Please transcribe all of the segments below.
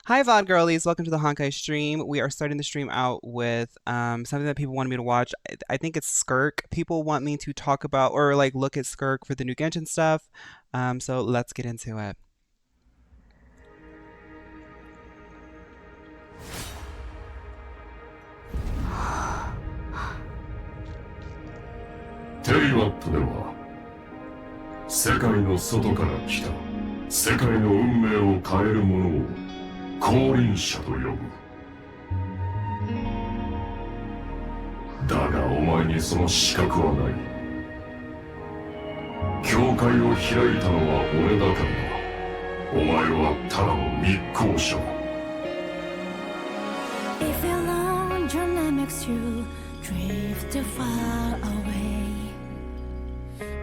Hi VOD girlies, welcome to the Honkai stream. We are starting the stream out with something that people wanted me to watch. I think it's Skirk. People want me to talk about or like look at Skirk for the new Genshin stuff. So let's get into it. テイワットでは世界の外から来た世界の運命を変える者を降臨者と呼ぶ。だがお前にその資格はない。教会を開いたのは俺だからな。お前はただの密航者だ。 If your long journey makes you drift too far away,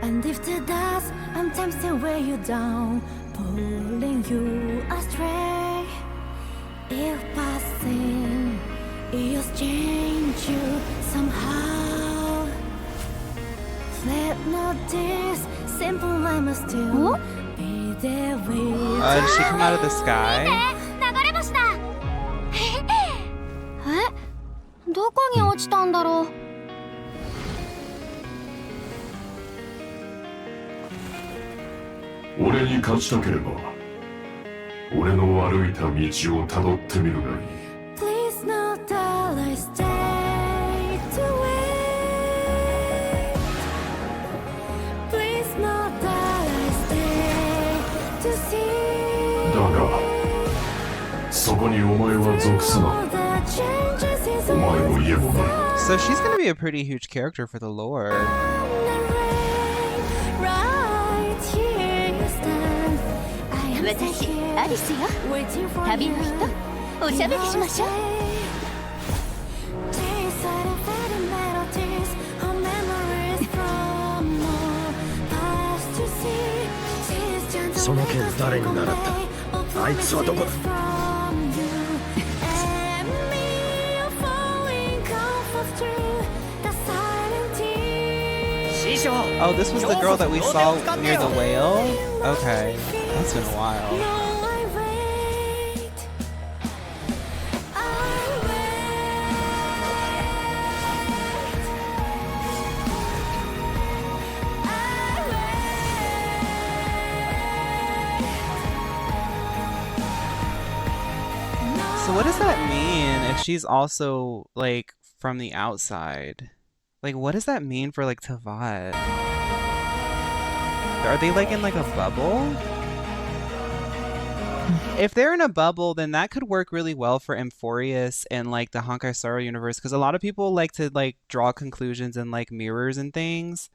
and if the dust and tempts weigh you down, pulling you astray, if passing years change you somehow, let not this simple life must still be there with Did she come out of the sky? どこに落ちたんだろう。俺に勝ちたければ俺の歩いた道をたどってみるがいい。 Please not that I stay to wait. Please not that I stay to see. だがそこにお前は属すな。 All the changes is お前の家もない。 So she's gonna be a pretty huge character for the lore. right here you stand. I am 私アリスよ。 waiting for 旅の人、おしゃべりしましょう。 その件誰に習った？あいつはどこだ？ Oh, this was the girl that we saw near the whale? Okay, that's been a while. So what does that mean if she's also like from the outside? Like what does that mean for like Tavad? Are they like in like a bubble? If they're in a bubble, then that could work really well for Amphorius and like the Honkai Star Rail universe, because a lot of people like to like draw conclusions and like mirrors and things.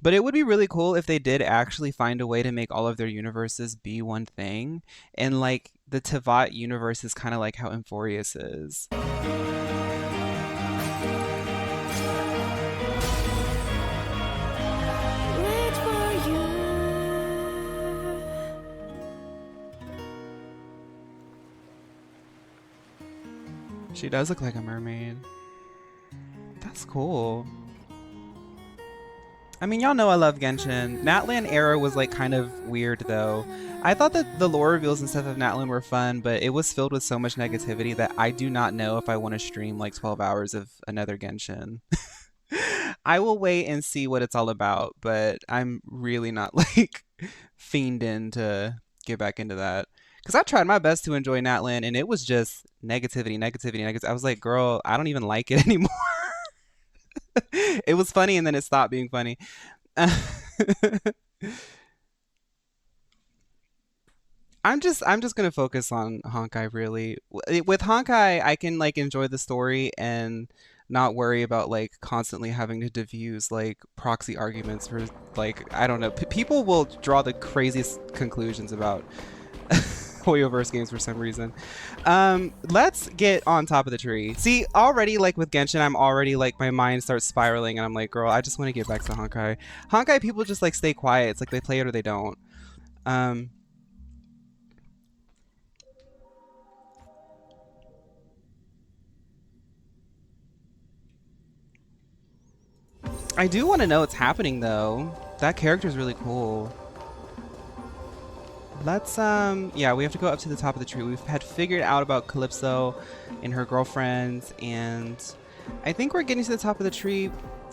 But it would be really cool if they did actually find a way to make all of their universes be one thing. And like the Tevat universe is kind of like how Amphorius is. Wait for you. She does look like a mermaid. That's cool. I mean, y'all know I love Genshin. Natlan era was like kind of weird though. I thought that the lore reveals and stuff of Natlan were fun, but it was filled with so much negativity that I do not know if I want to stream like 12 hours of another Genshin. I will wait and see what it's all about, but I'm really not like fiending to get back into that. Because I tried my best to enjoy Natlan and it was just negativity, negativity, negativity. I was like, girl, I don't even like it anymore. It was funny and then it stopped being funny. I'm just gonna focus on Honkai really. With Honkai, I can like enjoy the story and not worry about like constantly having to diffuse like proxy arguments for like I don't know. People will draw the craziest conclusions about Hoyoverse games for some reason. Let's get on top of the tree. See, already like with Genshin, I'm already like my mind starts spiraling and I'm like, girl, I just want to get back to Honkai. Honkai people just like stay quiet. It's like they play it or they don't. I do want to know what's happening though. That character is really cool. Let's yeah, we have to go up to the top of the tree. We've had figured out about Calypso and her girlfriend, and I think we're getting to the top of the tree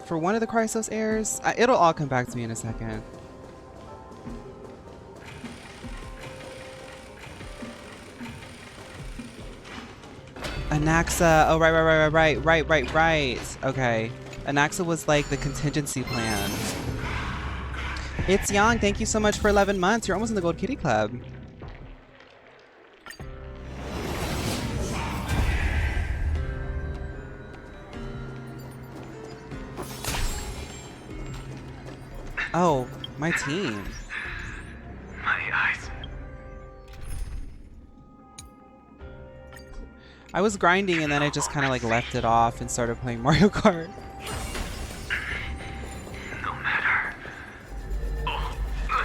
for one of the Chrysos heirs. It'll all come back to me in a second. Anaxa. Oh, right. Okay. Anaxa was like the contingency plan. It's Young. Thank you so much for 11 months. You're almost in the Gold Kitty Club. Oh, my team. My eyes. I was grinding and then I just kind of like left it off and started playing Mario Kart. No matter.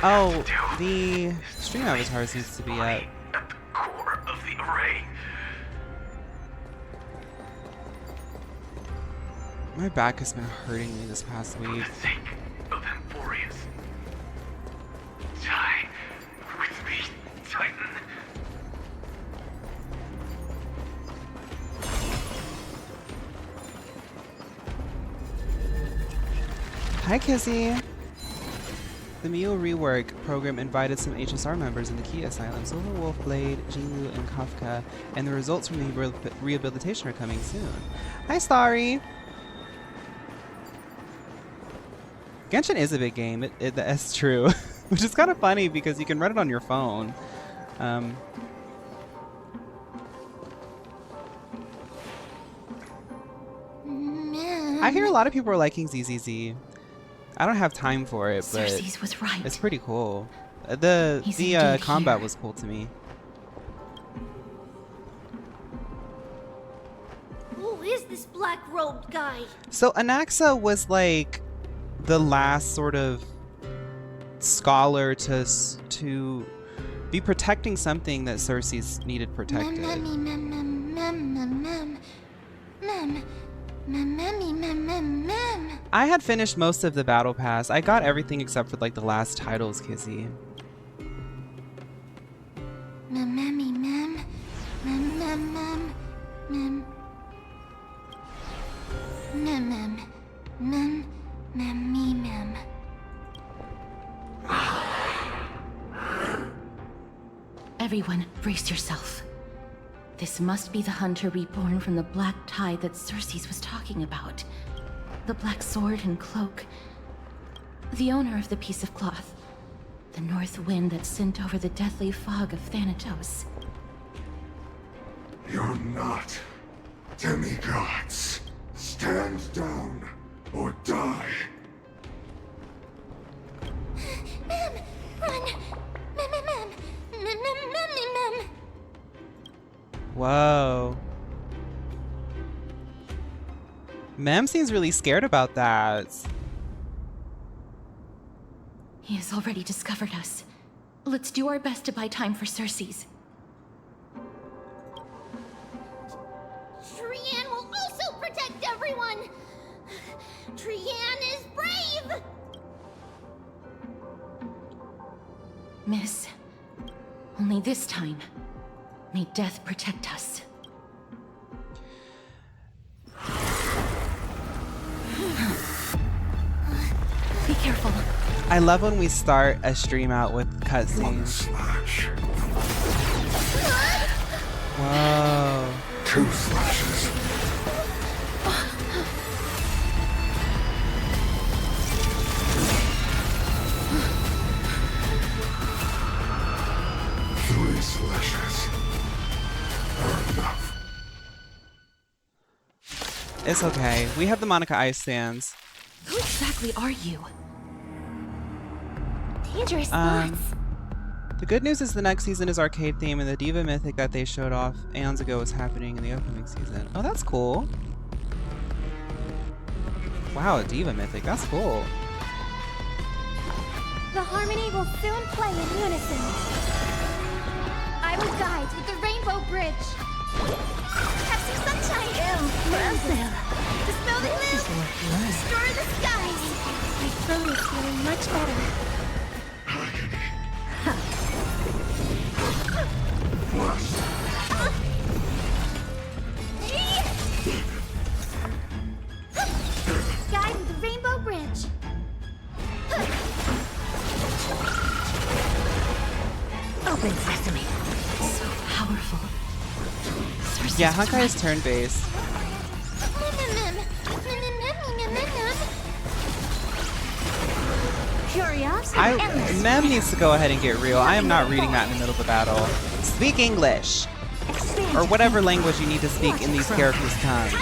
Oh, the stream avatar seems to be up. At the core of the array. My back has been hurting me this past week. For the sake of Emporius. Die with me, Titan. Hi, Kizzy. The Mio rework program invited some HSR members in the Key Asylum, Silver Wolf, Blade, Jingu, and Kafka, and the results from the rehabilitation are coming soon. Hi, Starry. Genshin is a big game. That's true, which is kind of funny because you can run it on your phone. I hear a lot of people are liking ZZZ. I don't have time for it, but Cersei's was right. it's pretty cool. The indeed combat here. was cool to me. Who is this black-robed guy? So Anaxa was like the last sort of scholar to be protecting something that Cersei's needed protected. I had finished most of the battle pass. I got everything except for like the last titles, Kizzy. Everyone, brace yourself. This must be the hunter reborn from the black tide that Cersei's was talking about. The black sword and cloak. The owner of the piece of cloth. The north wind that sent over the deathly fog of Thanatos. You're not demigods. Stand down or die. Mem! Run! Mem! Whoa. Mem seems really scared about that. He has already discovered us. Let's do our best to buy time for Cersei's. Trienne will also protect everyone! Trienne is brave! Miss, only this time, may death protect us. Be careful. I love when we start a stream out with cutscenes. Slash. Whoa. 2 slashes. 3 slashes are enough. It's okay. We have the Monica Ice Sands. Who exactly are you? Dangerous thoughts. The good news is the next season is arcade theme, and the Diva Mythic that they showed off aeons ago is happening in the upcoming season. Oh, that's cool. Wow, a Diva Mythic. That's cool. The harmony will soon play in unison. I will guide with the Rainbow Bridge. Have some sunshine. Dispel the gloom. Restore the skies. My throat is feeling much better. powerful. Cersei's Yeah, Honkai is turn-based. Curiosity. Mem needs to go ahead and get real. I am not reading that in the middle of the battle. Speak English! Or whatever language you need to speak in these characters' tongues.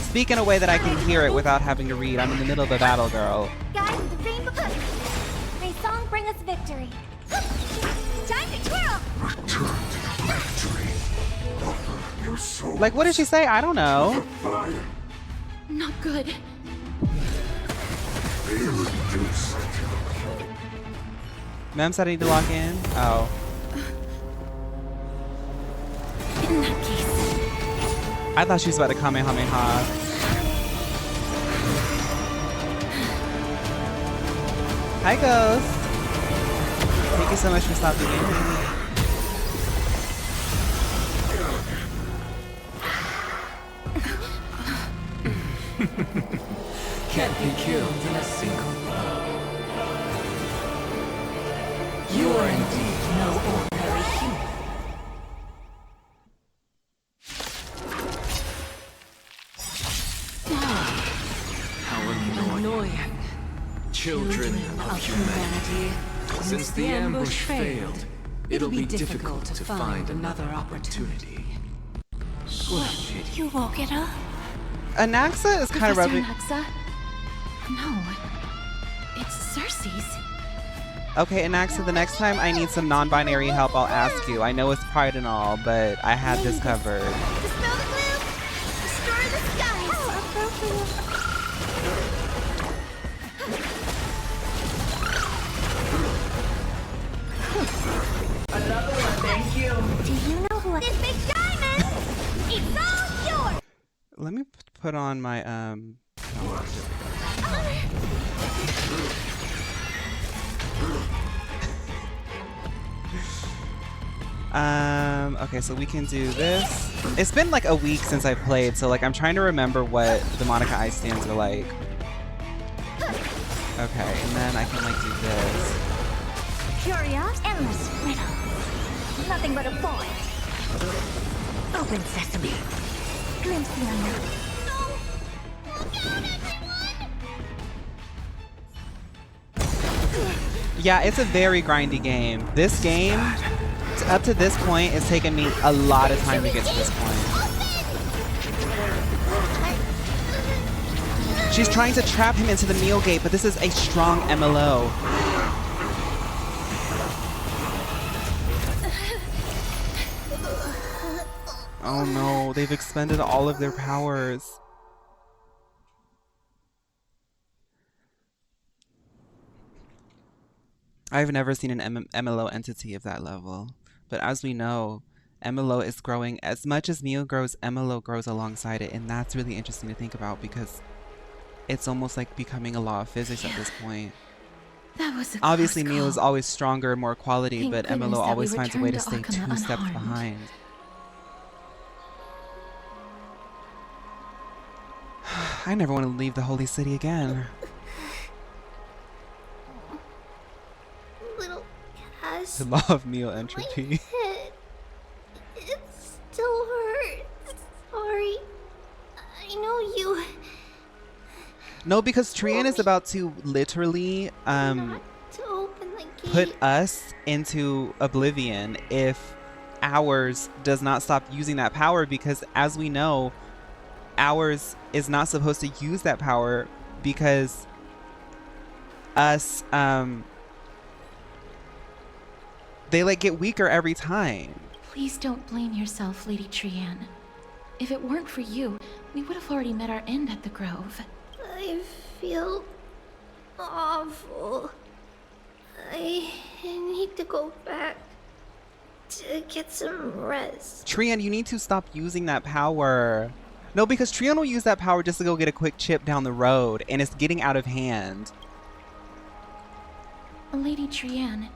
Speak in a way that I can hear it without having to read. I'm in the middle of a battle, girl. Guys, the rainbow. May song bring us victory. Time to twirl. Return to the factory. Offer your soul. Like, what did she say? I don't know. Fire. Not good. Mem said I need to log in? Oh. In that case. I thought she was about to Kamehameha. Hi, Ghost. Thank you so much for stopping in. Can't be killed in a single blow. You are indeed no ordinary human. How annoying. Children of humanity. Since the ambush failed, it'll be difficult to find another opportunity. What a pity. You woke it up. Anaxa is kind of Professor rubbing. Anaxa? No. It's Cersei's. Okay, Anaxa, the next time I need some non-binary help, I'll ask you. I know it's pride and all, but I had this covered. Dispel the gloom. Destroy the skies. How appropriate. Another one, thank you. Do you know who? This big diamond. It's all yours. Let me put on my okay, so we can do this. It's been like a week since I played, so like I'm trying to remember what the Monica Ice stands are like. Okay, and then I can like do this. Curious, endless riddle. Nothing but a void. Open sesame. Glimpse the unknown. No! Look out, everyone! Yeah, it's a very grindy game. This game, up to this point, it's taken me a lot of time to get to this point. She's trying to trap him into the meal gate, but this is a strong MLO. Oh no, they've expended all of their powers. I've never seen an MLO entity of that level. But as we know, MLO is growing. As much as Mio grows, MLO grows alongside it. And that's really interesting to think about because it's almost like becoming a law of physics at this point. That was a Obviously, close Mio call. is always stronger and more quality, Thank but goodness MLO that we always finds a way to returned stay to 2 Akama steps unharmed. behind. I never want to leave the Holy City again. Little Cass. The law of Mio My entropy. head. It still hurts. Sorry. I know you. No, because Trienne is about to literally Not to open the gate. put us into oblivion if ours does not stop using that power, because as we know, ours is not supposed to use that power because us they like get weaker every time. Please don't blame yourself, Lady Trianne. If it weren't for you, we would have already met our end at the Grove. I feel awful. I need to go back to get some rest. Trienne, you need to stop using that power. No, because Trienne will use that power just to go get a quick chip down the road, and it's getting out of hand. Lady Trianne,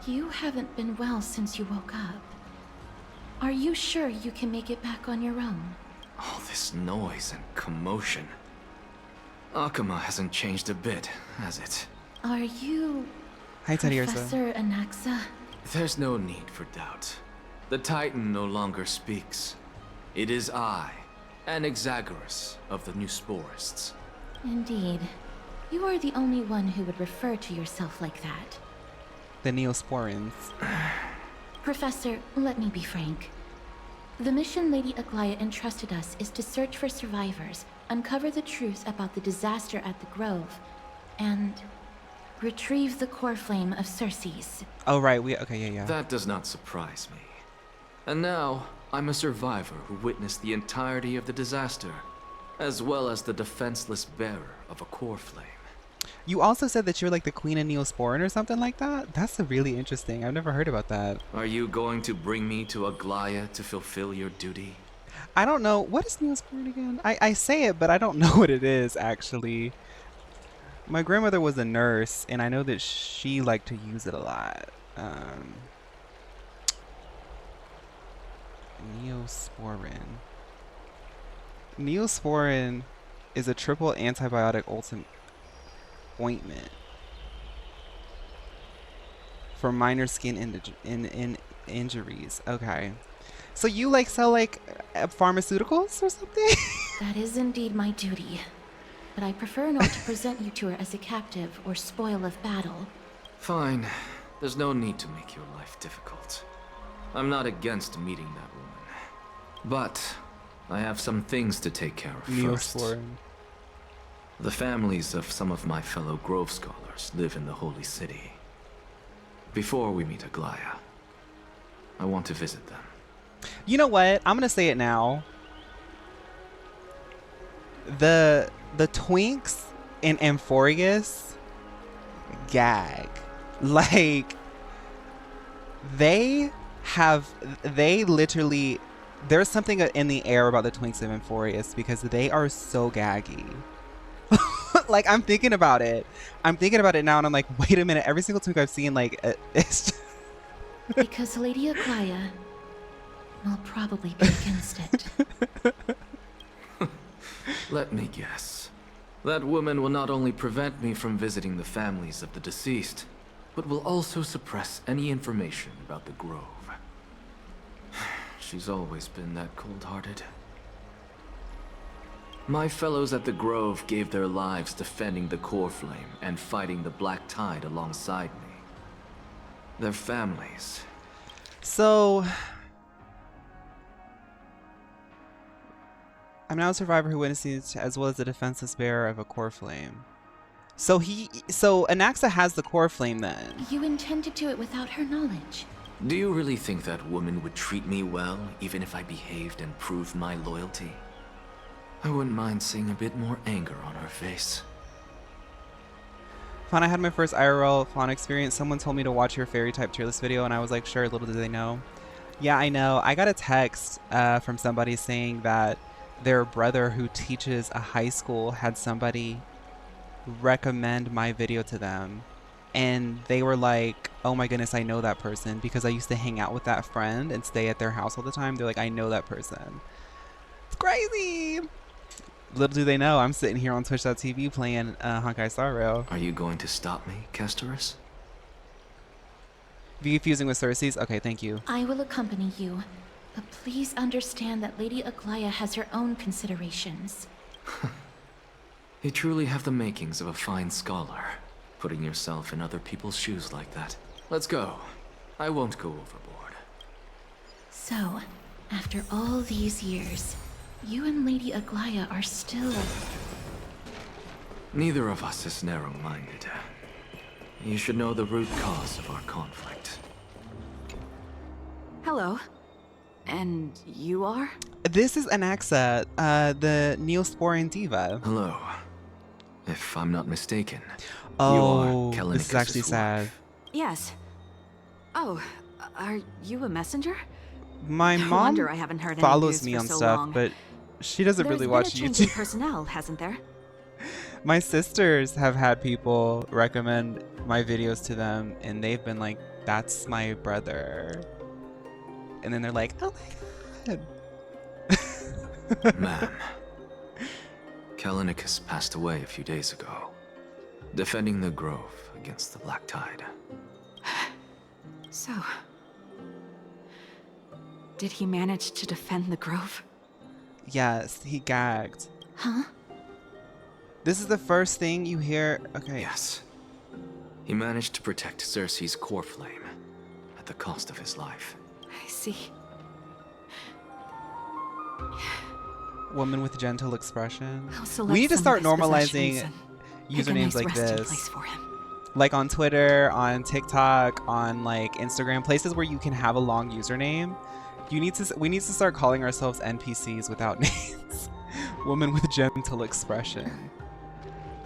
you haven't been well since you woke up. Are you sure you can make it back on your own? All this noise and commotion. Akama hasn't changed a bit, has it? Are you Hi, Teddy Ursa. Professor Anaxa? There's no need for doubt. The Titan no longer speaks. It is I, an Exagoras of the New Sporists. Indeed. You are the only one who would refer to yourself like that. The Neosporins. Professor, let me be frank. The mission Lady Aglaea entrusted us is to search for survivors, uncover the truth about the disaster at the Grove, and retrieve the core flame of Circes. Oh, right. Okay, yeah. That does not surprise me. And now, I'm a survivor who witnessed the entirety of the disaster, as well as the defenseless bearer of a core flame. You also said that you're like the queen of Neosporin or something like that? That's really interesting. I've never heard about that. Are you going to bring me to Aglaea to fulfill your duty? I don't know. What is Neosporin again? I say it, but I don't know what it is, actually. My grandmother was a nurse, and I know that she liked to use it a lot. Neosporin. Neosporin is a triple antibiotic ointment for minor skin injuries. Okay. So you like sell like pharmaceuticals or something? That is indeed my duty. But I prefer not to present you to her as a captive or spoil of battle. Fine. There's no need to make your life difficult. I'm not against meeting that woman. But I have some things to take care of first. Neosporin. The families of some of my fellow Grove Scholars live in the Holy City. Before we meet Aglaea, I want to visit them. You know what? I'm gonna say it now. The twinks in Amphorius gag. Like they literally, there's something in the air about the twinks of Amphorius because they are so gaggy. Like I'm thinking about it now and I'm like, wait a minute, every single twink I've seen, like it's just Because Lady Aglaea will probably be against it. Let me guess. That woman will not only prevent me from visiting the families of the deceased, but will also suppress any information about the Grove. She's always been that cold-hearted. My fellows at the Grove gave their lives defending the core flame and fighting the Black Tide alongside me. Their families. So I'm now a survivor who witnesses as well as the defenseless bearer of a core flame. So Anaxa has the core flame then. You intend to do it without her knowledge. Do you really think that woman would treat me well, even if I behaved and proved my loyalty? I wouldn't mind seeing a bit more anger on her face. When I had my first IRL faun experience, someone told me to watch your fairy type tier list video, and I was like, sure, little did they know. Yeah, I know. I got a text from somebody saying that their brother who teaches a high school had somebody recommend my video to them. And they were like, oh my goodness, I know that person because I used to hang out with that friend and stay at their house all the time. They're like, I know that person. It's crazy. Little do they know, I'm sitting here on Twitch.tv playing Honkai Star Rail. Are you going to stop me, Castoris? Be fusing with Circes? Okay, thank you. I will accompany you, but please understand that Lady Aglaea has her own considerations. You truly have the makings of a fine scholar, putting yourself in other people's shoes like that. Let's go. I won't go overboard. So, after all these years, you and Lady Aglaea are still... Neither of us is narrow-minded. You should know the root cause of our conflict. Hello. And you are? This is Anaxa, the Neosporin diva. Hello. If I'm not mistaken, Oh, you are this is actually Kellinicus's sad. wife. Yes. Oh, are you a messenger? My No mom wonder I haven't heard any follows news me for on so stuff, long. but she doesn't There's really been watch a change in YouTube. personnel, hasn't there? My sisters have had people recommend my videos to them, and they've been like, that's my brother. And then they're like, oh my god. Ma'am, Kellinicus passed away a few days ago, defending the Grove against the Black Tide. So... Did he manage to defend the grove? Yes, he gagged. Huh? This is the first thing you hear. Okay. Yes. He managed to protect Cersei's core flame at the cost of his life. I see. Woman with gentle expression. I'll select We need to some start of his normalizing possessions and pick a usernames nice like resting this. place for him. Like on Twitter, on TikTok, on like Instagram, places where you can have a long username. We need to start calling ourselves NPCs without names. Woman with gentle expression.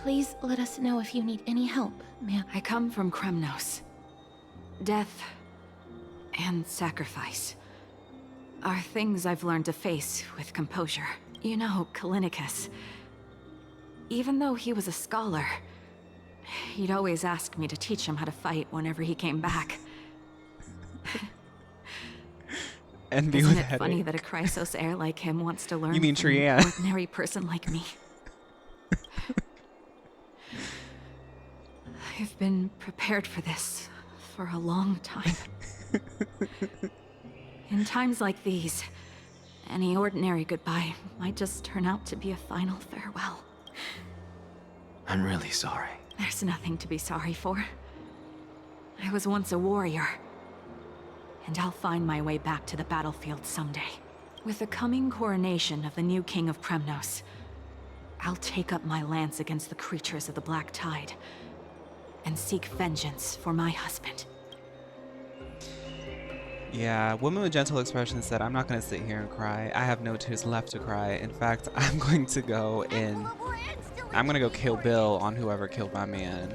Please let us know if you need any help, ma'am. I come from Kremnos. Death and sacrifice are things I've learned to face with composure. You know, Kallinicus, even though he was a scholar, he'd always ask me to teach him how to fight whenever he came back. Envy Isn't with it funny headache. that a Chrysos heir like him wants to learn You mean from an Trianne? ordinary person like me? I've been prepared for this for a long time. In times like these, any ordinary goodbye might just turn out to be a final farewell. I'm really sorry. There's nothing to be sorry for. I was once a warrior, and I'll find my way back to the battlefield someday. With the coming coronation of the new king of Kremnos, I'll take up my lance against the creatures of the Black Tide and seek vengeance for my husband. Yeah, woman with gentle expression said, I'm not going to sit here and cry. I have no tears left to cry. In fact, I'm going to go kill Bill on whoever killed my man.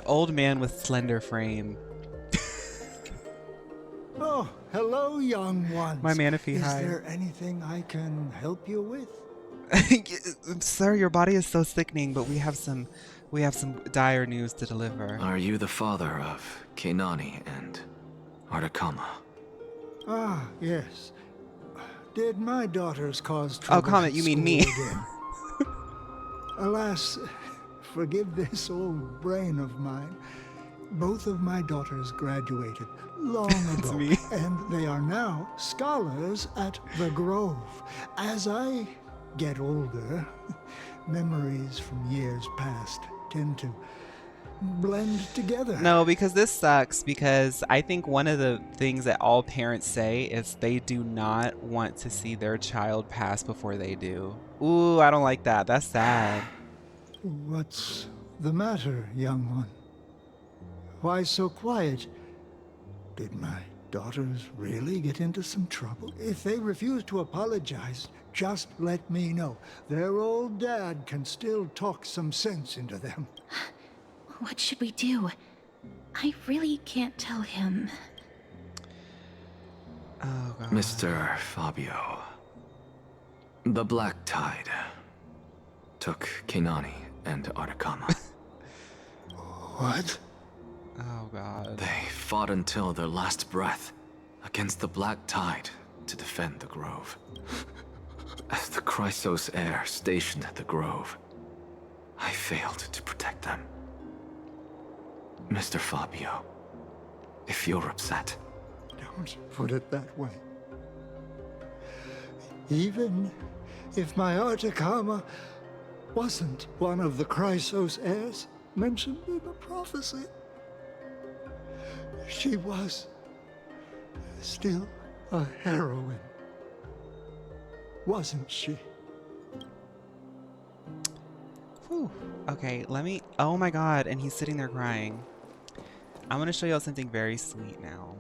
Old man with slender frame. Oh, hello, young ones. My Manaphy, Is hi. there anything I can help you with? Sir, your body is so sickening, but we have some dire news to deliver. Are you the father of Keinani and Artakama? Ah, yes. Did my daughters cause trouble? Comet, at you mean school me. again? Alas, forgive this old brain of mine. Both of my daughters graduated long ago, me. and they are now scholars at the Grove. As I get older, memories from years past tend to blend together. No, because this sucks, because I think one of the things that all parents say is they do not want to see their child pass before they do. Ooh, I don't like that. That's sad. What's the matter, young one? Why so quiet? Did my daughters really get into some trouble? If they refuse to apologize, just let me know. Their old dad can still talk some sense into them. What should we do? I really can't tell him. Oh, God. Mr. Fabio. The Black Tide took Keinani and Artakama. What? Oh, God. They fought until their last breath against the Black Tide to defend the Grove. As the Chrysos heir stationed at the Grove, I failed to protect them. Mr. Fabio, if you're upset, Don't put it that way. Even if my Artakama wasn't one of the Chrysos heirs mentioned in the prophecy, she was still a heroine, wasn't she? Whew. Okay, let me... Oh, my God. And he's sitting there crying. I'm going to show y'all something very sweet now.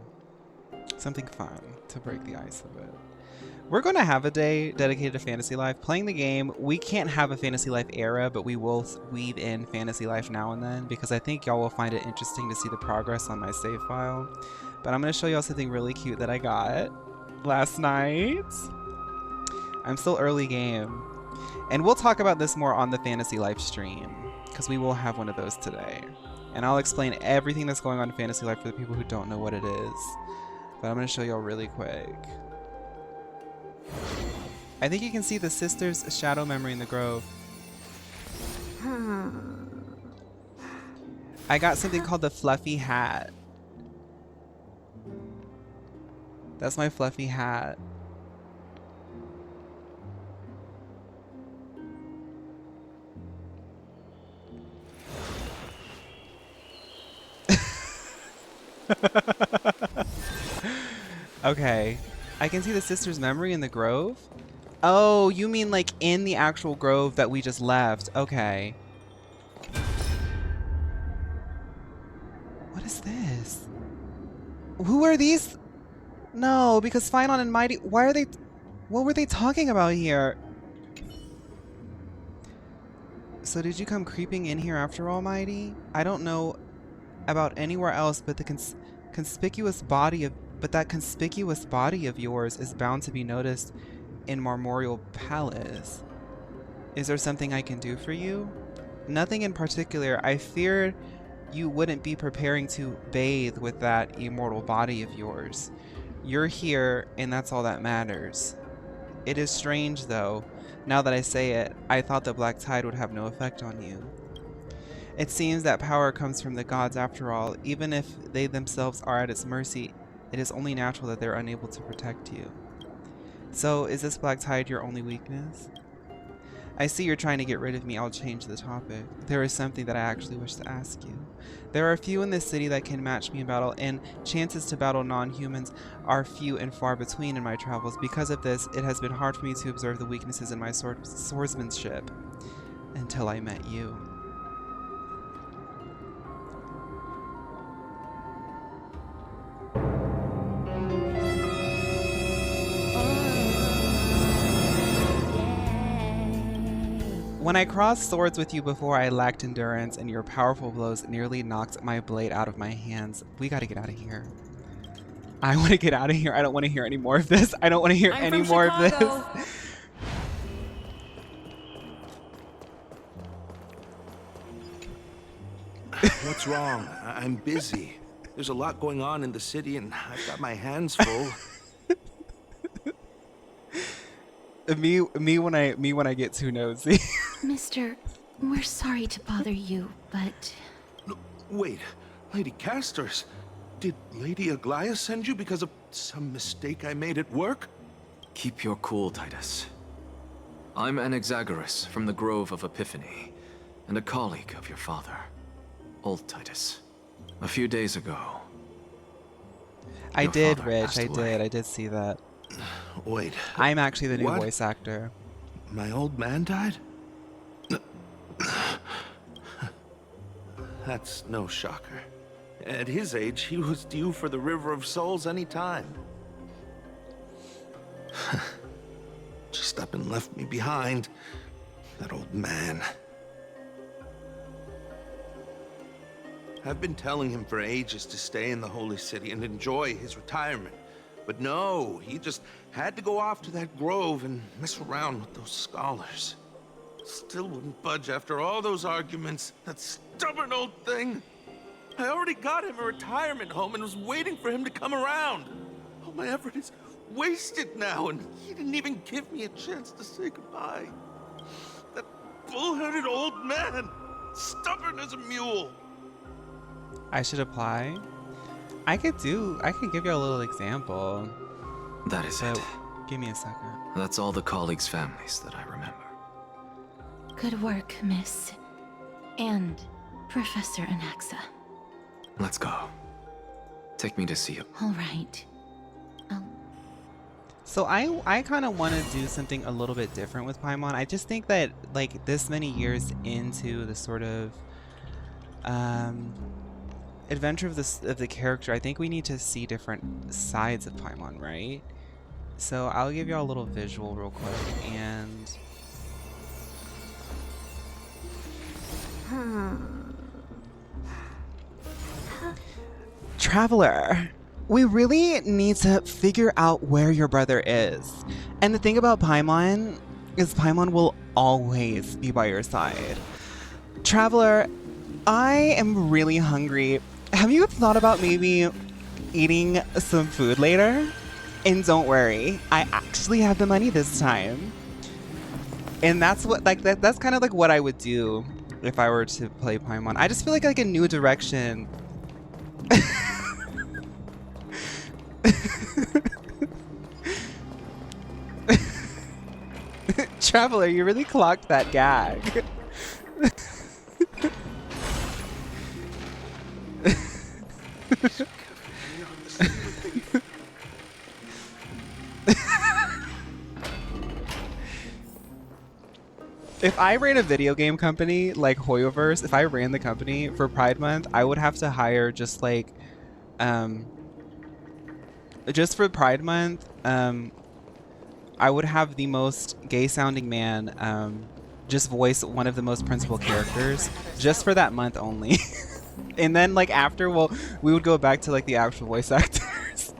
Something fun to break the ice a bit. We're going to have a day dedicated to Fantasy Life. Playing the game, we can't have a Fantasy Life era, but we will weave in Fantasy Life now and then because I think y'all will find it interesting to see the progress on my save file. But I'm going to show y'all something really cute that I got last night. I'm still early game. And we'll talk about this more on the Fantasy Life stream because we will have one of those today. And I'll explain everything that's going on in Fantasy Life for the people who don't know what it is. But I'm going to show y'all really quick. I think you can see the sister's shadow memory in the grove. I got something called the fluffy hat. That's my fluffy hat. Okay. I can see the sister's memory in the grove? Oh, you mean like in the actual grove that we just left. Okay. What is this? Who are these? No, because Phainon and Mydei, why are they, what were they talking about here? So did you come creeping in here after all, Mydei? I don't know about anywhere else, but the conspicuous body of, but that conspicuous body of yours is bound to be noticed in Marmoreal Palace. Is there something I can do for you? Nothing in particular. I feared you wouldn't be preparing to bathe with that immortal body of yours. You're here, and that's all that matters. It is strange, though. Now that I say it, I thought the black tide would have no effect on you. It seems that power comes from the gods after all. Even if they themselves are at its mercy, it is only natural that they're unable to protect you. So, is this black tide your only weakness? I see you're trying to get rid of me. I'll change the topic. There is something that I actually wish to ask you. There are few in this city that can match me in battle, and chances to battle non-humans are few and far between in my travels. Because of this, it has been hard for me to observe the weaknesses in my swordsmanship until I met you. When I crossed swords with you before, I lacked endurance, and your powerful blows nearly knocked my blade out of my hands. We gotta get out of here. I want to get out of here. I don't want to hear any more of this. I don't want to hear any more of this. What's wrong? I'm busy. There's a lot going on in the city, and I've got my hands full. me when I get too nosy. Mister, we're sorry to bother you, but... No, wait, Lady Castors, did Lady Aglaea send you because of some mistake I made at work? Keep your cool, Titus. I'm Anaxagoras from the Grove of Epiphany, and a colleague of your father, old Titus. A few days ago... I your did, father Rich. passed I away. did. I did see that. Wait. I'm actually the new What? voice actor. My old man died? That's no shocker. At his age, he was due for the River of Souls any time. Just up and left me behind. That old man. I've been telling him for ages to stay in the Holy City and enjoy his retirement. But no, he just had to go off to that grove and mess around with those scholars. Still wouldn't budge after all those arguments. That stubborn old thing. I already got him a retirement home and was waiting for him to come around. All my effort is wasted now, and he didn't even give me a chance to say goodbye. That bull-headed old man, stubborn as a mule. I should apply. I could give you a little example. That is So, it. give me a second. That's all the colleagues' families that I remember. Good work, Miss. And Professor Anaxa. Let's go. Take me to see him. All right. So I kind of want to do something a little bit different with Paimon. I just think that like this many years into the sort of adventure of the character, I think we need to see different sides of Paimon, right? So I'll give y'all a little visual real quick and Traveler, we really need to figure out where your brother is. And the thing about Paimon is Paimon will always be by your side. Traveler, I am really hungry. Have you thought about maybe eating some food later? And don't worry, I actually have the money this time. And that's what that's kind of like what I would do if I were to play Paimon. I just feel like a new direction. Traveler, you really clocked that gag. If I ran a video game company like Hoyoverse, if I ran the company for Pride Month, I would have to hire just like, just for Pride Month, I would have the most gay-sounding man just voice one of the most principal characters, just for that month only. And then like after, well, we would go back to like the actual voice actors.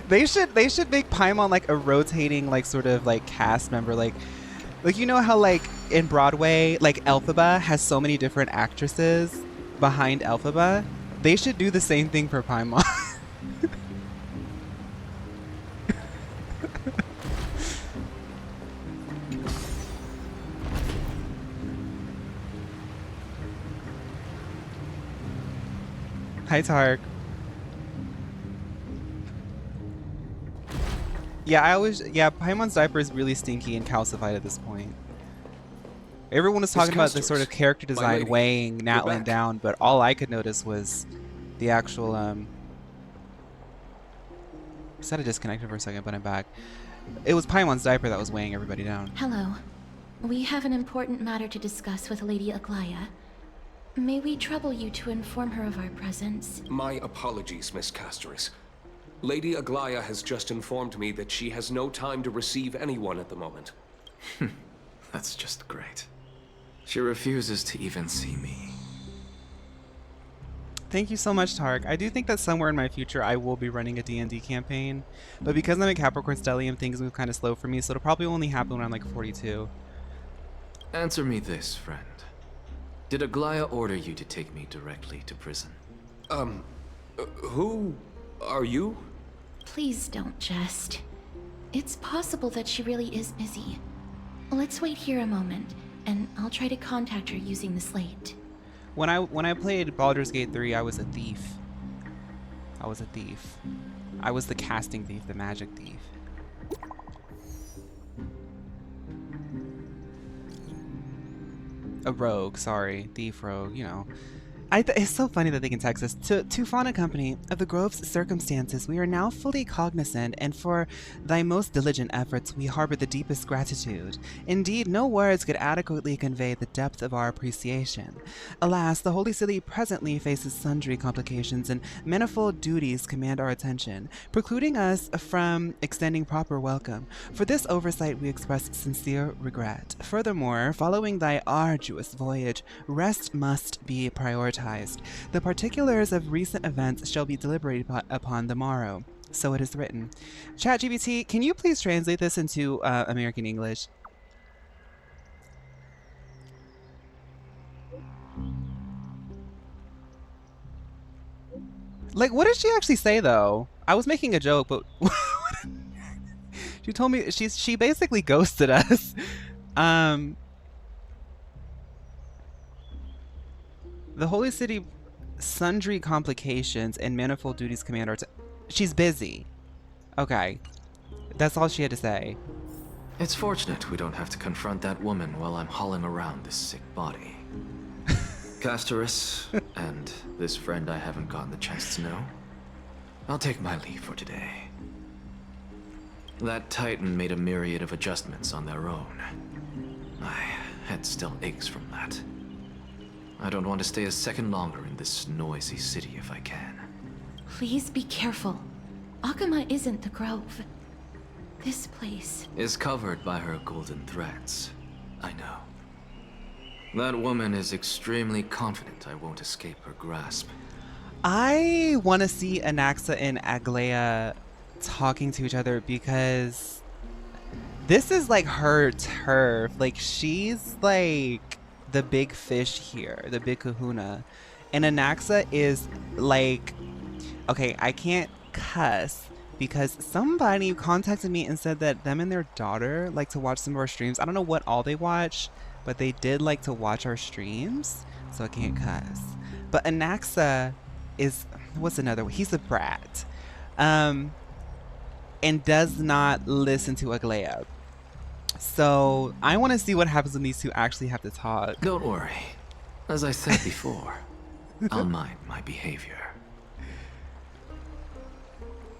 They should make Paimon like a rotating like sort of like cast member, like you know how like in Broadway like Elphaba has so many different actresses behind Elphaba? They should do the same thing for Paimon. Hi Tark. Yeah, Paimon's diaper is really stinky and calcified at this point. Everyone was talking about the sort of character design weighing Natlan down, but all I could notice was the actual just had to disconnect for a second, but I'm back. It was Paimon's diaper that was weighing everybody down. Hello. We have an important matter to discuss with Lady Aglaea. May we trouble you to inform her of our presence? My apologies, Miss Castoris. Lady Aglaea has just informed me that she has no time to receive anyone at the moment. That's just great. She refuses to even see me. Thank you so much, Tark. I do think that somewhere in my future I will be running a D&D campaign, but because I'm a Capricorn stellium, things move kind of slow for me, so it'll probably only happen when I'm like 42. Answer me this, friend. Did Aglaea order you to take me directly to prison? Who are you? Please don't jest. It's possible that she really is busy. Let's wait here a moment, and I'll try to contact her using the slate. When I played Baldur's Gate 3, I was a thief. I was the casting thief, the magic thief. A rogue, sorry. Thief, rogue, you know. It's so funny that they can text us. To Fauna Company, of the Grove's circumstances, we are now fully cognizant, and for thy most diligent efforts, we harbor the deepest gratitude. Indeed, no words could adequately convey the depth of our appreciation. Alas, the Holy City presently faces sundry complications, and manifold duties command our attention, precluding us from extending proper welcome. For this oversight, we express sincere regret. Furthermore, following thy arduous voyage, rest must be prioritized. The particulars of recent events shall be deliberated upon the morrow. So it is written. ChatGPT, can you please translate this into American English? Like, what did she actually say, though? I was making a joke, but she told me she basically ghosted us. The Holy City, sundry complications and manifold duties command our she's busy. Okay. That's all she had to say. It's fortunate we don't have to confront that woman while I'm hauling around this sick body. Castoris, and this friend I haven't gotten the chance to know, I'll take my leave for today. That Titan made a myriad of adjustments on their own. My head still aches from that. I don't want to stay a second longer in this noisy city if I can. Please be careful. Akama isn't the Grove. This place is covered by her golden threads. I know. That woman is extremely confident I won't escape her grasp. I want to see Anaxa and Aglaea talking to each other because this is like her turf. Like, she's like the big fish here, the big kahuna. And Anaxa is like, okay, I can't cuss, because somebody contacted me and said that them and their daughter like to watch some of our streams. I don't know what all they watch, but they did like to watch our streams, so I can't cuss. But Anaxa is, what's another one? He's a brat. And does not listen to Aglaea. So I want to see what happens when these two actually have to talk. Don't worry. As I said before, I'll mind my behavior.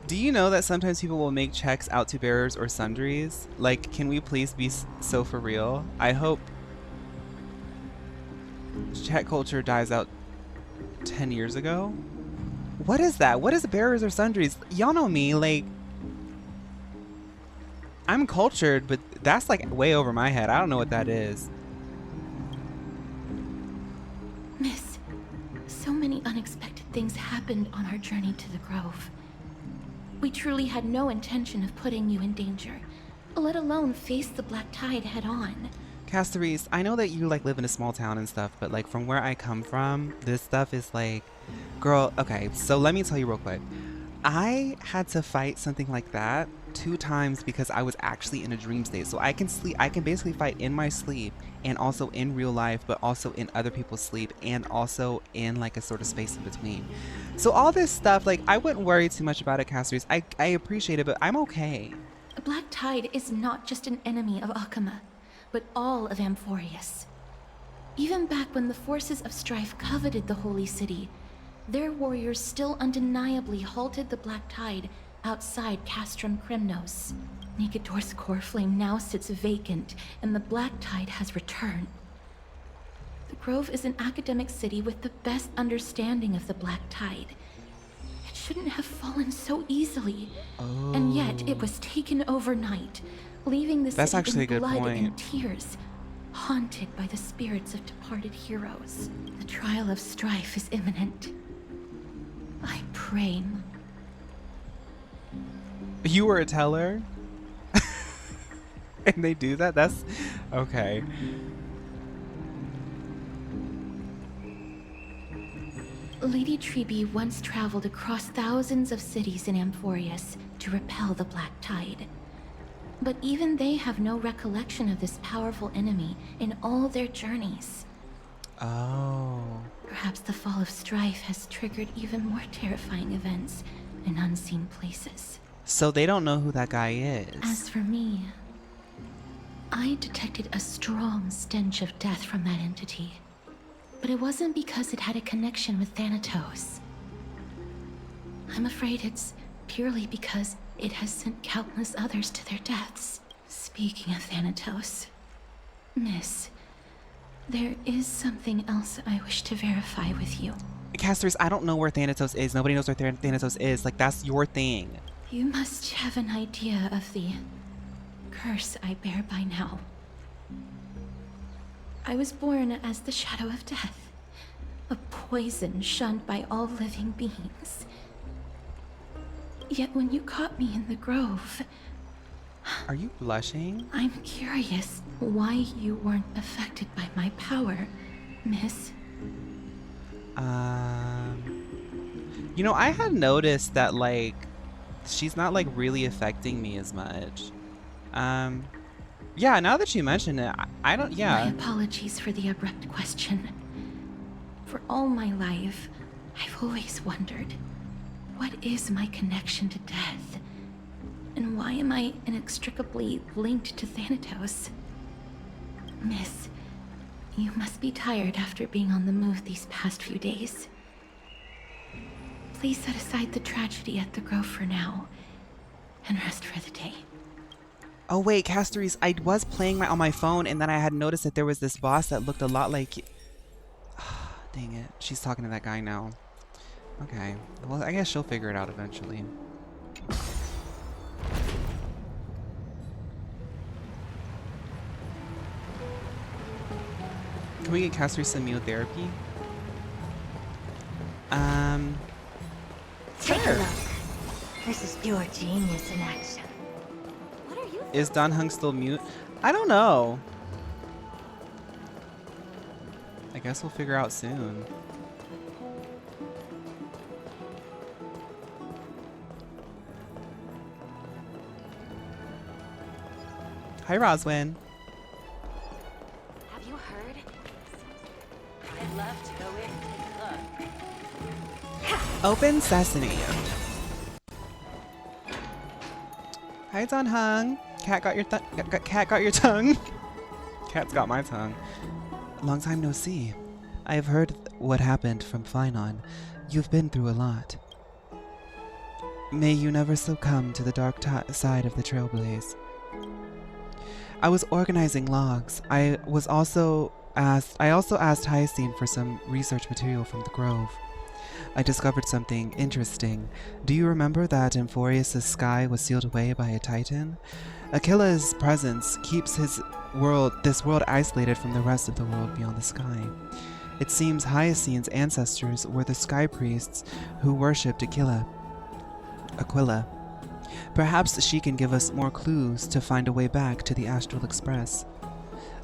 Do you know that sometimes people will make checks out to bearers or sundries? Like, can we please be so for real? I hope check culture dies out 10 years ago. What is that? What is bearers or sundries? Y'all know me, like, I'm cultured, but that's like way over my head. I don't know what that is. Miss, so many unexpected things happened on our journey to the Grove. We truly had no intention of putting you in danger, let alone face the Black Tide head on. Casteries, I know that you like live in a small town and stuff, but like from where I come from, this stuff is like, girl, okay, so let me tell you real quick. I had to fight something like that 2 times because I was actually in a dream state. So I can basically fight in my sleep and also in real life, but also in other people's sleep and also in like a sort of space in between. So all this stuff, like, I wouldn't worry too much about it, Casteries. I appreciate it, but I'm okay. The Black Tide is not just an enemy of Akama, but all of Amphorius. Even back when the forces of strife coveted the Holy City, their warriors still undeniably halted the Black Tide outside Castrum Kremnos. Nikedor's core flame now sits vacant, and the Black Tide has returned. The Grove is an academic city with the best understanding of the Black Tide. It shouldn't have fallen so easily, and yet it was taken overnight, leaving the That's city actually a in good blood point. and tears, haunted by the spirits of departed heroes. The trial of strife is imminent. I pray. You were a teller? And they do that? That's okay. Lady Trebe once traveled across thousands of cities in Amphorius to repel the Black Tide. But even they have no recollection of this powerful enemy in all their journeys. Oh. Perhaps the fall of strife has triggered even more terrifying events in unseen places. So they don't know who that guy is. As for me, I detected a strong stench of death from that entity. But it wasn't because it had a connection with Thanatos. I'm afraid it's purely because it has sent countless others to their deaths. Speaking of Thanatos, Miss, there is something else I wish to verify with you. Casters, I don't know where Thanatos is. Nobody knows where Thanatos is. Like, that's your thing. You must have an idea of the curse I bear by now. I was born as the shadow of death, a poison shunned by all living beings. Yet when you caught me in the grove... Are you blushing? I'm curious why you weren't affected by my power, Miss. You know, I had noticed that, like, she's not, like, really affecting me as much. Yeah, now that you mention it, I don't, yeah. My apologies for the abrupt question. For all my life, I've always wondered, what is my connection to death? And why am I inextricably linked to Thanatos? Miss, you must be tired after being on the move these past few days. Please set aside the tragedy at the Grove for now, and rest for the day. Oh wait, Casteries, I was playing on my phone, and then I had noticed that there was this boss that looked a lot like... Dang it. She's talking to that guy now. Okay. Well, I guess she'll figure it out eventually. Can we get Casteries some immunotherapy? Take Sure. a look. This is pure genius in action. What are you? Is Don Hung still mute? I don't know. I guess we'll figure out soon. Hi, Roswin. Have you heard? I'd love to go in and take a look. Open sesame. Hi, Don Hung. Cat got your cat got your tongue. Cat's got my tongue. Long time no see. I have heard what happened from Phainon. You've been through a lot. May you never succumb to the dark side of the Trailblaze. I was organizing logs. I also asked Hyacinth for some research material from the Grove. I discovered something interesting. Do you remember that Emphorius' sky was sealed away by a titan? Aquila's presence keeps this world isolated from the rest of the world beyond the sky. It seems Hyacinth's ancestors were the sky priests who worshipped Aquila. Perhaps she can give us more clues to find a way back to the Astral Express.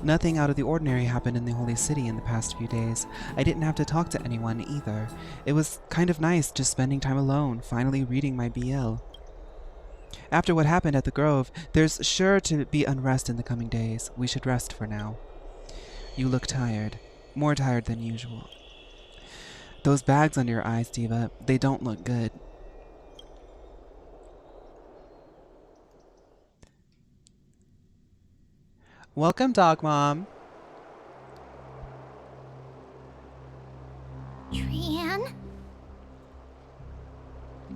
Nothing out of the ordinary happened in the Holy City in the past few days. I didn't have to talk to anyone either. It was kind of nice just spending time alone, finally reading my BL. After what happened at the Grove, there's sure to be unrest in the coming days. We should rest for now. You look tired. More tired than usual. Those bags under your eyes, Diva, they don't look good. Welcome, Dog Mom. Trianne?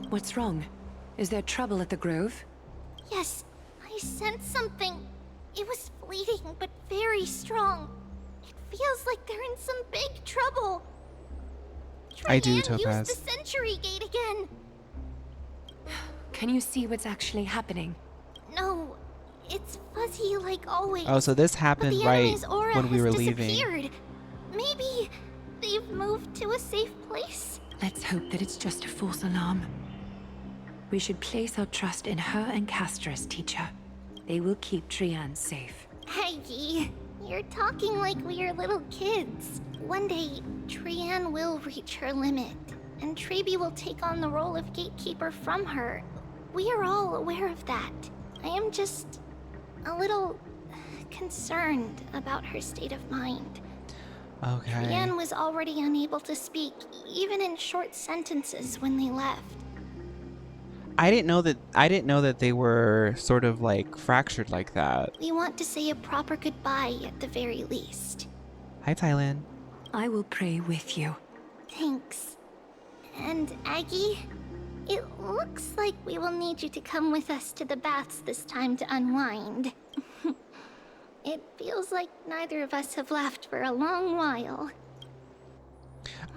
What's wrong? Is there trouble at the Grove? Yes, I sensed something. It was fleeting, but very strong. It feels like they're in some big trouble. Trianne I do, Topaz. used the Century Gate again. Can you see what's actually happening? No, it's fuzzy like always. Oh, so this but happened the right enemy's aura when we has were leaving. disappeared. Maybe they've moved to a safe place. Let's hope that it's just a false alarm. We should place our trust in her and Castor's teacher. They will keep Trianne safe. Peggy, you're talking like we are little kids. One day, Trianne will reach her limit, and Trebi will take on the role of gatekeeper from her. We are all aware of that. I am just a little concerned about her state of mind. Okay. Trianne was already unable to speak, even in short sentences when they left. I didn't know that they were sort of like fractured like that. We want to say a proper goodbye at the very least. Hi, Thailand. I will pray with you. Thanks. And Aggie, it looks like we will need you to come with us to the baths this time to unwind. It feels like neither of us have laughed for a long while.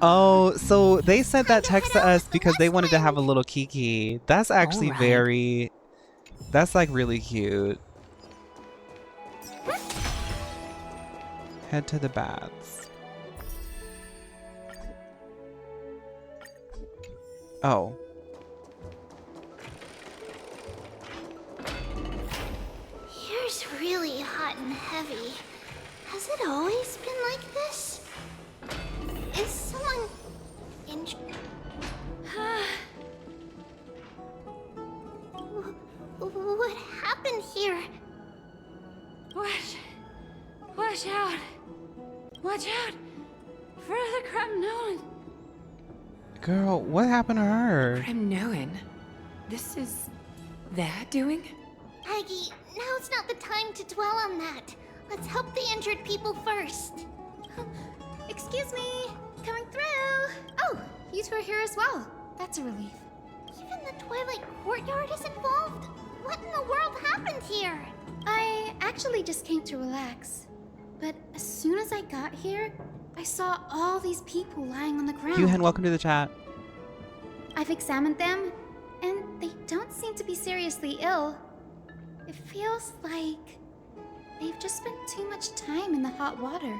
Oh, so they sent that text to us because they wanted to have a little kiki. That's actually Alright. that's like really cute. Head to the baths. Oh. Here's really hot and heavy. Has it always been like this? Is someone injured? What happened here? Watch out! Watch out! For the Cremnoan! Girl, what happened to her? Cremnoan? This is their doing? Aggie, now's not the time to dwell on that. Let's help the injured people first. Excuse me, coming through. Oh, you two are here as well. That's a relief. Even the Twilight Courtyard is involved? What in the world happened here? I actually just came to relax. But as soon as I got here, I saw all these people lying on the ground. Yuhen, welcome to the chat. I've examined them, and they don't seem to be seriously ill. It feels like they've just spent too much time in the hot water.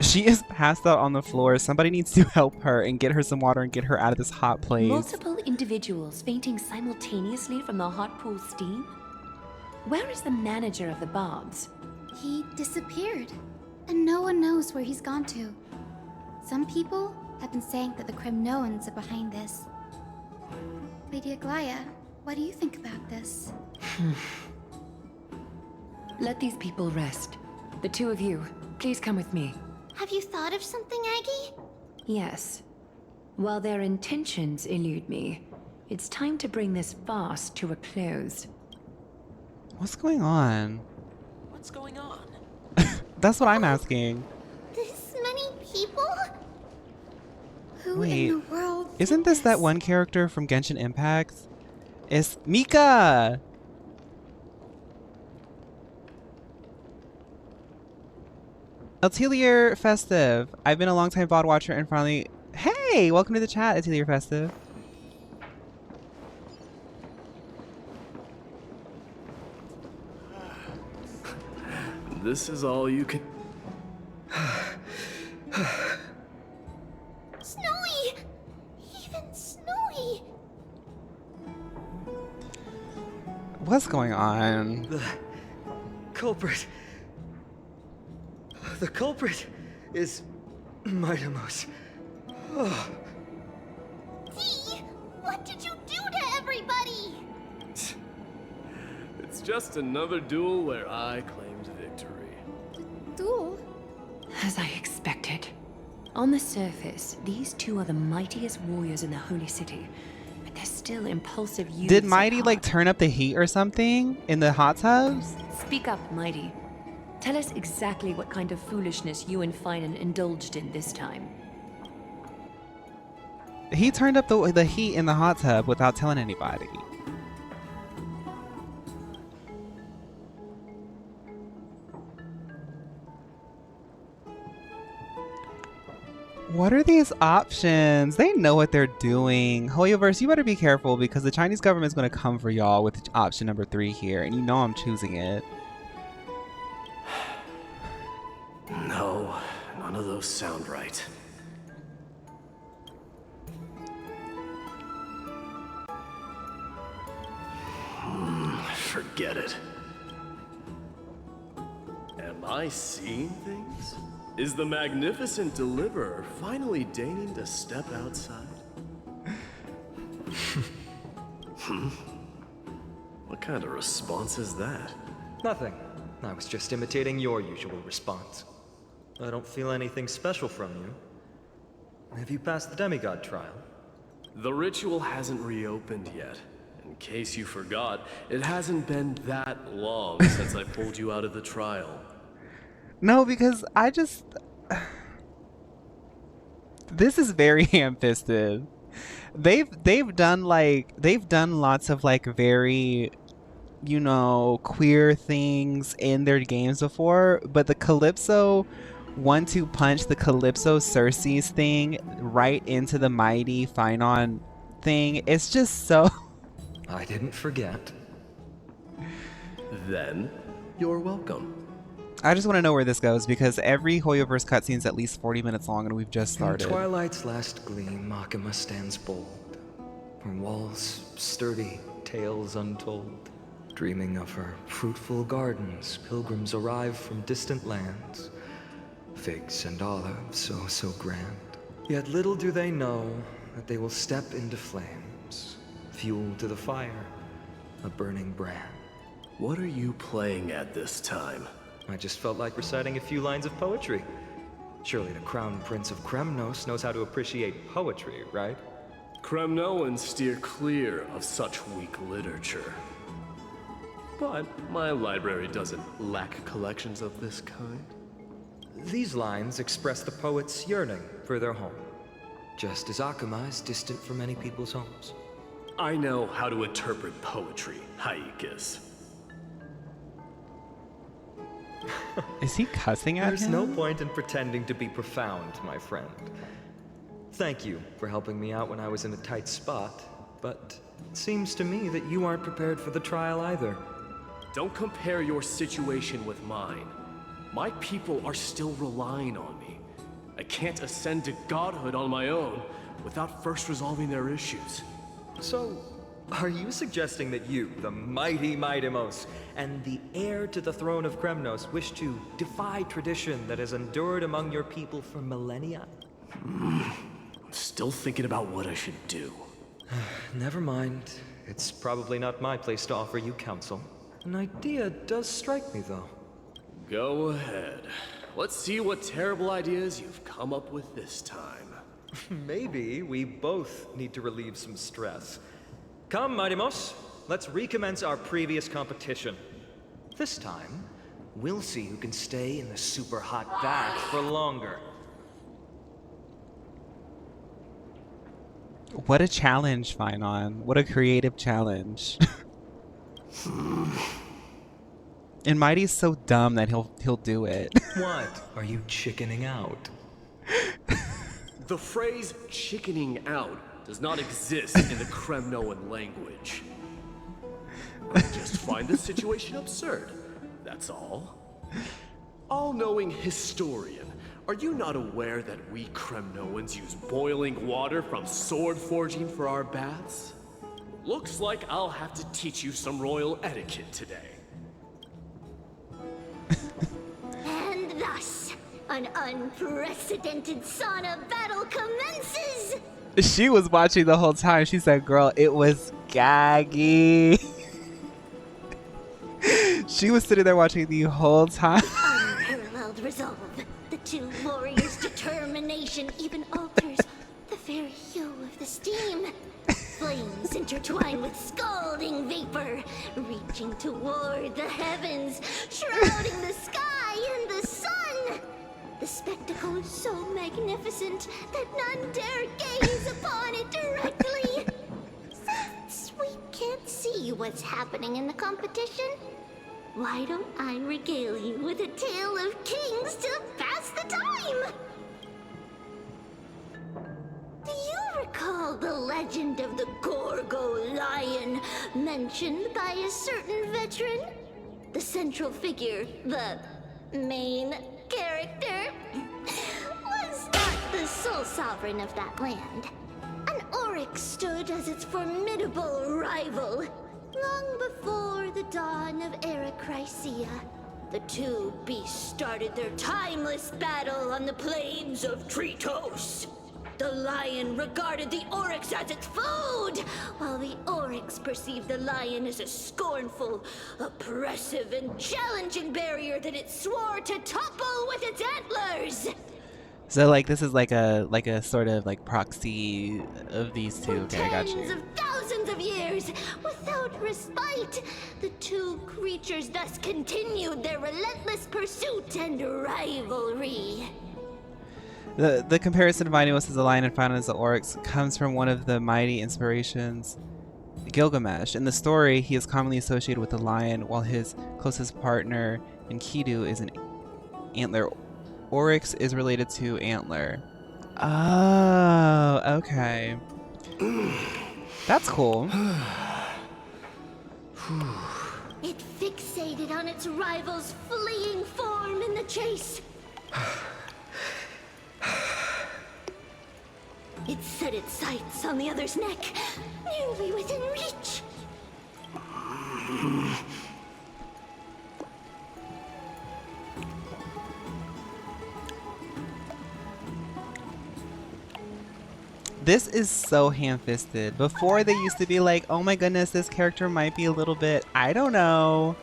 She is passed out on the floor. Somebody needs to help her and get her some water and get her out of this hot place. Multiple individuals fainting simultaneously from the hot pool steam? Where is the manager of the baths? He disappeared, and no one knows where he's gone to. Some people have been saying that the Cremnoans are behind this. Lady Aglaea, what do you think about this? Let these people rest. The two of you, please come with me. Have you thought of something, Aggie? Yes. While their intentions elude me, it's time to bring this farce to a close. What's going on? What's going on? That's what I'm asking. This many people? Who Wait, in the world isn't this that one character from Genshin Impact? It's Mika! Atelier Festive. I've been a long time VOD watcher and finally... Hey! Welcome to the chat, Atelier Festive. This is all you can... Snowy! Even Snowy! What's going on? The culprit is Mydei. Oh. Dee! What did you do to everybody? It's just another duel where I claimed victory. Duel? As I expected. On the surface, these two are the mightiest warriors in the Holy City, but they're still impulsive youths. Did Mighty like turn up the heat or something in the hot tubs? Speak up, Mighty. Tell us exactly what kind of foolishness you and Phainon indulged in this time. He turned up the heat in the hot tub without telling anybody. What are these options? They know what they're doing. Hoyoverse, you better be careful because the Chinese government's going to come for y'all with option number 3 here, and you know I'm choosing it. No, none of those sound right. Forget it. Am I seeing things? Is the magnificent deliverer finally deigning to step outside? What kind of response is that? Nothing. I was just imitating your usual response. I don't feel anything special from you. Have you passed the demigod trial? The ritual hasn't reopened yet. In case you forgot, it hasn't been that long since I pulled you out of the trial. No, because I just... This is very ham-fisted. They've done lots of like very, you know, queer things in their games before, but the Calypso 1-2 punch, the Calypso Cersei's thing right into the Mydei Phainon thing, it's just so... I didn't forget. Then, you're welcome. I just want to know where this goes because every Hoyoverse cutscene is at least 40 minutes long and we've just started. In twilight's last gleam, Makima stands bold. Her walls sturdy, tales untold. Dreaming of her fruitful gardens, pilgrims arrive from distant lands. Figs and olives, oh so grand. Yet little do they know that they will step into flames. Fuel to the fire, a burning brand. What are you playing at this time? I just felt like reciting a few lines of poetry. Surely the Crown Prince of Kremnos knows how to appreciate poetry, right? Kremnoans steer clear of such weak literature. But my library doesn't lack collections of this kind. These lines express the poet's yearning for their home, just as Akuma is distant from many people's homes. I know how to interpret poetry, Haikis. Is he cussing at There's him? no point in pretending to be profound, my friend. Thank you for helping me out when I was in a tight spot, but it seems to me that you aren't prepared for the trial either. Don't compare your situation with mine. My people are still relying on me. I can't ascend to godhood on my own without first resolving their issues. So, are you suggesting that you, the mighty Mydei, and the heir to the throne of Kremnos, wish to defy tradition that has endured among your people for millennia? I'm still thinking about what I should do. Never mind. It's probably not my place to offer you counsel. An idea does strike me, though. Go ahead. Let's see what terrible ideas you've come up with this time. Maybe we both need to relieve some stress. Come, Mydemos. Let's recommence our previous competition. This time, we'll see who can stay in the super hot bath for longer. What a challenge, Phainon. What a creative challenge. And Mydei's so dumb that he'll do it. What? Are you chickening out? The phrase chickening out does not exist in the Cremnoan language. I just find this situation absurd, that's all. All-knowing historian, are you not aware that we Cremnoans use boiling water from sword forging for our baths? Looks like I'll have to teach you some royal etiquette today. And thus, an unprecedented sauna battle commences! She was watching the whole time. She said, girl, it was gaggy. She was sitting there watching the whole time. Unparalleled resolve. The two warriors' determination even alters the very hue of the steam. Flames intertwine with scalding vapor, reaching toward the heavens, shrouding the sky and the sun. The spectacle is so magnificent that none dare gaze upon it directly. Since we can't see what's happening in the competition, why don't I regale you with a tale of kings to pass the time? Do you recall the legend of the Gorgo lion mentioned by a certain veteran? The central figure, the main character, was not the sole sovereign of that land. An Oryx stood as its formidable rival. Long before the dawn of Era Chrysia, the two beasts started their timeless battle on the plains of Tritos. The lion regarded the Oryx as its food, while the Oryx perceived the lion as a scornful, oppressive, and challenging barrier that it swore to topple with its antlers. So like this is like a sort of like proxy of these two. Okay, I got Tens you. of thousands of years, without respite, the two creatures thus continued their relentless pursuit and rivalry. The comparison of Mydei as the lion and Phainon as the oryx comes from one of the Mydei inspirations, Gilgamesh. In the story, he is commonly associated with the lion, while his closest partner, Enkidu, is an antler. Oryx is related to antler. Oh, okay. That's cool. It fixated on its rival's fleeing form in the chase. It set its sights on the other's neck, nearly within reach. This is so ham-fisted. Before they used to be like, oh my goodness, this character might be a little bit, I don't know.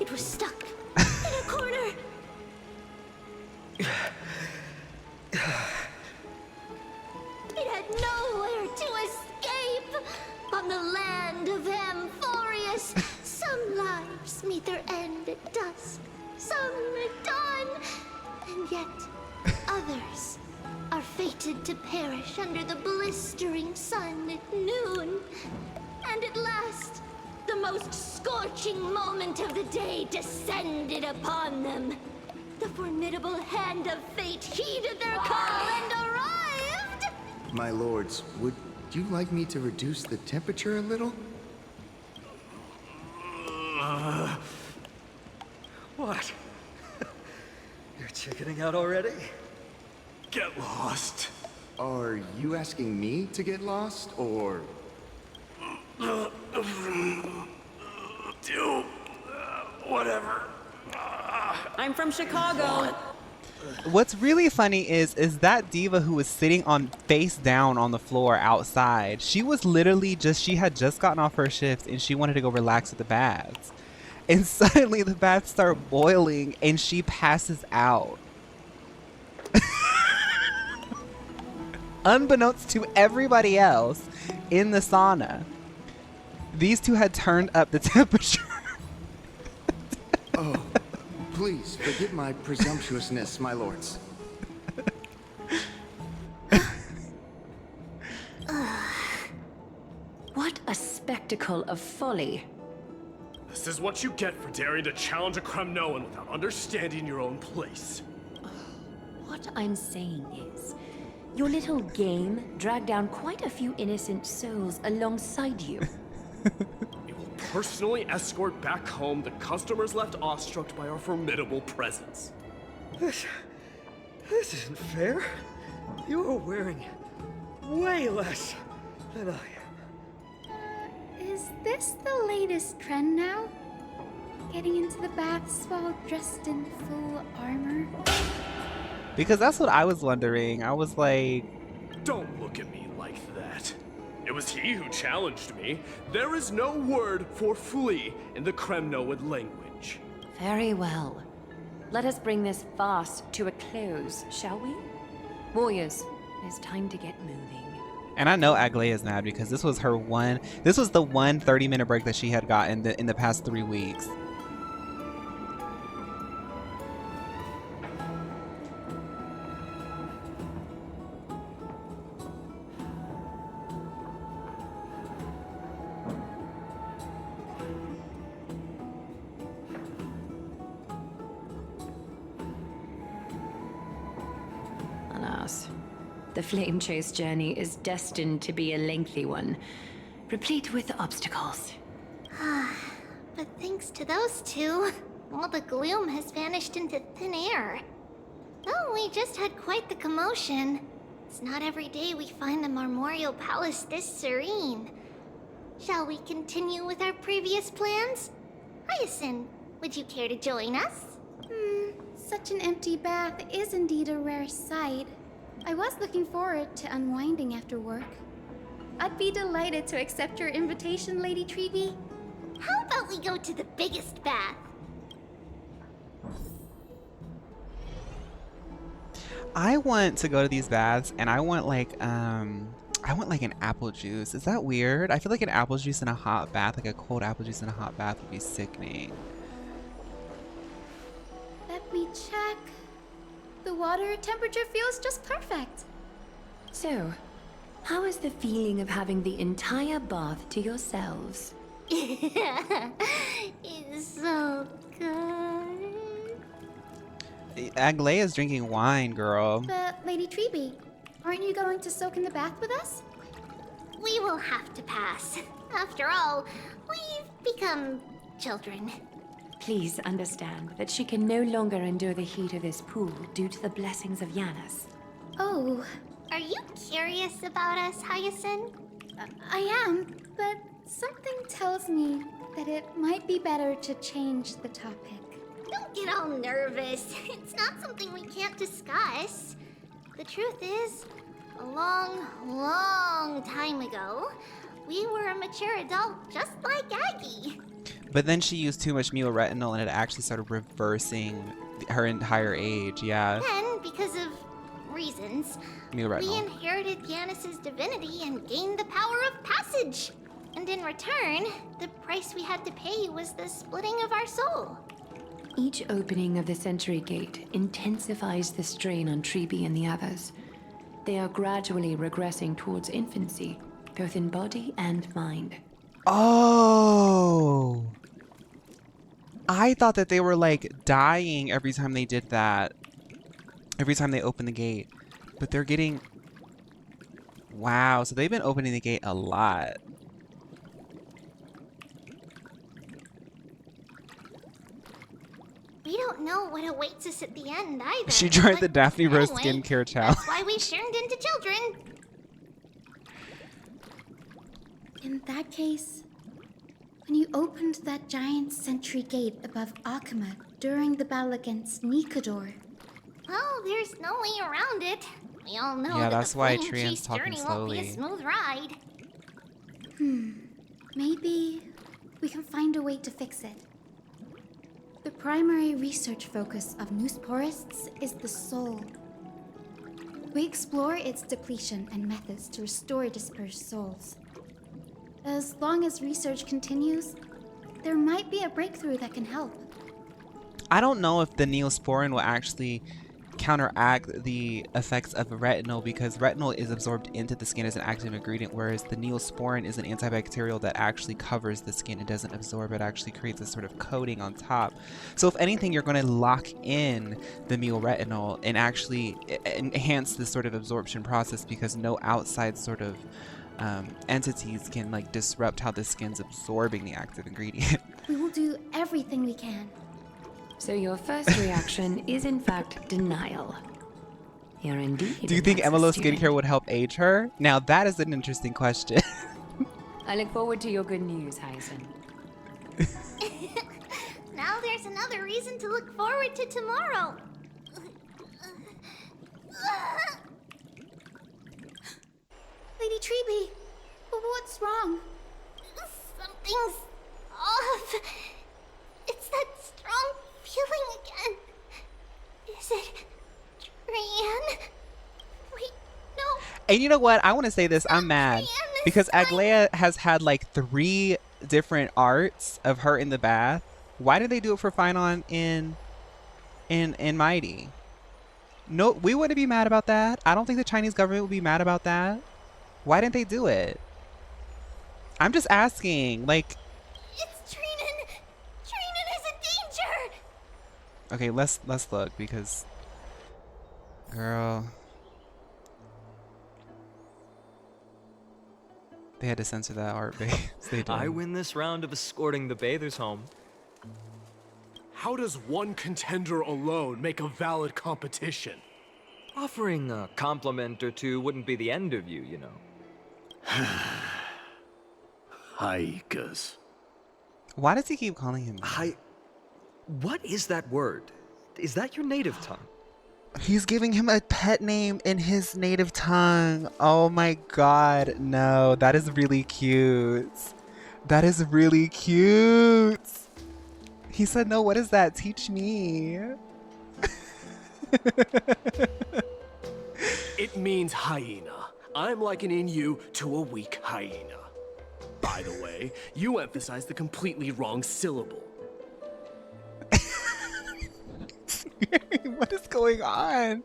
It was stuck in a corner. It had nowhere to escape. On the land of Amphorius, some lives meet their end at dusk, some at dawn, and yet others are fated to perish under the blistering sun at noon. And at last, the most scorching moment of the day descended upon them. The formidable hand of fate heeded their call and arrived! My lords, would you like me to reduce the temperature a little? What? You're chickening out already? Get lost. Are you asking me to get lost, or... Do whatever. I'm from Chicago. What's really funny is that diva who was sitting on face down on the floor outside. She was literally she had just gotten off her shift and she wanted to go relax at the baths. and suddenly the baths start boiling and she passes out. Unbeknownst to everybody else in the sauna, these two had turned up the temperature. Oh, please forgive my presumptuousness, my lords. What a spectacle of folly. This is what you get for daring to challenge a Cremnoan without understanding your own place. What I'm saying is, your little game dragged down quite a few innocent souls alongside you. We will personally escort back home the customers left awestruck by our formidable presence. This isn't fair. You're wearing way less than I am. Is this the latest trend now? Getting into the baths while dressed in full armor? Because that's what I was wondering. I was like... Don't look at me like that. It was he who challenged me. There is no word for flee in the Cremnoan language. Very well. Let us bring this farce to a close, shall we? Warriors, it is time to get moving. And I know Aglaea's mad because this was the one 30-minute break that she had gotten in the past 3 weeks. Alas, the flame chase journey is destined to be a lengthy one, replete with obstacles. But thanks to those two, all the gloom has vanished into thin air. Oh, we just had quite the commotion. It's not every day we find the Marmoreal Palace this serene. Shall we continue with our previous plans? Hyacinth, would you care to join us? Such an empty bath is indeed a rare sight. I was looking forward to unwinding after work. I'd be delighted to accept your invitation, Lady Treby. How about we go to the biggest bath? I want to go to these baths and I want like an apple juice. Is that weird? I feel like an apple juice in a hot bath, like a cold apple juice in a hot bath would be sickening. Let me check. The water temperature feels just perfect. So, how is the feeling of having the entire bath to yourselves? It's so good. Aglaea's drinking wine, girl. But, Lady Treby, aren't you going to soak in the bath with us? We will have to pass. After all, we've become children. Please understand that she can no longer endure the heat of this pool due to the blessings of Yanis. Oh, Are you curious about us, Hyacinth? I am, but something tells me that it might be better to change the topic. Don't get all nervous. It's not something we can't discuss. The truth is, a long, long time ago, we were a mature adult just like Aggie. But then she used too much mule-retinol and it actually started reversing her entire age, yeah. Then, because of reasons, we Mule-retinol. inherited Yanis's divinity and gained the power of passage. And in return, the price we had to pay was the splitting of our soul. Each opening of the Century Gate intensifies the strain on Treby and the others. They are gradually regressing towards infancy, both in body and mind. Oh! I thought that they were like dying every time they did that. Every time they opened the gate. But they're getting... Wow, so they've been opening the gate a lot. We don't know what awaits us at the end either. She tried the But Daphne Rose anyway, skincare challenge. That's why we turned into children. In that case, when you opened that giant sentry gate above Akama during the battle against Nikador, Well, there's no way around it. We all know Yeah, that that's the why flame Trianne's chase talking journey won't be a slowly. smooth ride. maybe we can find a way to fix it. The primary research focus of Noosporists is the soul. We explore its depletion and methods to restore dispersed souls. As long as research continues, there might be a breakthrough that can help. I don't know if the Neosporin will actually counteract the effects of retinol, because retinol is absorbed into the skin as an active ingredient, whereas the Neosporin is an antibacterial that actually covers the skin. It doesn't absorb, it actually creates a sort of coating on top. So if anything, you're going to lock in the retinol and actually enhance this sort of absorption process, because no outside sort of entities can like disrupt how the skin's absorbing the active ingredient. We will do everything we can. So your first reaction is in fact denial. You're indeed. Do you think an Emilo student. skincare would help age her? Now that is an interesting question. I look forward to your good news, Hyson. Now there's another reason to look forward to tomorrow. Lady Treeby, what's wrong? Something's off. It's that strong feeling again. Is it Trienne? Wait, no. And you know what? I want to say this. I'm mad because Aglaea has had like 3 different arts of her in the bath. Why did they do it for Phainon in Mydei? No, we wouldn't be mad about that. I don't think the Chinese government would be mad about that. Why didn't they do it? I'm just asking. Like, It's Trienne. Trienne is in danger. okay, let's look, because girl, they had to censor that art base. They did. I win this round of escorting the bathers home. How does one contender alone make a valid competition? Offering a compliment or two wouldn't be the end of you, you know. Haikas. Why does he keep calling him? What is that word? Is that your native tongue? He's giving him a pet name in his native tongue. Oh my god, no. That is really cute. That is really cute. He said, no, what is that? Teach me. It means hyena. I'm likening you to a weak hyena. By the way, you emphasized the completely wrong syllable. What is going on?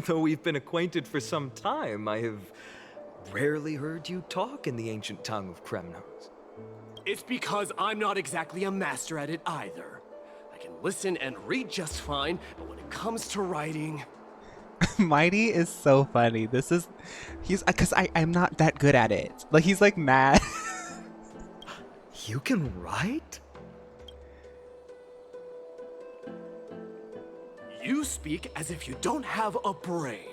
Though we've been acquainted for some time, I have rarely heard you talk in the ancient tongue of Kremnos. It's because I'm not exactly a master at it either. I can listen and read just fine, but when it comes to writing... Mydei is so funny. He's, because I'm not that good at it. Like, he's like mad. You can write? You speak as if you don't have a brain.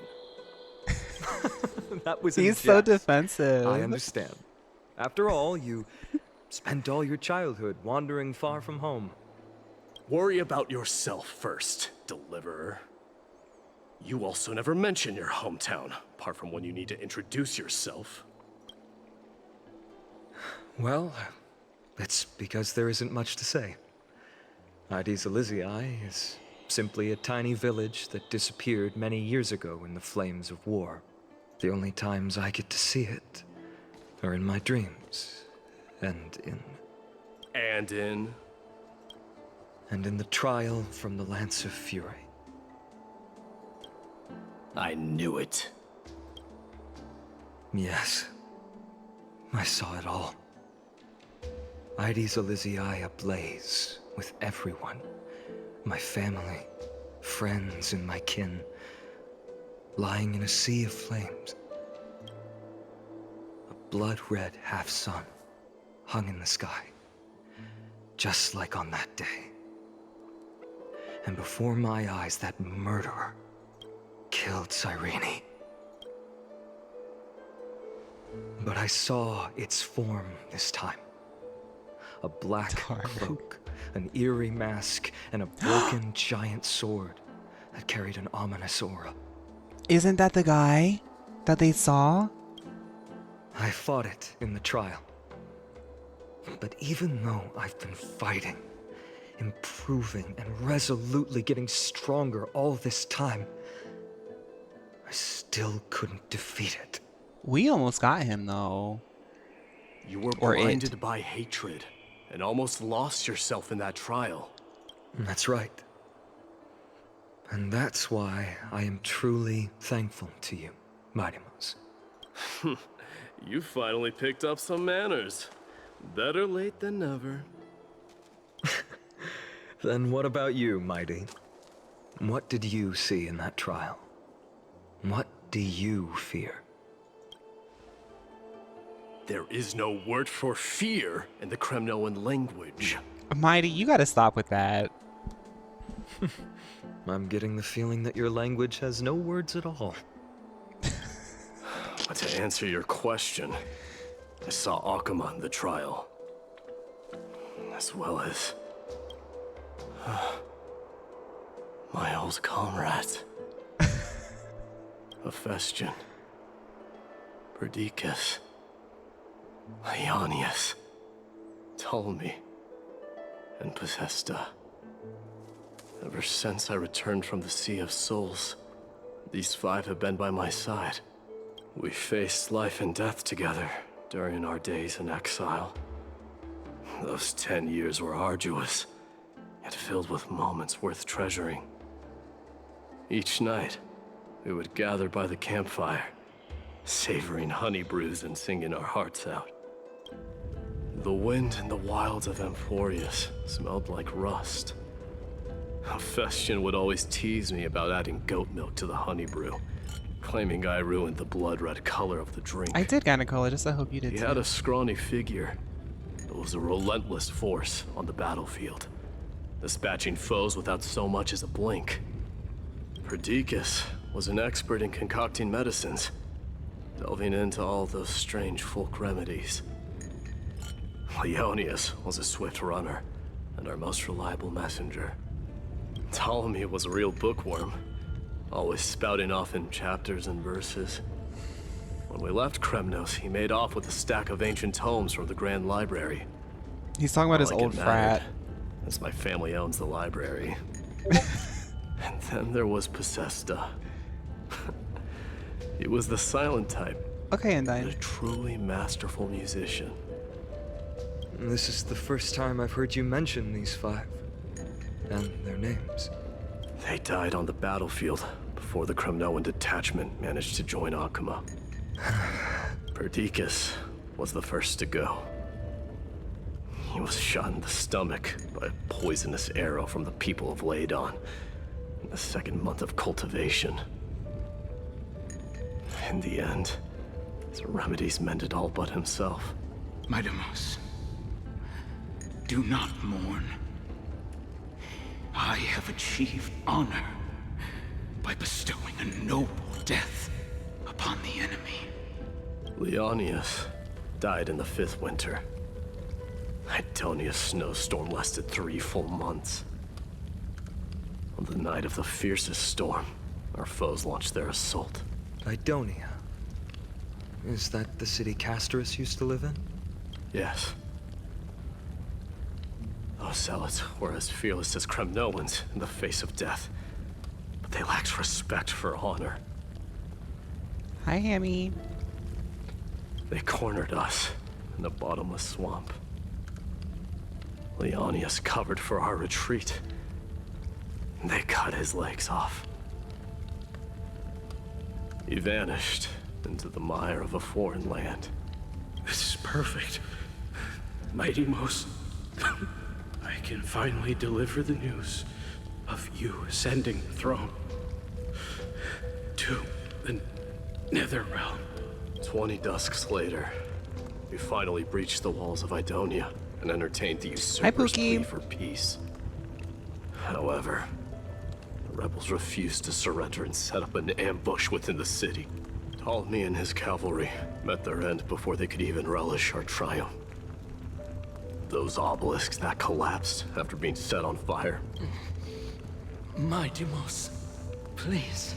That was He's so defensive. I understand. After all, you spent all your childhood wandering far from home. Worry about yourself first, deliverer. You also never mention your hometown, apart from when you need to introduce yourself. Well, it's because there isn't much to say. Mydei is simply a tiny village that disappeared many years ago in the flames of war. The only times I get to see it are in my dreams, and in the trial from the Lance of Fury. I knew it. Yes, I saw it all. Mydei ablaze with everyone. My family, friends, and my kin, lying in a sea of flames. A blood-red half-sun hung in the sky, just like on that day. And before my eyes, that murderer killed Cyrene. But I saw its form this time. A black cloak, an eerie mask, and a broken giant sword that carried an ominous aura. Isn't that the guy that they saw? I fought it in the trial. But even though I've been fighting, improving, and resolutely getting stronger all this time, I still couldn't defeat it. We almost got him, though. You were Or blinded by hatred and almost lost yourself in that trial. That's right. And that's why I am truly thankful to you, Mydei. You finally picked up some manners. Better late than never. Then what about you, Mydei? What did you see in that trial? What do you fear? There is no word for fear in the Kremnoan language. Mydei, you gotta stop with that. I'm getting the feeling that your language has no words at all. But to answer your question, I saw Akuma in the trial. As well as... my old comrades. Hephaestion. Perdiccas. Ionius. Ptolemy. And Possesta. Ever since I returned from the Sea of Souls, these 5 have been by my side. We faced life and death together during our days in exile. Those 10 years were arduous, yet filled with moments worth treasuring. Each night, we would gather by the campfire, savoring honey brews and singing our hearts out. The wind in the wilds of Amphorius smelled like rust. Hephaestion would always tease me about adding goat milk to the honey brew, claiming I ruined the blood-red color of the drink. I did gynecology, just I hope you did He too. had a scrawny figure. It was a relentless force on the battlefield, dispatching foes without so much as a blink. Perdiccas was an expert in concocting medicines, delving into all those strange folk remedies. Leonius was a swift runner and our most reliable messenger. Ptolemy was a real bookworm, always spouting off in chapters and verses. When we left Kremnos, he made off with a stack of ancient tomes from the Grand Library. He's talking about his old frat. As my family owns the library. And then there was Possesta. He was the silent type. Okay, and A truly masterful musician. This is the first time I've heard you mention these 5. And their names. They died on the battlefield before the Kremnoan detachment managed to join Akuma. Perdiccas was the first to go. He was shot in the stomach by a poisonous arrow from the people of Laedon in the 2nd month of cultivation. In the end, his remedies mended all but himself. Mydei, do not mourn. I have achieved honor by bestowing a noble death upon the enemy. Leonius died in the 5th winter. Idonia's snowstorm lasted 3 full months. On the night of the fiercest storm, our foes launched their assault. Idonia? Is that the city Crataros used to live in? Yes. Those zealots were as fearless as Kremnoans in the face of death, but they lacked respect for honor. Hi, Hammy. They cornered us in the bottomless swamp. Leonius covered for our retreat. They cut his legs off. He vanished into the mire of a foreign land. This is perfect. Mydei, I can finally deliver the news of you ascending the throne to the Netherrealm. 20 dusks later, we finally breached the walls of Idonia and entertained the usurper's plea for peace. However, the rebels refused to surrender and set up an ambush within the city. Ptolemy and his cavalry met their end before they could even relish our triumph. Those obelisks that collapsed after being set on fire. Mydei, please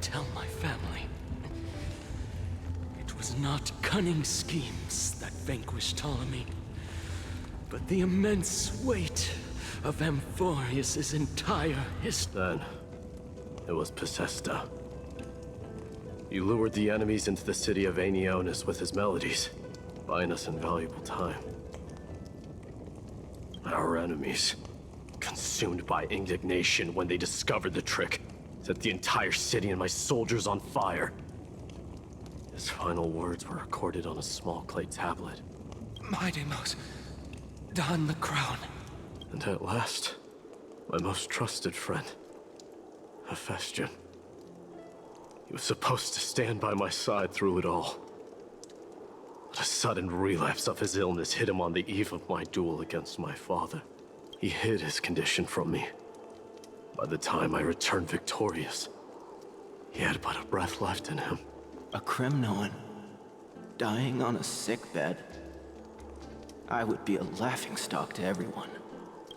tell my family. It was not cunning schemes that vanquished Ptolemy, but the immense weight of Amphorius' entire history. Then, it was Pacesta. He lured the enemies into the city of Aenionis with his melodies, buying us invaluable time. Our enemies, consumed by indignation when they discovered the trick, set the entire city and my soldiers on fire. His final words were recorded on a small clay tablet. Mydei, don the crown. And at last, my most trusted friend, Hephaestion. He was supposed to stand by my side through it all. But a sudden relapse of his illness hit him on the eve of my duel against my father. He hid his condition from me. By the time I returned victorious, he had but a breath left in him. A Cremnoan, dying on a sickbed. I would be a laughingstock to everyone.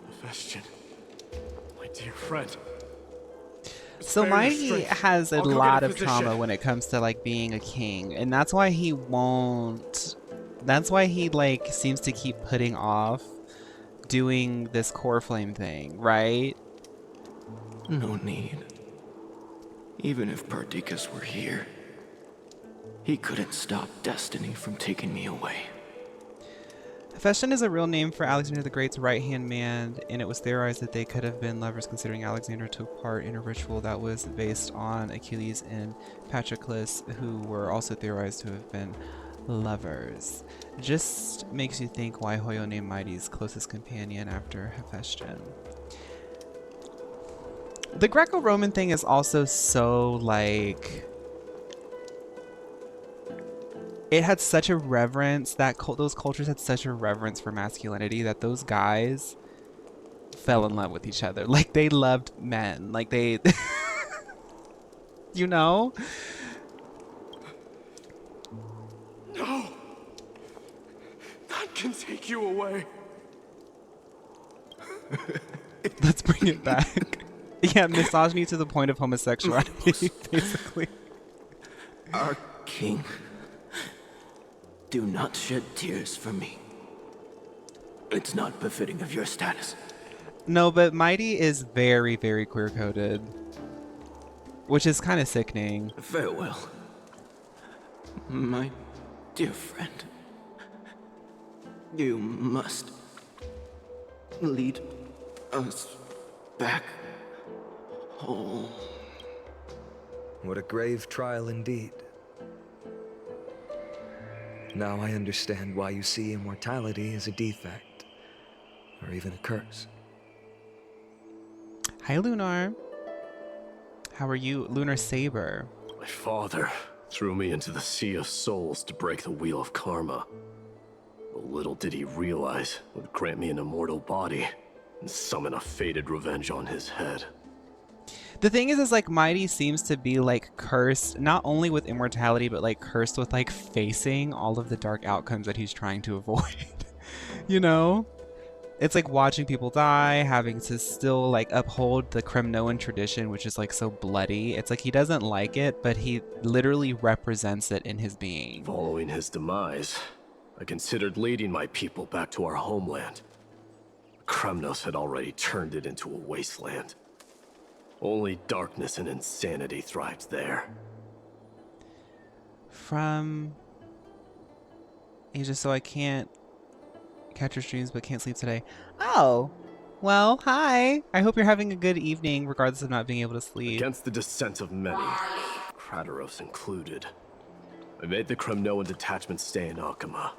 Hephaestion, my dear friend. So Mydei has a lot of trauma when it comes to like being a king, and that's why he won't. That's why he like seems to keep putting off doing this core flame thing, right? No need. Even if Perdiccas were here, he couldn't stop destiny from taking me away. Hephaestion is a real name for Alexander the Great's right-hand man, and it was theorized that they could have been lovers considering Alexander took part in a ritual that was based on Achilles and Patroclus, who were also theorized to have been lovers. Just makes you think why Hoyo named Mydei's closest companion after Hephaestion. The Greco-Roman thing is also so like... It had such a reverence, those cultures had such a reverence for masculinity that those guys fell in love with each other. Like, they loved men. Like, they... you know? No! None can take you away. Let's bring it back. Yeah, misogyny to the point of homosexuality, basically. Our king... Do not shed tears for me. It's not befitting of your status. No, but Mydei is very, very queer-coded. Which is kind of sickening. Farewell, my dear friend. You must lead us back home. What a grave trial indeed. Now I understand why you see immortality as a defect, or even a curse. Hi, Lunar. How are you? Lunar Saber. My father threw me into the sea of souls to break the wheel of karma. But little did he realize it would grant me an immortal body and summon a fated revenge on his head. The thing is like Mydei seems to be like cursed, not only with immortality, but like cursed with like facing all of the dark outcomes that he's trying to avoid. You know? It's like watching people die, having to still like uphold the Cremnoan tradition, which is like so bloody. It's like he doesn't like it, but he literally represents it in his being. Following his demise, I considered leading my people back to our homeland. Kremnos had already turned it into a wasteland. Only darkness and insanity thrived there. From Asia, so I can't catch your streams but can't sleep today. Oh, well, hi. I hope you're having a good evening regardless of not being able to sleep. Against the dissent of many, Crataros included, I made the Cremnoan detachment stay in Akama.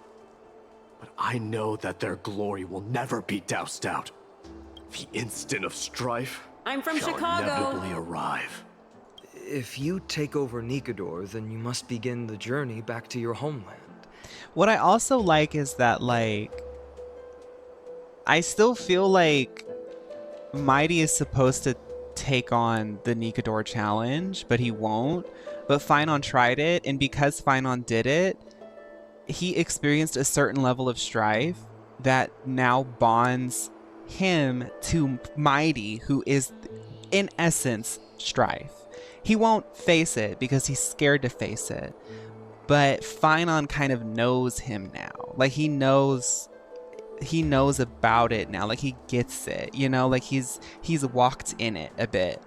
But I know that their glory will never be doused out. The instant of strife I'm from shall Chicago. inevitably arrive. If you take over Nikador, then you must begin the journey back to your homeland. What I also like is that, like, I still feel like Mydei is supposed to take on the Nikador challenge, but he won't. But Phainon tried it, and because Phainon did it, he experienced a certain level of strife that now bonds him to Mydei, who is in essence strife. He won't face it because he's scared to face it, but Phainon kind of knows him now. Like, he knows he knows about it now. Like he gets it, you know, like he's walked in it a bit.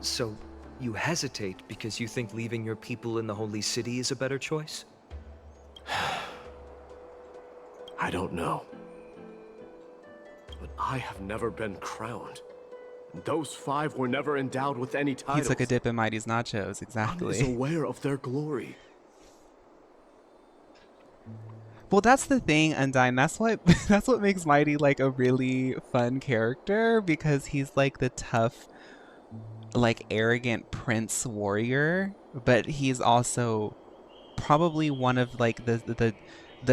So you hesitate because you think leaving your people in the Holy City is a better choice? I don't know. But I have never been crowned. Those 5 were never endowed with any titles. He took a dip in Mydei's nachos, exactly. None is aware of their glory. Well, that's the thing, Undyne. That's what makes Mydei like a really fun character, because he's like the tough, like arrogant prince warrior, but he's also probably one of like the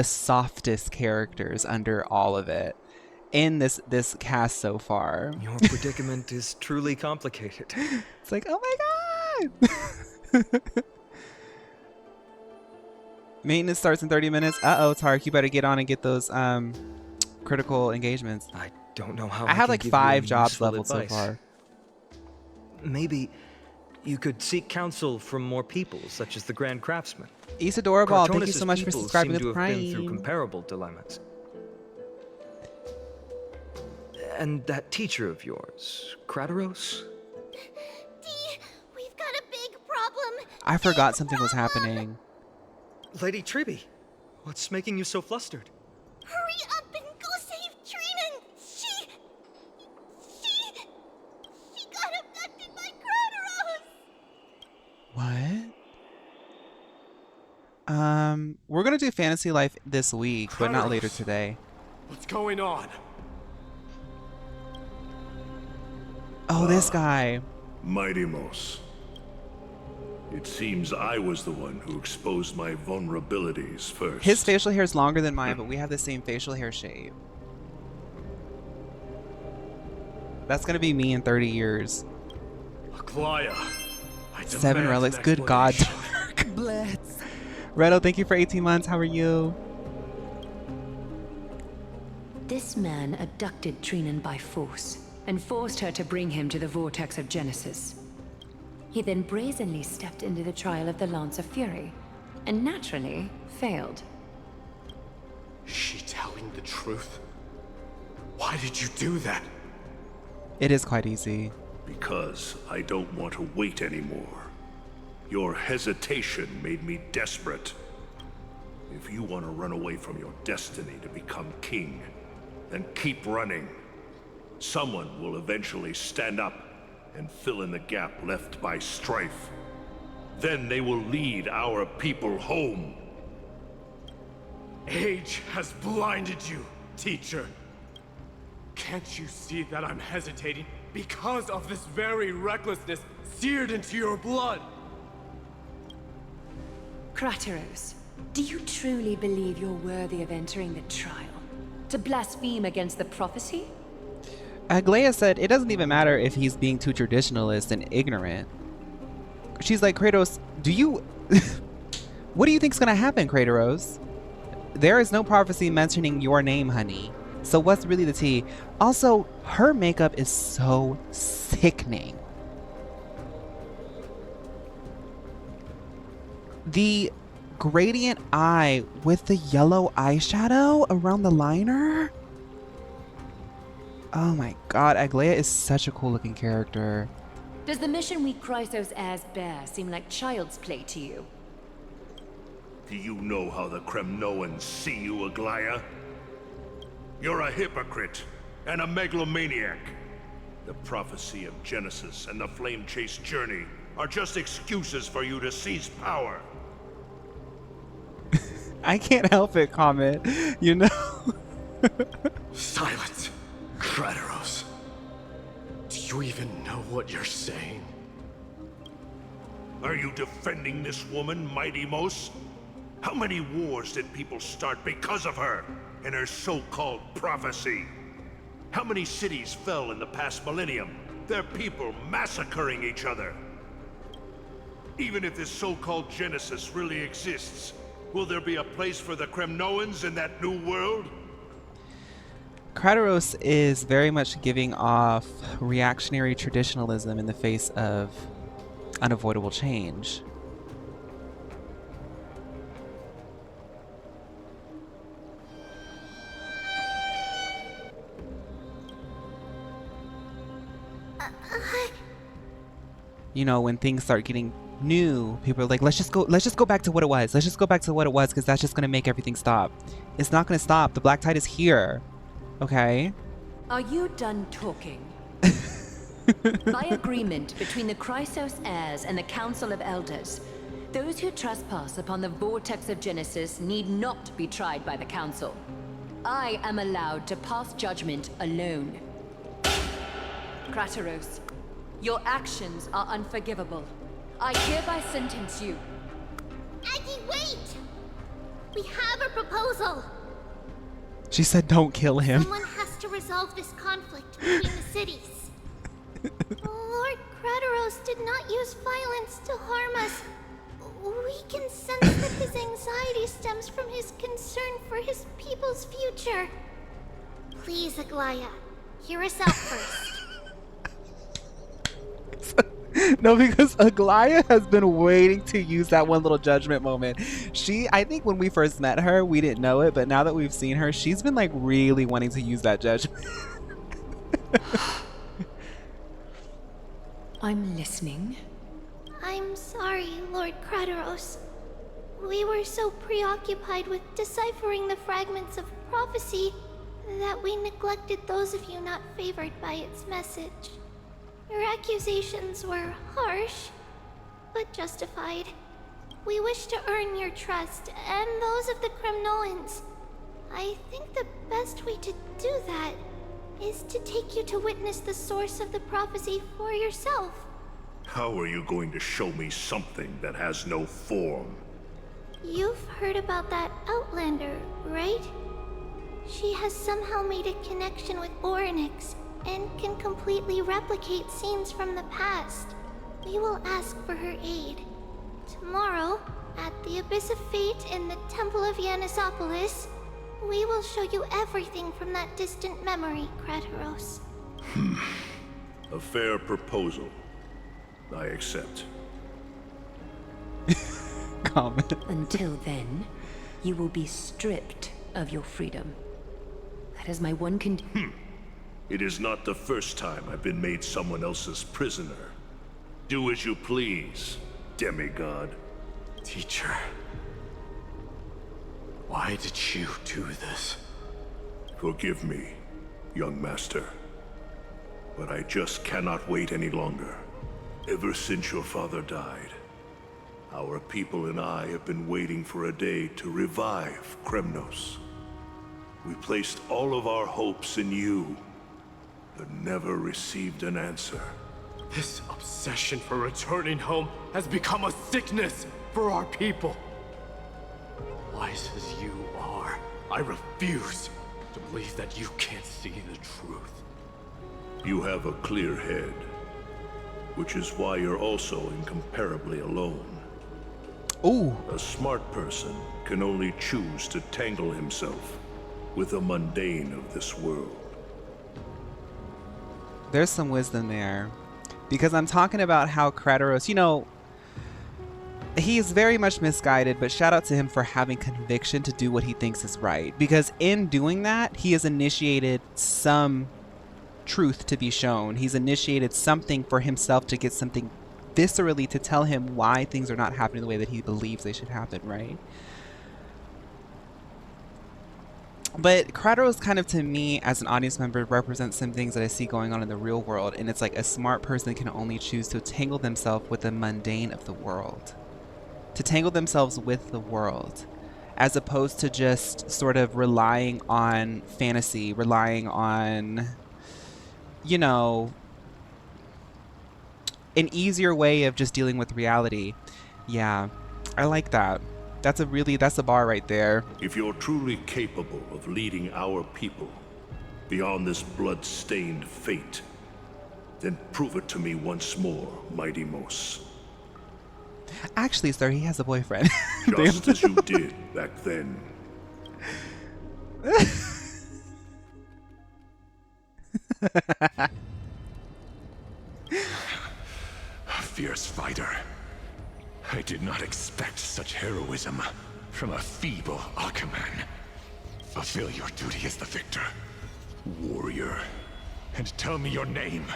softest characters under all of it in this cast so far. Your predicament is truly complicated. It's like, oh my god. Maintenance starts in 30 minutes. Uh-oh, Tark, you better get on and get those critical engagements. I don't know how I have can like give you 5 any jobs useful leveled so advice. far. Maybe you could seek counsel from more people, such as the Grand Craftsman. Isadora Ball, thank you Cartonis' so much for people subscribing seem to to the have been through Prime. comparable dilemmas. And that teacher of yours, Crataros? Dee, we've got a big problem. I forgot something was happening. Lady Tribe, what's making you so flustered? Hurry up and go save Trienne. She got abducted by Crataros. What? We're gonna do Fantasy Life this week, but not later Crataros. today. What's going on? Oh, this guy. Mydei. It seems I was the one who exposed my vulnerabilities first. His facial hair is longer than mine, but we have the same facial hair shape. That's gonna be me in 30 years. Aglaea. 7 relics. Good God. Blitz. Redo, thank you for 18 months. How are you? This man abducted Trienne by force and forced her to bring him to the vortex of Genesis. He then brazenly stepped into the trial of the Lance of Fury, and naturally failed. Is she telling the truth? Why did you do that? It is quite easy. Because I don't want to wait anymore. Your hesitation made me desperate. If you want to run away from your destiny to become king, then keep running. Someone will eventually stand up and fill in the gap left by strife. Then they will lead our people home. Age has blinded you, teacher. Can't you see that I'm hesitating because of this very recklessness seared into your blood? Crataros, do you truly believe you're worthy of entering the trial? To blaspheme against the prophecy? Aglaea said it doesn't even matter if he's being too traditionalist and ignorant. She's like, Kratos, do you... what do you think's gonna happen, Crataros? There is no prophecy mentioning your name, honey. So what's really the tea? Also, her makeup is so sickening. The gradient eye with the yellow eyeshadow around the liner? Oh my god, Aglaea is such a cool looking character. Does the mission we Chrysos heirs bear seem like child's play to you? Do you know how the Kremnoans see you, Aglaea? You're a hypocrite and a megalomaniac. The prophecy of Genesis and the Flame Chase journey are just excuses for you to seize power. I can't help it, comment, you know? Silence, Crataros. Do you even know what you're saying? Are you defending this woman, Mydei? How many wars did people start because of her and her so-called prophecy? How many cities fell in the past millennium? Their people massacring each other. Even if this so-called Genesis really exists, will there be a place for the Kremnoans in that new world? Crataros is very much giving off reactionary traditionalism in the face of unavoidable change. You know, when things start getting new, people are like, let's just go back to what it was. Let's just go back to what it was, because that's just gonna make everything stop. It's not gonna stop. The black tide is here. Okay? Are you done talking? By agreement between the Chrysos heirs and the Council of Elders, those who trespass upon the vortex of Genesis need not be tried by the Council. I am allowed to pass judgment alone. Crataros, your actions are unforgivable. I hereby sentence you. Aggie, wait! We have a proposal. She said don't kill him. Someone has to resolve this conflict between the cities. Lord Crataros did not use violence to harm us. We can sense that his anxiety stems from his concern for his people's future. Please, Aglaea, hear us out first. No, because Aglaea has been waiting to use that one little judgment moment. I think when we first met her, we didn't know it, but now that we've seen her, she's been like really wanting to use that judgment. I'm listening. I'm sorry, Lord Crataros. We were so preoccupied with deciphering the fragments of prophecy that we neglected those of you not favored by its message. Your accusations were harsh, but justified. We wish to earn your trust, and those of the Cremnoans. I think the best way to do that is to take you to witness the source of the prophecy for yourself. How are you going to show me something that has no form? You've heard about that Outlander, right? She has somehow made a connection with Orinex and can completely replicate scenes from the past. We will ask for her aid. Tomorrow, at the Abyss of Fate in the Temple of Yanissopolis, we will show you everything from that distant memory, Crataros. A fair proposal. I accept. Comment. Until then, you will be stripped of your freedom. That is my one It is not the first time I've been made someone else's prisoner. Do as you please, demigod. Teacher, why did you do this? Forgive me, young master. But I just cannot wait any longer. Ever since your father died, our people and I have been waiting for a day to revive Kremnos. We placed all of our hopes in you, but never received an answer. This obsession for returning home has become a sickness for our people. Wise as you are, I refuse to believe that you can't see the truth. You have a clear head, which is why you're also incomparably alone. Ooh. A smart person can only choose to tangle himself with the mundane of this world. There's some wisdom there. Because I'm talking about how Crataros, you know, he is very much misguided, but shout out to him for having conviction to do what he thinks is right. Because in doing that, he has initiated some truth to be shown. He's initiated something for himself to get something viscerally to tell him why things are not happening the way that he believes they should happen, right? But Crataros kind of, to me, as an audience member, represents some things that I see going on in the real world. And it's like a smart person can only choose to tangle themselves with the mundane of the world. To tangle themselves with the world. As opposed to just sort of relying on fantasy, relying on, you know, an easier way of just dealing with reality. Yeah, I like that. That's a bar right there. If you're truly capable of leading our people beyond this blood-stained fate, then prove it to me once more, Mighty Mos. Actually, sir, he has a boyfriend. Just as you did back then. A fierce fighter. I did not expect such heroism from a feeble Akaman. Fulfill your duty as the victor, warrior, and tell me your name.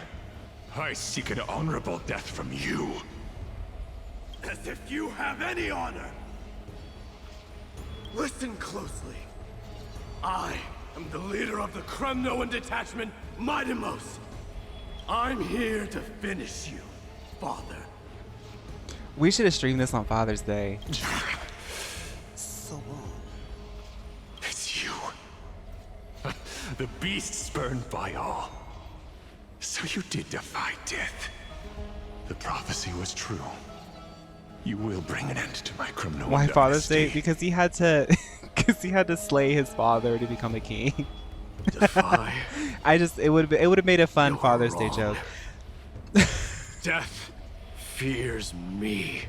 I seek an honorable death from you. As if you have any honor! Listen closely. I am the leader of the Cremnoan detachment, Mydei. I'm here to finish you, Father. We should have streamed this on Father's Day. So long. It's you. The beast spurned by all. So you did defy death. The prophecy was true. You will bring an end to my criminal Why Father's Day? dynasty. Because he had to, because he had to slay his father to become a king. Defy? it would have made a fun You're Father's Day wrong. joke. Death fears me.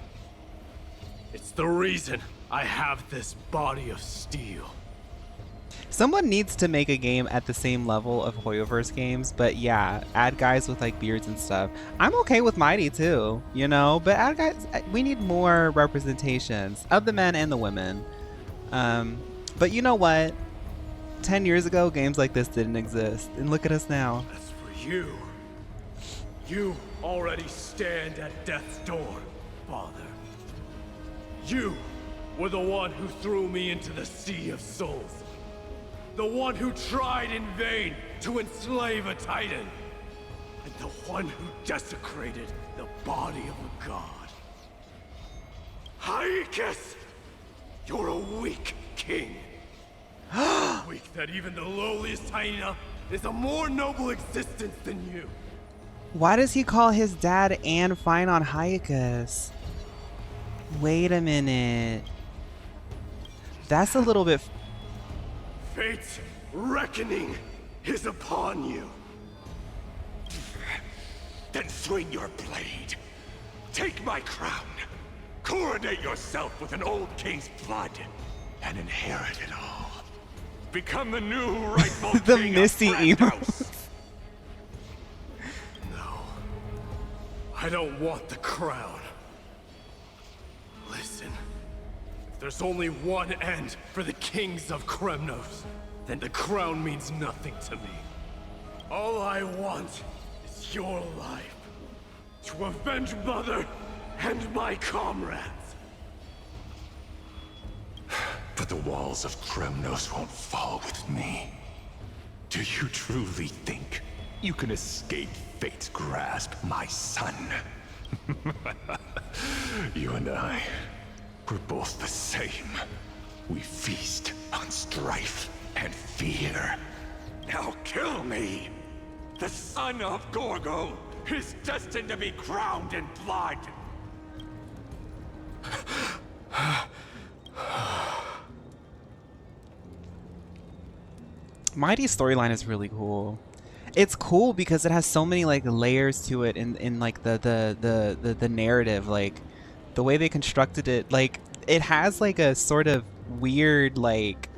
It's the reason I have this body of steel. Someone needs to make a game at the same level of Hoyoverse games, but yeah, add guys with like beards and stuff. I'm okay with Mydei too, you know, but add guys, we need more representations of the men and the women. But you know what? 10 years ago, games like this didn't exist, and look at us now. As for you, you already stand at death's door, Father. You were the one who threw me into the Sea of Souls. The one who tried in vain to enslave a Titan. And the one who desecrated the body of a god. Hyrule, you're a weak king. Weak that even the lowliest hyena is a more noble existence than you. Why does he call his dad and Phainon Hyakus? Wait a minute. That's a little bit... Fate's reckoning is upon you. Then swing your blade. Take my crown. Coronate yourself with an old king's blood and inherit it all. Become the new rightful the king Missy of emo. Crataros. No. I don't want the crown. Listen. If there's only one end for the kings of Kremnos, then the crown means nothing to me. All I want is your life. To avenge Mother and my comrades. But the walls of Kremnos won't fall with me. Do you truly think you can escape fate's grasp, my son? You and I, we're both the same. We feast on strife and fear. Now kill me! The son of Gorgo is destined to be crowned in blood! Mydei's storyline is really cool. It's cool because it has so many like layers to it in like the narrative, like the way they constructed it. Like it has like a sort of weird like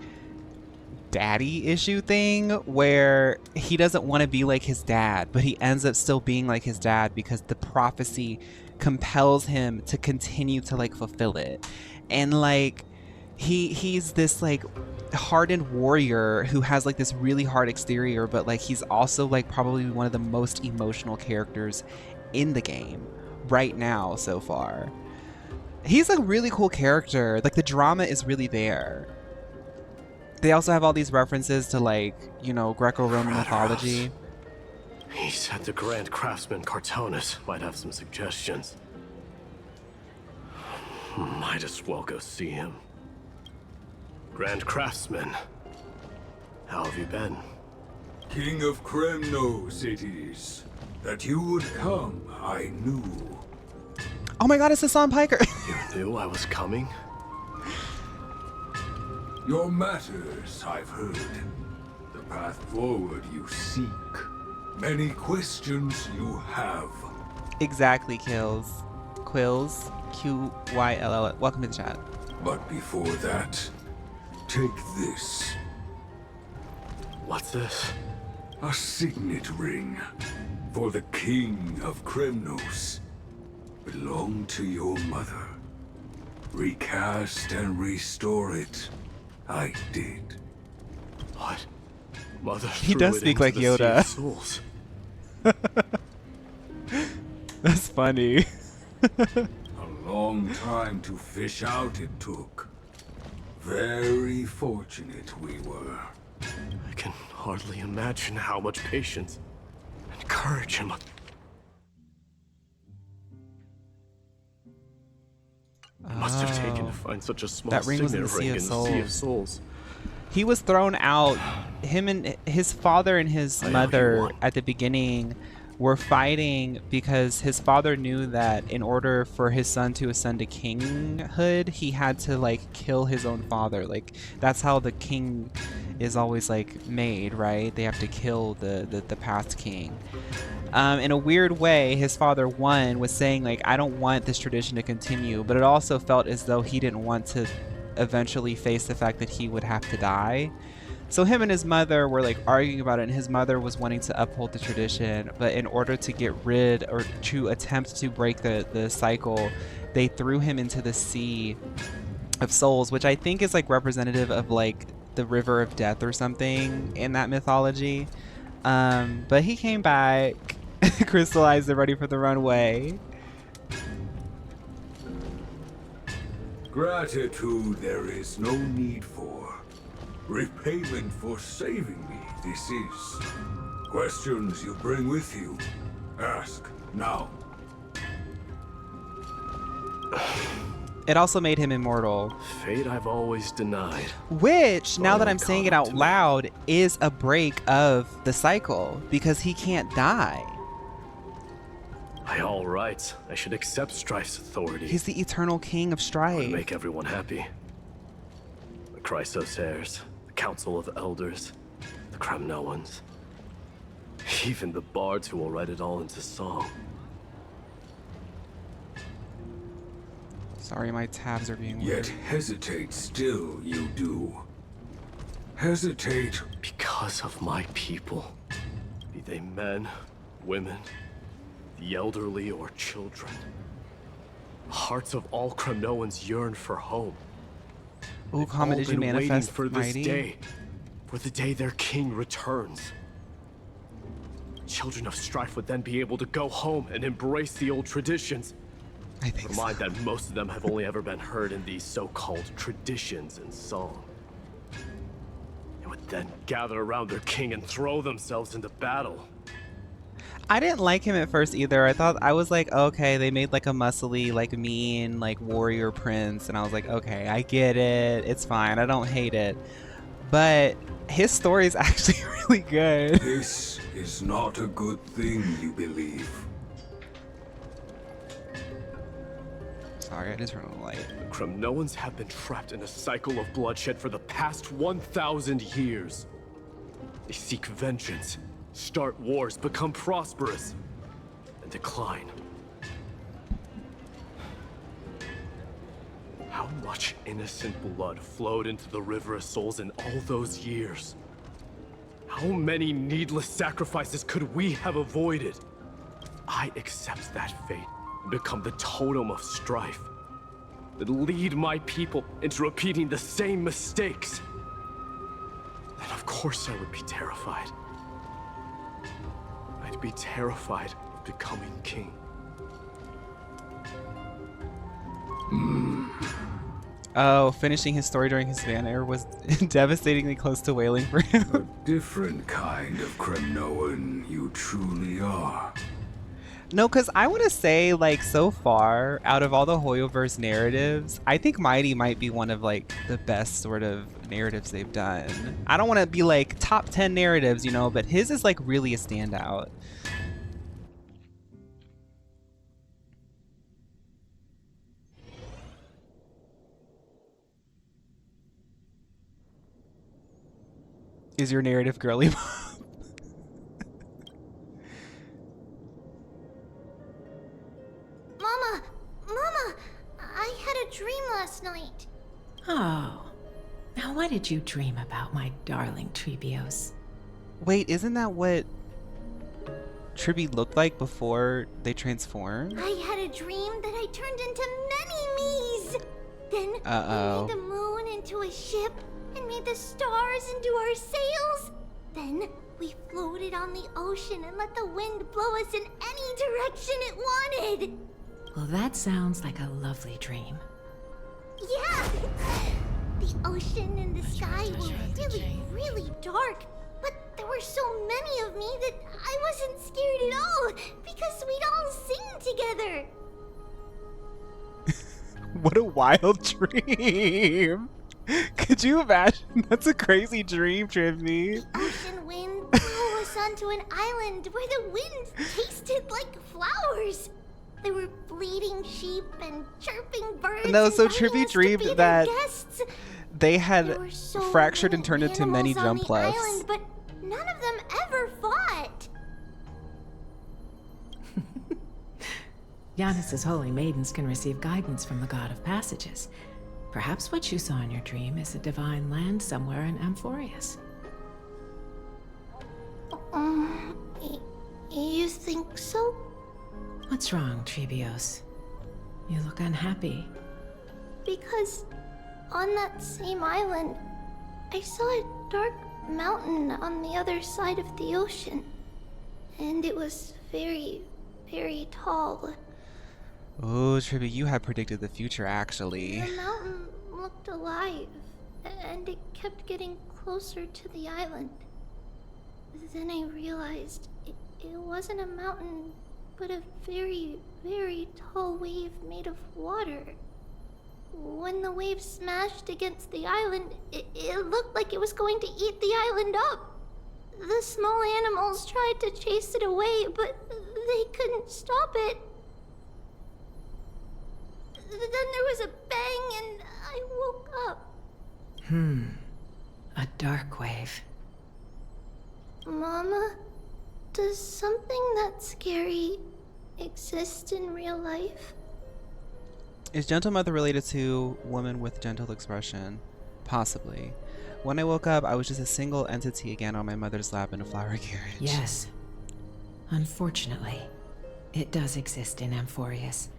daddy issue thing where he doesn't want to be like his dad, but he ends up still being like his dad because the prophecy compels him to continue to like fulfill it. And like he's this like hardened warrior who has like this really hard exterior, but like he's also like probably one of the most emotional characters in the game right now so far. He's a really cool character. Like the drama is really there. They also have all these references to like, you know, Greco-Roman mythology. He said the Grand Craftsman Cartonus might have some suggestions. Might as well go see him. Grand Craftsman, how have you been? King of Kremnos it is. That you would come, I knew. Oh my god, it's Hassan Piker! You knew I was coming? Your matters, I've heard. The path forward you seek. Many questions you have. Exactly, Quills. Qyll. Welcome to the chat. But before that, take this. What's this? A signet ring for the King of Kremnos. Belonged to your mother. Recast and restore it. I did. What? Mother He does speak like Yoda. funny. A long time to fish out it took. Very fortunate we were. I can hardly imagine how much patience and courage it must have taken to find such a small that ring was in signet the ring Sea of Souls. He was thrown out. Him and his father and his mother at the beginning were fighting because his father knew that in order for his son to ascend to kinghood, he had to like kill his own father. Like that's how the king is always like made, right? They have to kill the past king. In a weird way, his father one was saying like, I don't want this tradition to continue, but it also felt as though he didn't want to eventually face the fact that he would have to die. So him and his mother were like arguing about it, and his mother was wanting to uphold the tradition, but in order to get rid or to attempt to break the cycle, they threw him into the Sea of Souls, which I think is like representative of like the River of Death or something in that mythology. But he came back, crystallized and ready for the runway. Gratitude there is no need for. Repayment for saving me, this is. Questions you bring with you, ask now. It also made him immortal. Fate I've always denied. Which, now that I'm saying it out loud, is a break of the cycle, because he can't die. By all rights, I should accept Strife's authority. He's the eternal king of Strife. To make everyone happy. The Chrysos heirs, the Council of Elders, the Cremnoans, even the bards who will write it all into song. Sorry, my tabs are being Yet weird. hesitate still you do. Hesitate because of my people. Be they men, women, the elderly or children. The hearts of all Cremnoans yearn for home. Ooh, Comet, did you manifest for this Mydei? day, for the day their king returns. Children of Strife would then be able to go home and embrace the old traditions. I think Remind that most of them have only ever been heard in these so-called traditions and song. They would then gather around their king and throw themselves into battle. I didn't like him at first either. I was like, okay, they made like a muscly, like mean, like warrior prince, and I was like, okay, I get it. It's fine. I don't hate it. But his story is actually really good. This is not a good thing, you believe. Sorry, I just turned on the light. The Cremnoans have been trapped in a cycle of bloodshed for the past 1,000 years. They seek vengeance, start wars, become prosperous, and decline. How much innocent blood flowed into the River of Souls in all those years? How many needless sacrifices could we have avoided? I accept that fate and become the totem of strife that lead my people into repeating the same mistakes. Then of course I would be terrified. I'd be terrified of becoming king. Oh, finishing his story during his van air was devastatingly close to wailing for him. A different kind of Cremnoan you truly are. No, because I want to say, like, so far, out of all the Hoyoverse narratives, I think Mydei might be one of, like, the best sort of narratives they've done. I don't want to be, like, top 10 narratives, you know, but his is, like, really a standout. Is your narrative girly? Mama, I had a dream last night. Oh. Now what did you dream about, my darling Trebios? Wait, isn't that what Tribi looked like before they transformed? I had a dream that I turned into many me's. Then we made the moon into a ship and made the stars into our sails. Then we floated on the ocean and let the wind blow us in any any direction it wanted. Well, that sounds like a lovely dream. Yeah! The ocean and the sky were really, really dark. But there were so many of me that I wasn't scared at all, because we'd all sing together. What a wild dream! Could you imagine? That's a crazy dream, Trimmy. Ocean wind blew us onto an island where the wind tasted like flowers. There were bleating sheep and chirping birds. No, so inviting Trippy us to dreamed be their that guests. they had There were so fractured and turned into many animals on jump the lefts. island, but none of them ever fought. Yanis's holy maidens can receive guidance from the god of passages. Perhaps what you saw in your dream is a divine land somewhere in Amphorius. You think so? What's wrong, Trebios? You look unhappy. Because on that same island, I saw a dark mountain on the other side of the ocean. And it was very, very tall. Oh, Trippy, you had predicted the future, actually. The mountain looked alive, and it kept getting closer to the island. Then I realized it wasn't a mountain, but a very, very tall wave made of water. When the wave smashed against the island, it looked like it was going to eat the island up. The small animals tried to chase it away, but they couldn't stop it. Then there was a bang and I woke up. A dark wave. Mama, does something that scary exist in real life? Is Gentle Mother related to woman with gentle expression? Possibly. When I woke up, I was just a single entity again on my mother's lap in a flower carriage. Yes. Unfortunately, it does exist in Amphorius,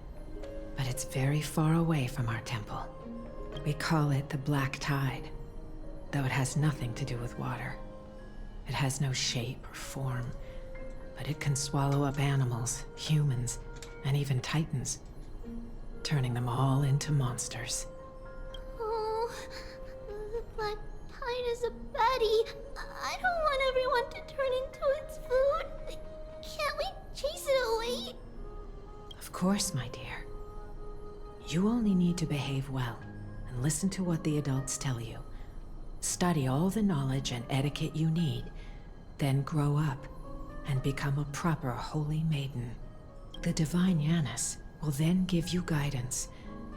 but it's very far away from our temple. We call it the Black Tide, though it has nothing to do with water. It has no shape or form, but it can swallow up animals, humans, and even titans, turning them all into monsters. Oh, the Black Tide is a baddie. I don't want everyone to turn into its food. Can't we chase it away? Of course, my dear. You only need to behave well and listen to what the adults tell you. Study all the knowledge and etiquette you need, then grow up and become a proper holy maiden. The divine Yanis will then give you guidance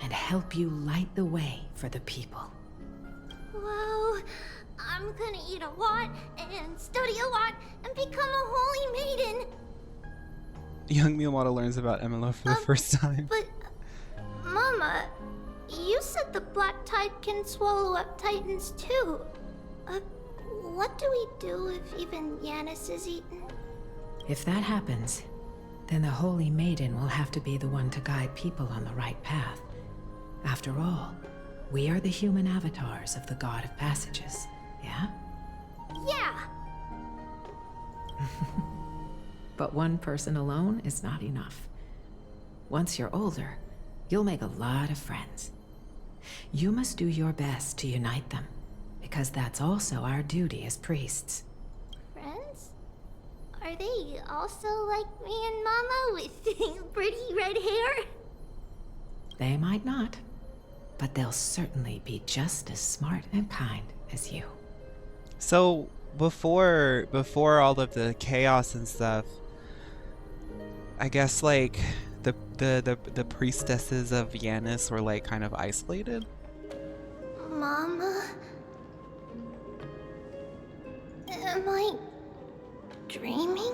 and help you light the way for the people. Wow, I'm gonna eat a lot and study a lot and become a holy maiden. Young Miyamoto learns about MLO for the first time. But, Mama, you said the Black Tide can swallow up titans too. What do we do if even Yanis is eaten? If that happens, then the holy maiden will have to be the one to guide people on the right path. After all, we are the human avatars of the god of passages, yeah? Yeah! But one person alone is not enough. Once you're older, you'll make a lot of friends. You must do your best to unite them, because that's also our duty as priests. Friends? Are they also like me and Mama with pretty red hair? They might not, but they'll certainly be just as smart and kind as you. So before all of the chaos and stuff, I guess like the priestesses of Yanis were like kind of isolated. Mama? Am I dreaming?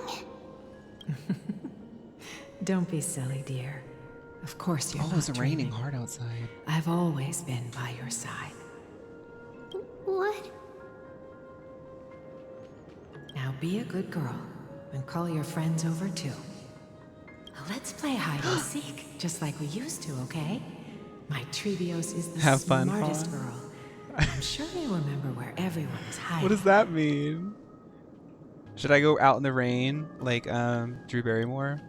Don't be silly, dear. Of course you're Oh, not it's raining dreaming. hard outside. I've always been by your side. What? Now be a good girl and call your friends over too. Let's play hide and seek, just like we used to, okay? My Trebios is the Have fun, smartest Phaun. girl. I'm sure they remember where everyone is hiding. What does that mean? Should I go out in the rain like Drew Barrymore?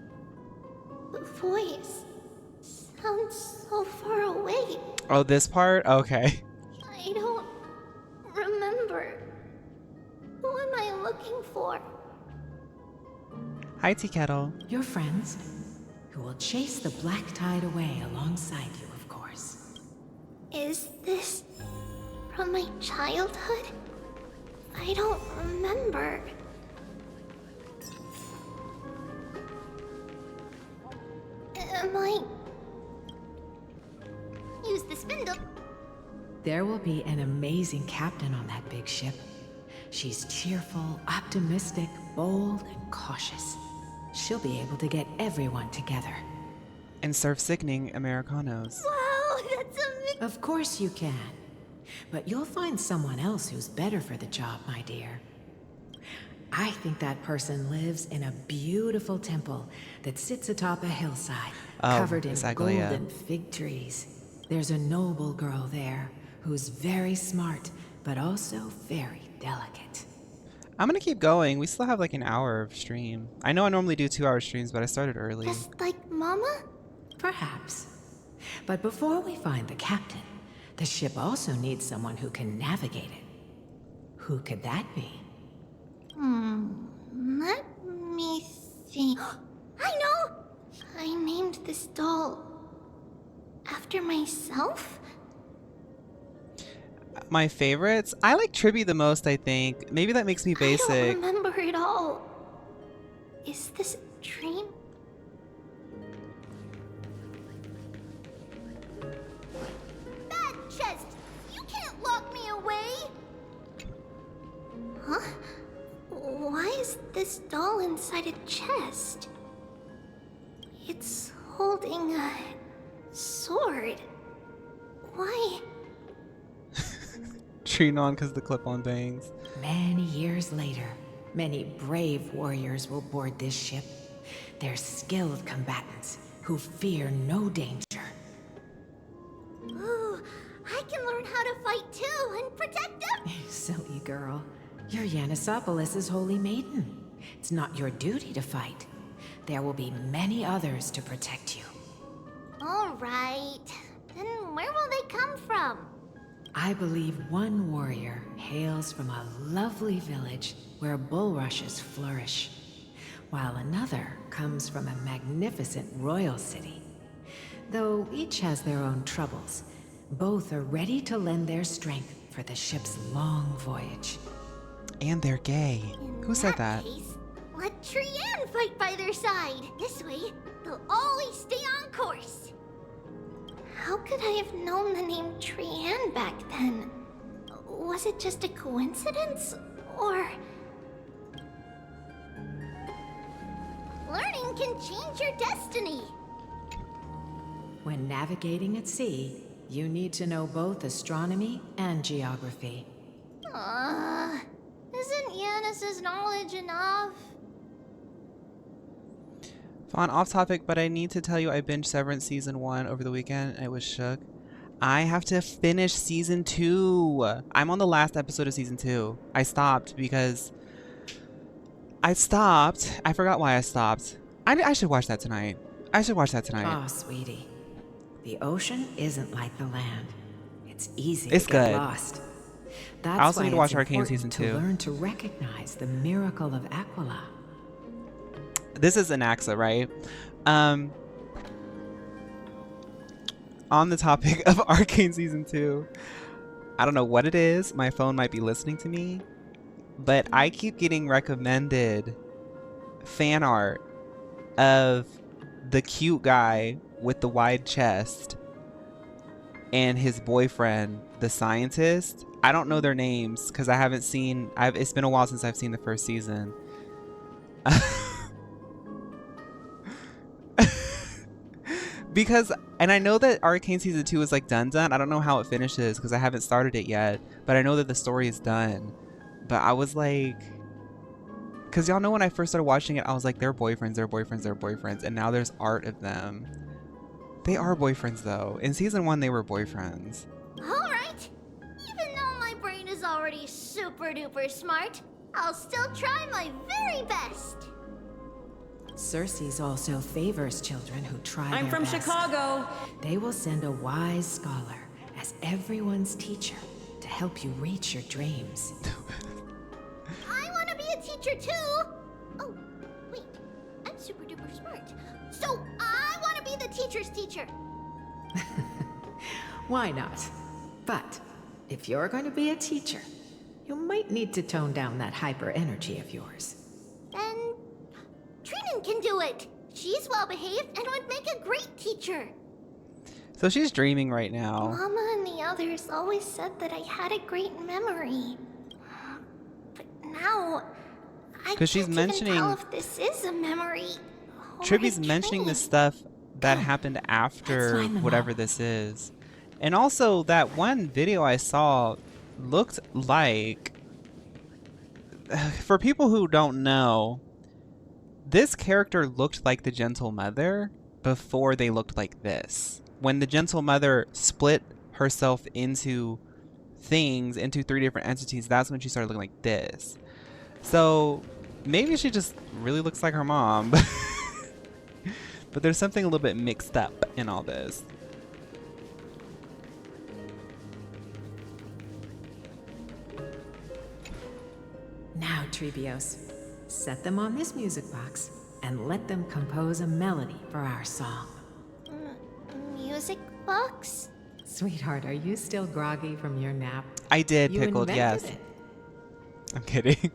The voice sounds so far away. Oh, this part? Okay. I don't remember. Who am I looking for? Hi, Tea Kettle. Your friends, who will chase the black tide away alongside you, of course. Is this from my childhood? I don't remember. Am I... Use the spindle. There will be an amazing captain on that big ship. She's cheerful, optimistic, bold, and cautious. She'll be able to get everyone together. And serve sickening Americanos. Wow, that's amazing. Of course you can. But you'll find someone else who's better for the job, my dear. I think that person lives in a beautiful temple that sits atop a hillside, covered in golden fig trees. There's a noble girl there who's very smart, but also very delicate. I'm gonna keep going. We still have like an hour of stream. I know I normally do 2-hour streams, but I started early. Just like Mama? Perhaps. But before we find the captain, the ship also needs someone who can navigate it. Who could that be? Let me think. I know! I named this doll after myself? My favorites? I like Tribby the most, I think. Maybe that makes me basic. I don't remember it all. Is this a dream? Bad chest! You can't lock me away! Huh? Why is this doll inside a chest? It's holding a sword. Why? Trianne because the clip-on bangs. Many years later, many brave warriors will board this ship. They're skilled combatants who fear no danger. Ooh, I can learn how to fight too and protect them! Silly girl. You're Yanisopoulos' holy maiden. It's not your duty to fight. There will be many others to protect you. Alright. Then where will they come from? I believe one warrior hails from a lovely village where bulrushes flourish, while another comes from a magnificent royal city. Though each has their own troubles, both are ready to lend their strength for the ship's long voyage. And they're gay. Who said that? Case, let Trienne fight by their side. This way, they'll always stay on course. How could I have known the name Trienne back then? Was it just a coincidence? Or... Learning can change your destiny. When navigating at sea, you need to know both astronomy and geography. Isn't Yanis's knowledge enough? Phaun, off topic, but I need to tell you I binged Severance Season 1 over the weekend and I was shook. I have to finish Season 2. I'm on the last episode of Season 2. I stopped because... I forgot why I stopped. I should watch that tonight. Oh, sweetie. The ocean isn't like the land. It's easy to get good. lost. That's I also why need to watch it's Arcane important Season to 2. learn to recognize the miracle of Aquila. This is Anaxa, right? On the topic of Arcane Season 2, I don't know what it is. My phone might be listening to me, but I keep getting recommended fan art of the cute guy with the wide chest and his boyfriend, the scientist. I don't know their names because I haven't seen... it's been a while since I've seen the first season. Because, and I know that Arcane Season 2 is like done. I don't know how it finishes because I haven't started it yet, but I know that the story is done. But I was like, because y'all know when I first started watching it, I was like, they're boyfriends, and now there's art of them. They are boyfriends though. In Season 1, they were boyfriends. Alright. Even though my brain is already super duper smart, I'll still try my very best. Cersei's also favors children who try I'm their from best. Chicago. They will send a wise scholar as everyone's teacher to help you reach your dreams. I want to be a teacher too! Oh, wait. I'm super duper smart. So I want to be the teacher's teacher! Why not? But if you're going to be a teacher, you might need to tone down that hyper energy of yours. Then Trienne can do it! She's well behaved and would make a great teacher! So she's dreaming right now. Mama and the others always said that I had a great memory. But now, I can't she's even mentioning- tell if this is a memory. or Tribby's a mentioning the dream. stuff that happened after line them whatever up. this is. And also, that one video I saw looked like... For people who don't know, this character looked like the Gentle Mother before they looked like this. When the Gentle Mother split herself into things, into 3 different entities, that's when she started looking like this. So maybe she just really looks like her mom. But there's something a little bit mixed up in all this. Now, Trebios, set them on this music box and let them compose a melody for our song. Music box? Sweetheart, are you still groggy from your nap? I did, You Pickled, invented yes. it. I'm kidding.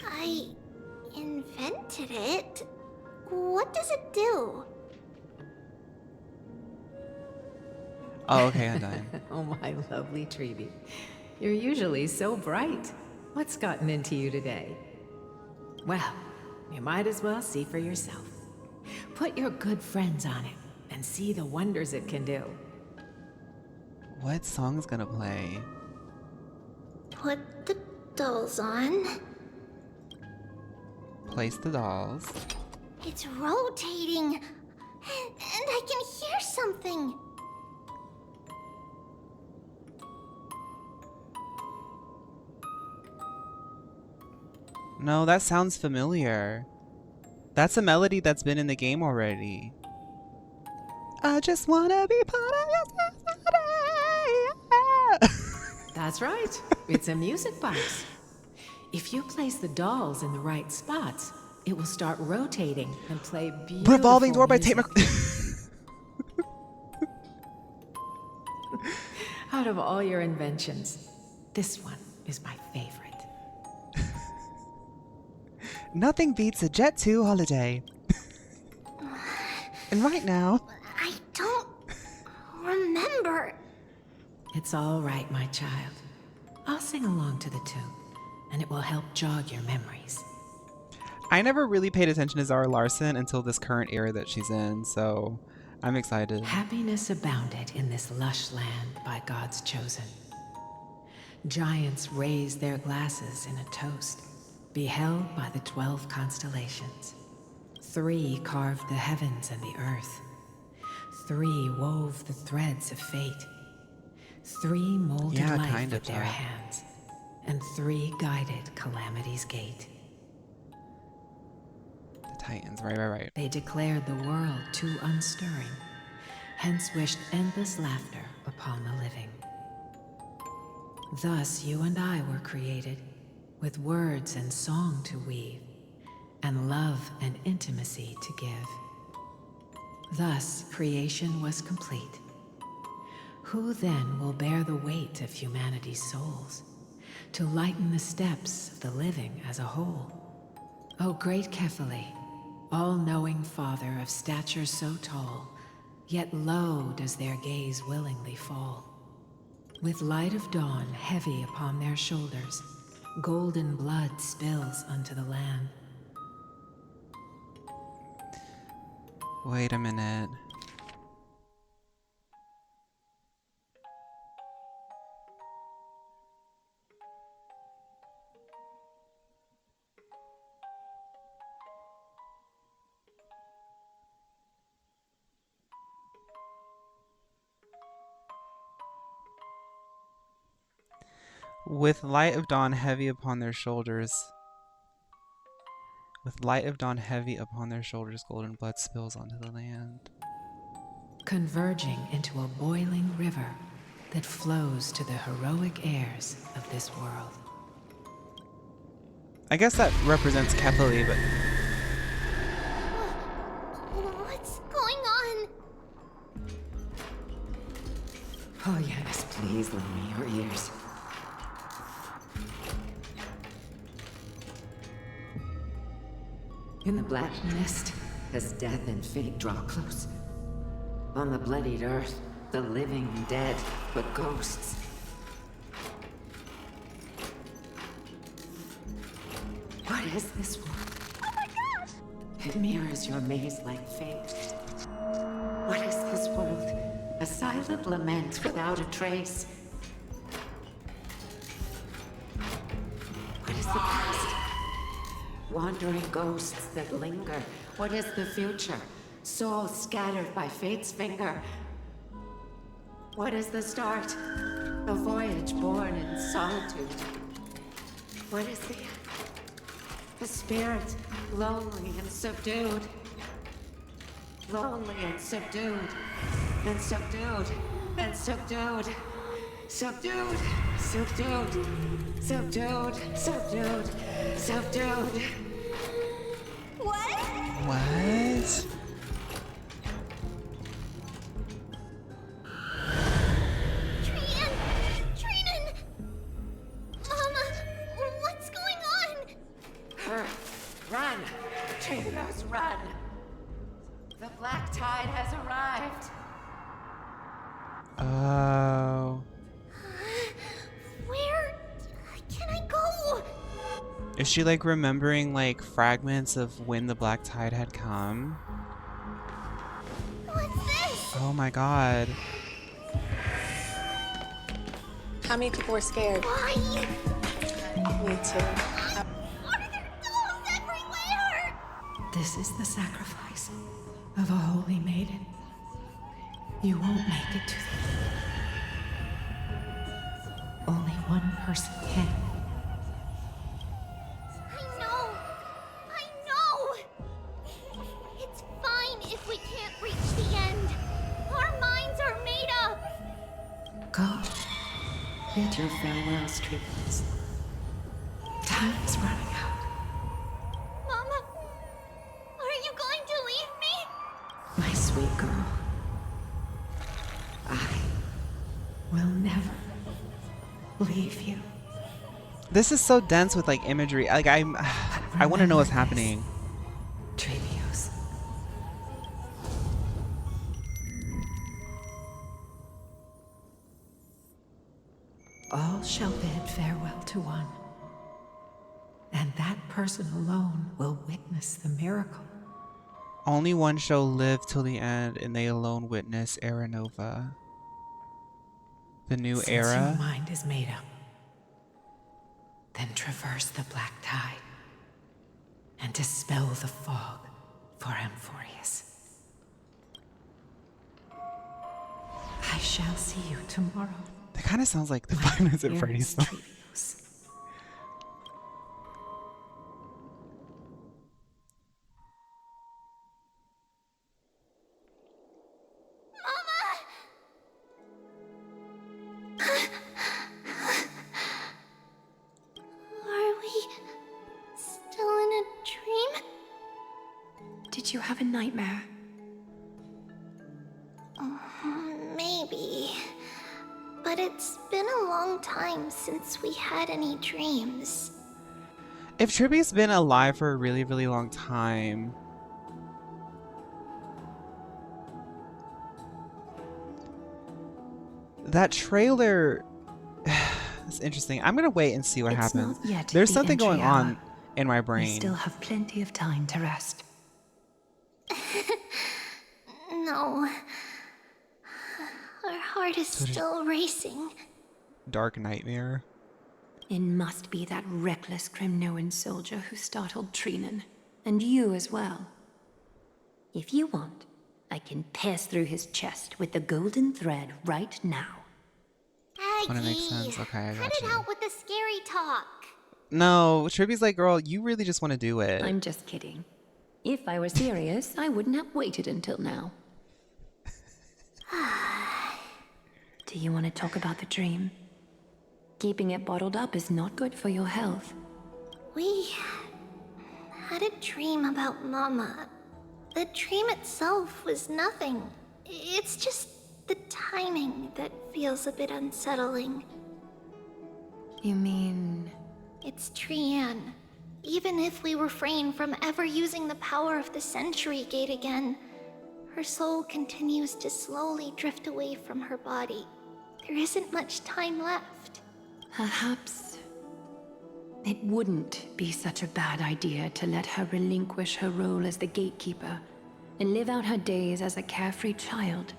I invented it? What does it do? Oh, okay, I'm done. Oh, my lovely Treeby. You're usually so bright. What's gotten into you today? Well, you might as well see for yourself. Put your good friends on it and see the wonders it can do. What song's gonna play? Put the dolls on. Place the dolls. It's rotating. And I can hear something. No, that sounds familiar. That's a melody that's been in the game already. I just wanna be part of your society. That's right. It's a music box. If you place the dolls in the right spots, it will start rotating and play beautiful Revolving Door by Tate music. Out of all your inventions, this one is my favorite. Nothing beats a Jet 2 holiday. And right now... I don't remember. It's all right, my child. I'll sing along to the tune, and it will help jog your memories. I never really paid attention to Zara Larson until this current era that she's in, so I'm excited. Happiness abounded in this lush land by God's chosen. Giants raised their glasses in a toast, beheld by the 12 constellations. 3 carved the heavens and the earth. 3 wove the threads of fate. 3 molded life kind with of their tough. hands. And 3 guided calamity's gate. The Titans, right. They declared the world too unstirring, hence wished endless laughter upon the living. Thus you and I were created, with words and song to weave, and love and intimacy to give. Thus creation was complete. Who then will bear the weight of humanity's souls, to lighten the steps of the living as a whole? O great Kephale, all-knowing Father of stature so tall, yet low does their gaze willingly fall. With light of dawn heavy upon their shoulders, golden blood spills unto the land. Wait a minute. With light of dawn heavy upon their shoulders. With light of dawn heavy upon their shoulders, golden blood spills onto the land. Converging into a boiling river that flows to the heroic heirs of this world. I guess that represents Kefali, but... What's going on? Oh yes, please lend me your ears. In the black mist, as death and fate draw close. On the bloodied earth, the living and dead, but ghosts. What is this world? Oh my gosh! It mirrors your maze-like fate. What is this world? A silent lament without a trace. What is the past? Wandering ghosts that linger. What is the future? Souls scattered by fate's finger. What is the start? A voyage born in solitude. What is the end? A spirit, lonely and subdued. Lonely and subdued. And subdued. And subdued. Subdued. Subdued. Subdued. Subdued. Subdued. What? What? Trienne! Mama, what's going on? Run! Trianne, run! The black tide has arrived. Oh. Where can I go? Is she like remembering like fragments of when the black tide had come? What's this? Oh my god. How many people were scared? Why? Me too. Are there dolls everywhere? This is the sacrifice of a holy maiden. You won't make it to the end. Only one person can. I know. It's fine if we can't reach the end. Our minds are made up. Go. Get your farewells, treatments. Time is running out. Mama, are you going to leave me? My sweet girl. I will never leave you. This is so dense with like imagery. Like I want to know what's happening. Trevios. All shall bid farewell to one, and that person alone will witness the miracle. Only one shall live till the end, and they alone witness Era Nova. The new Since era. your mind is made up, then traverse the black tide and dispel the fog for Amphorius. I shall see you tomorrow. That kind of sounds like the Five Nights at Freddy's song. Are we still in a dream? Did you have a nightmare? Maybe. But it's been a long time since we had any dreams. If Trippy's been alive for a really, really long time, that trailer is interesting. I'm gonna wait and see what happens. Not yet There's the something entry going hour. on in my We brain. still have plenty of time to rest. No. Our heart is still racing. Dark nightmare. It must be that reckless Cremnoan soldier who startled Trienne, and you as well. If you want, I can pass through his chest with the golden thread right now. When it makes sense. Okay, I Cut got it you. out with the scary talk. No, Tribby's like, girl, you really just want to do it. I'm just kidding. If I were serious, I wouldn't have waited until now. Do you want to talk about the dream? Keeping it bottled up is not good for your health. We had a dream about Mama. The dream itself was nothing. It's just the timing that feels a bit unsettling. You mean... It's Trianne. Even if we refrain from ever using the power of the Century Gate again, her soul continues to slowly drift away from her body. There isn't much time left. Perhaps it wouldn't be such a bad idea to let her relinquish her role as the gatekeeper and live out her days as a carefree child.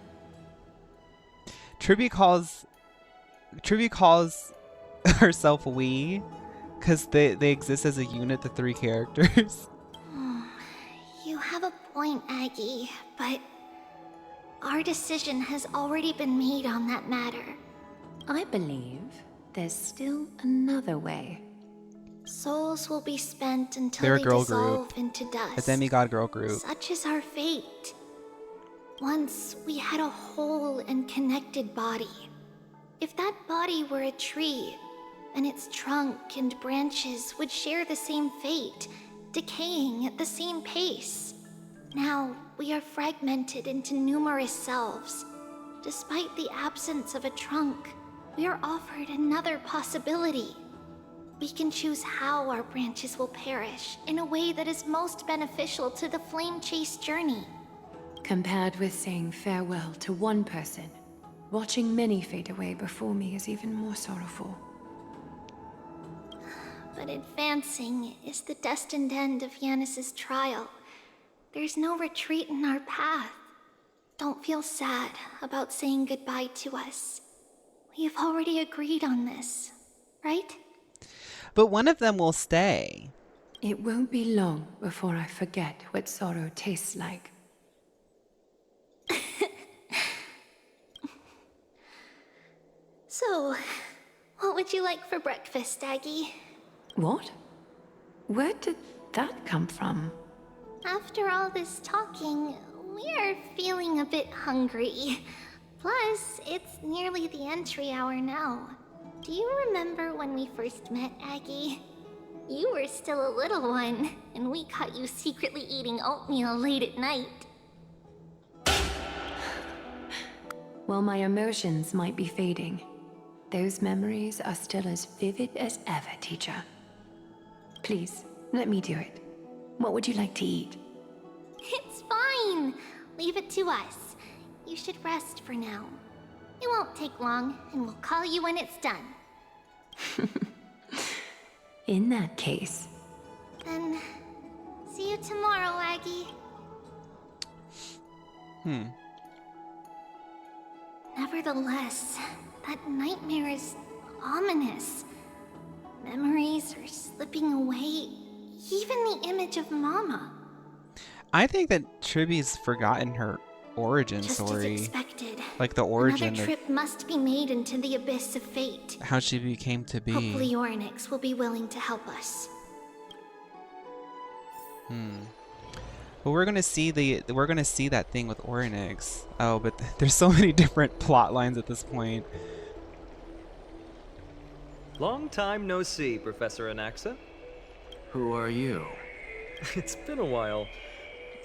Tribby calls herself we, because they exist as a unit, the three characters. You have a point, Aggie, but our decision has already been made on that matter. I believe there's still another way. Souls will be spent until They're a they girl dissolve group. into dust. A demigod girl group. Such is our fate. Once we had a whole and connected body. If that body were a tree, then its trunk and branches would share the same fate, decaying at the same pace. Now, we are fragmented into numerous selves. Despite the absence of a trunk, we are offered another possibility. We can choose how our branches will perish in a way that is most beneficial to the flame chase journey. Compared with saying farewell to one person, watching many fade away before me is even more sorrowful. But advancing is the destined end of Yanis's trial. There's no retreat in our path. Don't feel sad about saying goodbye to us. We have already agreed on this, right? But one of them will stay. It won't be long before I forget what sorrow tastes like. So, what would you like for breakfast, Aggie? What? Where did that come from? After all this talking, we are feeling a bit hungry. Plus, it's nearly the entry hour now. Do you remember when we first met, Aggie? You were still a little one, and we caught you secretly eating oatmeal late at night. While my emotions might be fading, those memories are still as vivid as ever, teacher. Please, let me do it. What would you like to eat? It's fine! Leave it to us. You should rest for now. It won't take long, and we'll call you when it's done. In that case... Then, see you tomorrow, Aggie. Nevertheless, that nightmare is ominous. Memories are slipping away. Even the image of Mama. I think that Tribby's forgotten her origin Just story. as expected. Like the origin Another of trip must be made into the abyss of fate. how she became to be. Hopefully Orinex will be willing to help us. But we're gonna see that thing with Orinex. Oh, but there's so many different plot lines at this point. Long time no see, Professor Anaxa. Who are you? It's been a while.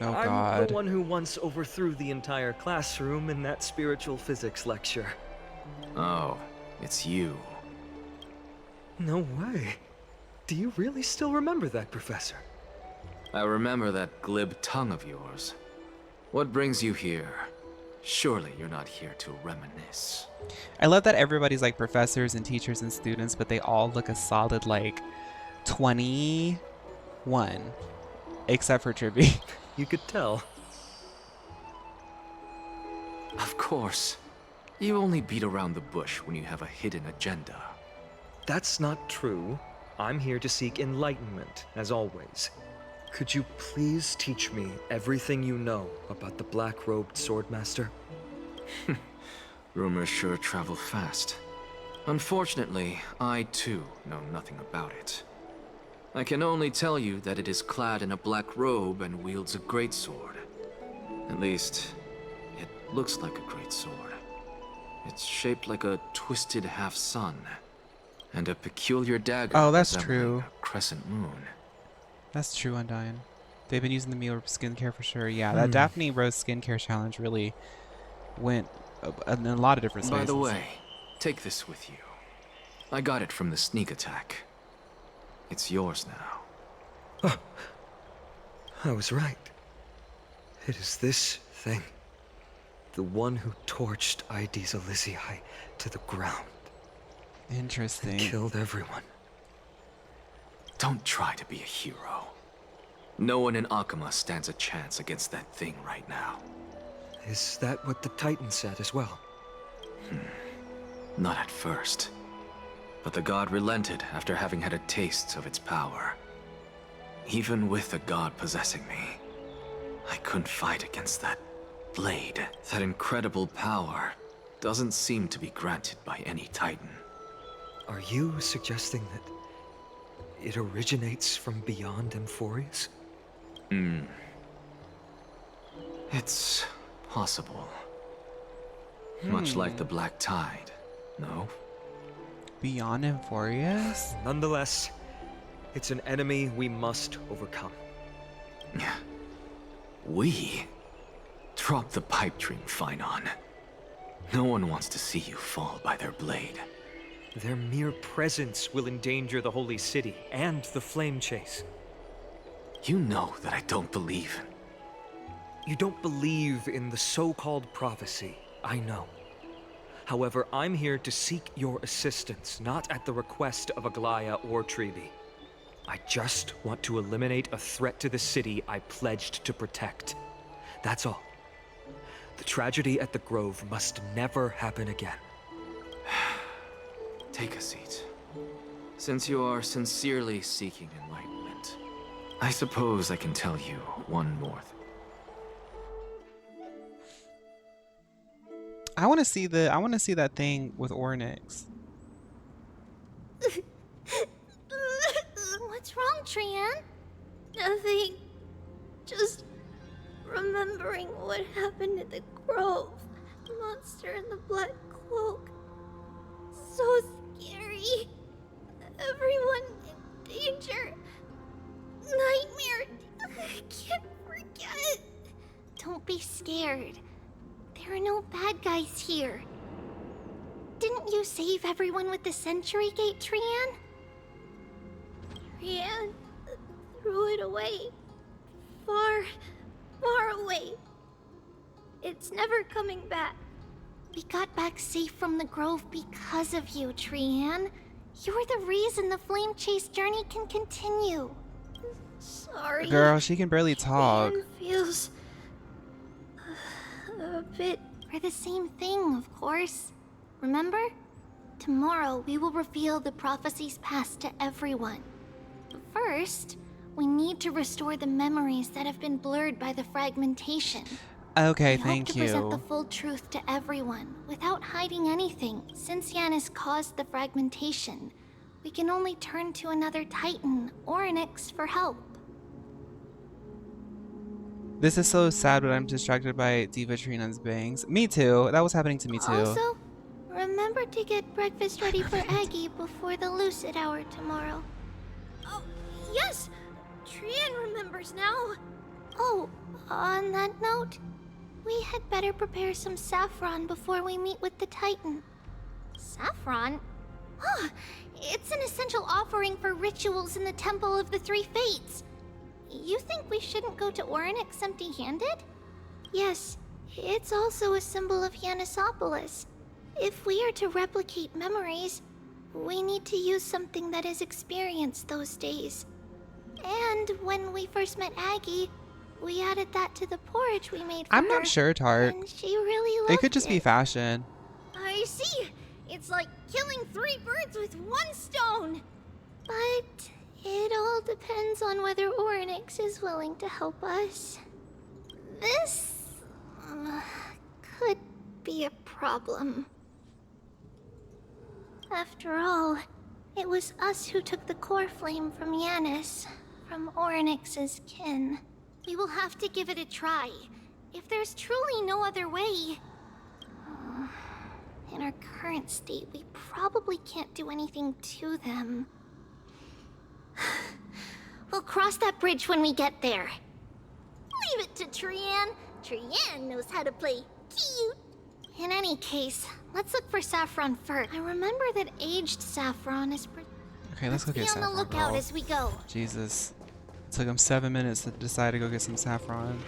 Oh I'm God. the one who once overthrew the entire classroom in that spiritual physics lecture. Oh, it's you. No way. Do you really still remember that, Professor? I remember that glib tongue of yours. What brings you here? Surely you're not here to reminisce. I love that everybody's like professors and teachers and students, but they all look a solid like 21, except for Tribby. You could tell. Of course. You only beat around the bush when you have a hidden agenda. That's not true. I'm here to seek enlightenment, as always. Could you please teach me everything you know about the black-robed swordmaster? Rumors sure travel fast. Unfortunately, I too know nothing about it. I can only tell you that it is clad in a black robe and wields a greatsword. At least, it looks like a greatsword. It's shaped like a twisted half-sun, and a peculiar dagger Oh, that's resembling true. a crescent moon. That's true, Undyne. They've been using the meal skincare for sure. Yeah, that Daphne Rose skincare challenge really went in a lot of different spaces. By the way, take this with you. I got it from the sneak attack. It's yours now. Oh, I was right. It is this thing. The one who torched Aedes Elysiae to the ground. Interesting. And killed everyone. Don't try to be a hero. No one in Akama stands a chance against that thing right now. Is that what the Titan said as well? Not at first. But the god relented after having had a taste of its power. Even with the god possessing me, I couldn't fight against that blade. That incredible power doesn't seem to be granted by any Titan. Are you suggesting that it originates from beyond Amphorius? It's possible. Much like the Black Tide, no? Beyond Amphorius? Nonetheless, it's an enemy we must overcome. We? Drop the pipe dream, Phainon. No one wants to see you fall by their blade. Their mere presence will endanger the Holy City and the Flame Chase. You know that I don't believe. You don't believe in the so-called prophecy, I know. However, I'm here to seek your assistance, not at the request of Aglaea or Trienne. I just want to eliminate a threat to the city I pledged to protect. That's all. The tragedy at the Grove must never happen again. Take a seat. Since you are sincerely seeking enlightenment, I suppose I can tell you one more thing. I want to see that thing with Orinex. What's wrong, Trienne? Nothing. Just remembering what happened at the Grove. The monster in the black cloak. So scary. Everyone in danger. Nightmare. I can't forget. Don't be scared. There are no bad guys here. Didn't you save everyone with the Century Gate, Trienne? Trienne threw it away. Far, far away. It's never coming back. We got back safe from the Grove because of you, Trienne. You're the reason the Flame Chase journey can continue. Sorry. Girl, she can barely talk. Trienne feels a bit... For the same thing, of course. Remember? Tomorrow, we will reveal the prophecies past to everyone. But first, we need to restore the memories that have been blurred by the fragmentation. Okay, We thank hope to present the you. full truth to everyone, without hiding anything. Since Yanis caused the fragmentation, we can only turn to another Titan, Orinex, for help. This is so sad, but I'm distracted by Diva Trina's bangs. Me too. That was happening to me too. Also, remember to get breakfast ready for Aggie before the lucid hour tomorrow. Oh, yes! Trienne remembers now. Oh, on that note, we had better prepare some saffron before we meet with the Titan. Saffron? Huh, it's an essential offering for rituals in the Temple of the Three Fates. You think we shouldn't go to Orinex empty-handed? Yes, it's also a symbol of Yanisopolis. If we are to replicate memories, we need to use something that has experienced those days. And when we first met Aggie, we added that to the porridge we made for I'm her, not sure, Tart. and she really loved It could just be fashion. I see. It's like killing 3 birds with 1 stone. But it all depends on whether Orinex is willing to help us. This could be a problem. After all, It was us who took the core flame from Yanis, from Orinex's kin. We will have to give it a try. If there's truly no other way... In our current state, we probably can't do anything to them. We'll cross that bridge when we get there. Leave it to Trienne. Trienne knows how to play cute. In any case, let's look for saffron first. I remember that aged saffron is... Okay, let's go get saffron. Be on the lookout girl. as we go. Jesus. It took him 7 minutes to decide to go get some saffron.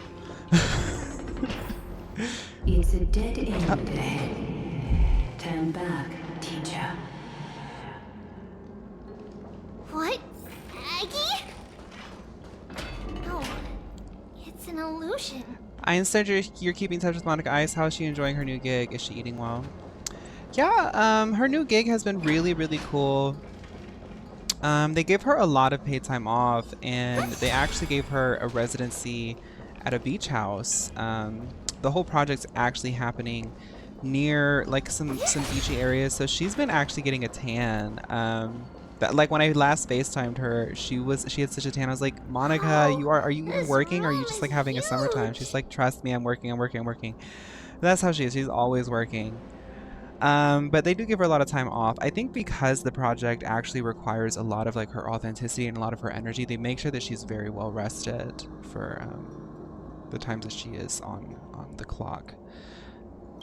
It's a dead end ahead. Turn back, teacher. What? Aggie? No. It's an illusion. I understand you're keeping in touch with Monica Ice. How is she enjoying her new gig? Is she eating well? Yeah, her new gig has been really, really cool. They gave her a lot of paid time off, and they actually gave her a residency at a beach house. The whole project's actually happening near like some beachy areas, so she's been actually getting a tan. That, like, when I last FaceTimed her, she had such a tan. I was like, Monica, are you even working, or are you just like having a summertime? She's like, trust me, I'm working. That's how she is. She's always working. But they do give her a lot of time off. I think because the project actually requires a lot of like her authenticity and a lot of her energy, they make sure that she's very well rested for the times that she is on the clock.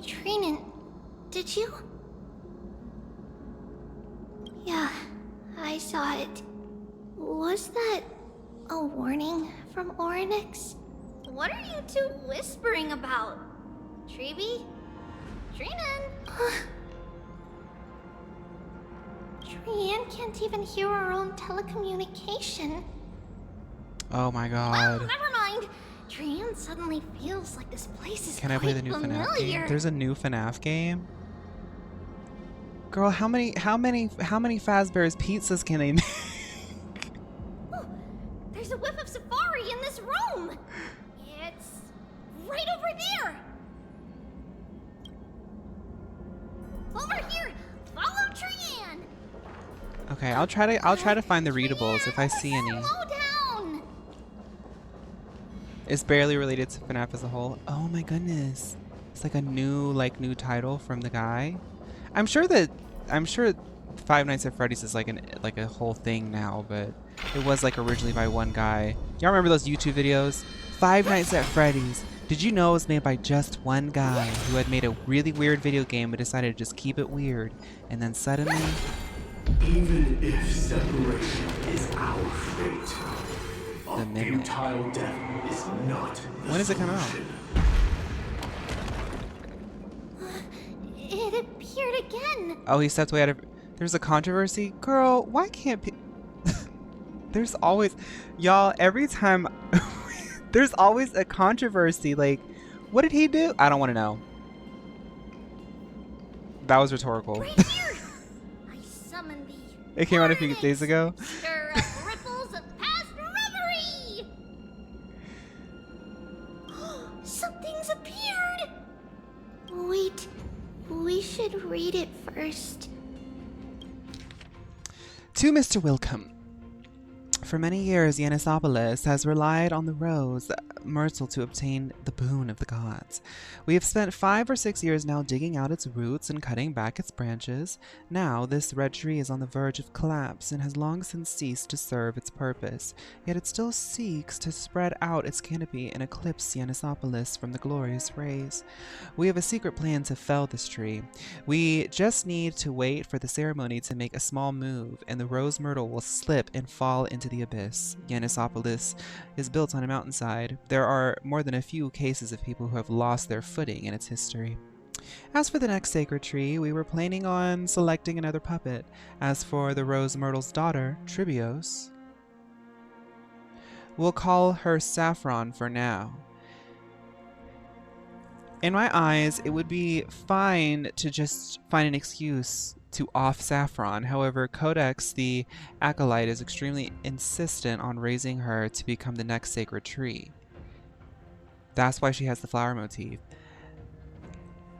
Trienne, did you? Yeah, I saw it. Was that a warning from Orinex? What are you two whispering about? Treeby? Trienne? Trienne can't even hear her own telecommunication. Oh my god. Oh, never mind. Trienne suddenly feels like this place is Can I play the new FNAF game? There's a new FNAF game? Girl, how many Fazbear's pizzas can they make? Oh, there's a whiff of safari in this room. It's right over there. Over here. Follow Trienne. Okay, I'll try to find the readables if I see any. Slow down. It's barely related to FNAF as a whole. Oh my goodness. It's like a new title from the guy. I'm sure Five Nights at Freddy's is like a whole thing now, but it was like originally by one guy. Y'all remember those YouTube videos? Five Nights at Freddy's. Did you know it was made by just one guy who had made a really weird video game but decided to just keep it weird, and then suddenly... Even if separation is our fate, a futile death is not the When does it come out? solution. It appeared again. Oh, he stepped away out of... There's a controversy? Girl, why can't There's always... Y'all, every time... There's always a controversy. Like, what did he do? I don't want to know. That was rhetorical. Right here. I summoned thee. It came out a few days ago. Stir up ripples of past reverie. Something's appeared. Wait, we should read it first. To Mr. Wilcom. For many years, Yanisopolis has relied on the rose myrtle to obtain the boon of the gods. We have spent 5 or 6 years now digging out its roots and cutting back its branches. Now, this red tree is on the verge of collapse and has long since ceased to serve its purpose, yet it still seeks to spread out its canopy and eclipse Yanisopolis from the glorious rays. We have a secret plan to fell this tree. We just need to wait for the ceremony to make a small move, and the rose myrtle will slip and fall into the abyss. Yanisopolis is built on a mountainside. There are more than a few cases of people who have lost their footing in its history. As for the next sacred tree, we were planning on selecting another puppet. As for the rose myrtle's daughter, Tribios, we'll call her Saffron for now. In my eyes, it would be fine to just find an excuse to off Saffron. However, Codex the Acolyte is extremely insistent on raising her to become the next sacred tree. That's why she has the flower motif.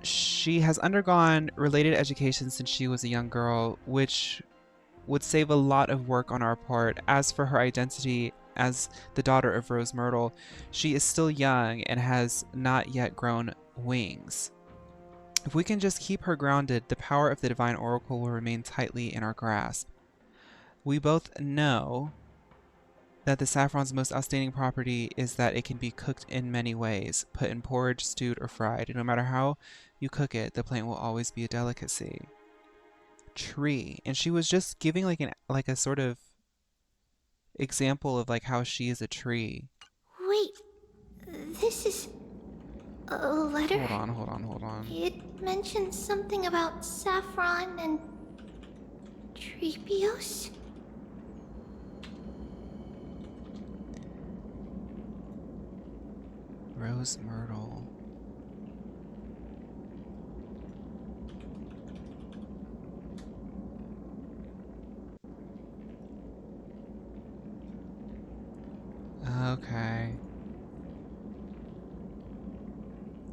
She has undergone related education since she was a young girl, which would save a lot of work on our part. As for her identity as the daughter of Rose Myrtle, she is still young and has not yet grown wings. If we can just keep her grounded, the power of the Divine Oracle will remain tightly in our grasp. We both know that the saffron's most outstanding property is that it can be cooked in many ways, put in porridge, stewed, or fried. And no matter how you cook it, the plant will always be a delicacy. Tree. And she was just giving like a sort of example of like how she is a tree. Wait, this is a letter? Hold on. It mentions something about saffron and Treepios? Rose Myrtle. Okay.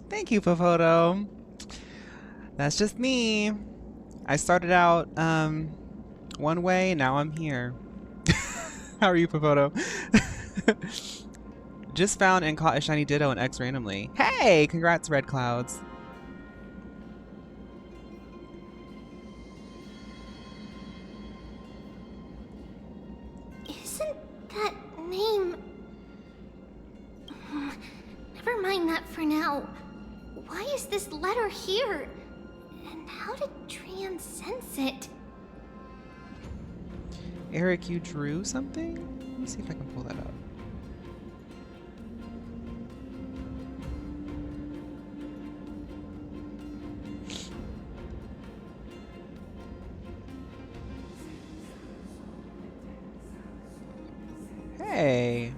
Thank you, Papoto. That's just me. I started out one way, now I'm here. How are you, Papoto? Just found and caught a shiny Ditto in X randomly. Hey, congrats, Red Clouds. Isn't that name... Never mind that for now. Why is this letter here? And how did Trianne sense it? Eric, you drew something? Let me see if I can pull that up. Hey.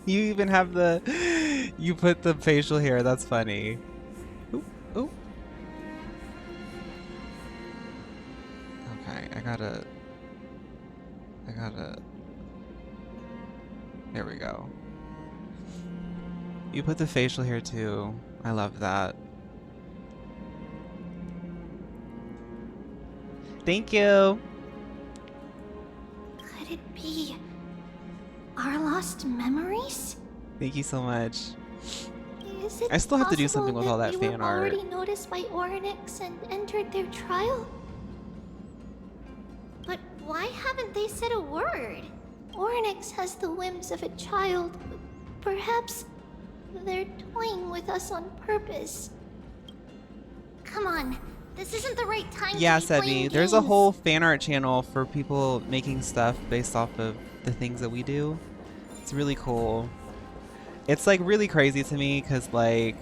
You even have you put the facial hair, that's funny. Oop, oop. Okay, I gotta, there we go. You put the facial hair too. I love that. Thank you. Could it be our lost memories? Thank you so much. Is it I still have to do something with all that we fan were art. already noticed by Orinex and entered their trial? But why haven't they said a word? Orinex has the whims of a child. Perhaps they're toying with us on purpose. Come on, this isn't the right time Yeah, to be playing Sebi, there's a games. whole fan art channel for people making stuff based off of the things that we do. It's really cool. It's like really crazy to me because like,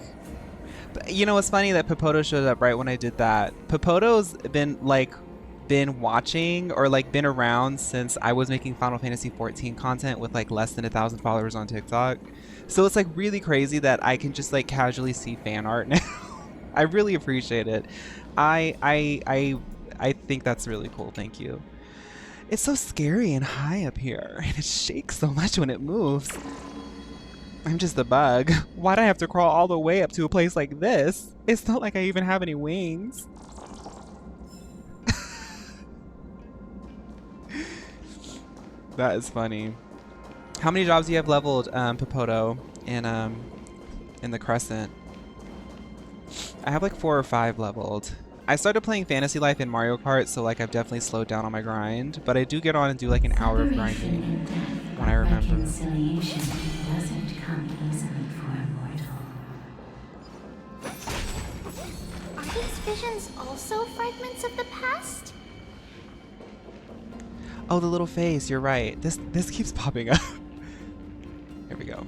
you know, it's funny that Papoto showed up right when I did that. Papoto's been watching or like been around since I was making Final Fantasy XIV content with like less than 1,000 followers on TikTok. So it's like really crazy that I can just like casually see fan art now. I really appreciate it. I think that's really cool. Thank you. It's so scary and high up here, and it shakes so much when it moves. I'm just a bug. Why'd I have to crawl all the way up to a place like this? It's not like I even have any wings. That is funny. How many jobs do you have leveled, Papoto, in the Crescent? I have like 4 or 5 leveled. I started playing Fantasy Life in Mario Kart, so like I've definitely slowed down on my grind, but I do get on and do like an hour of grinding when I remember. Reconciliation doesn't come easily for a mortal. Are these visions also fragments of the past? Oh, the little face, you're right. This keeps popping up. Here we go.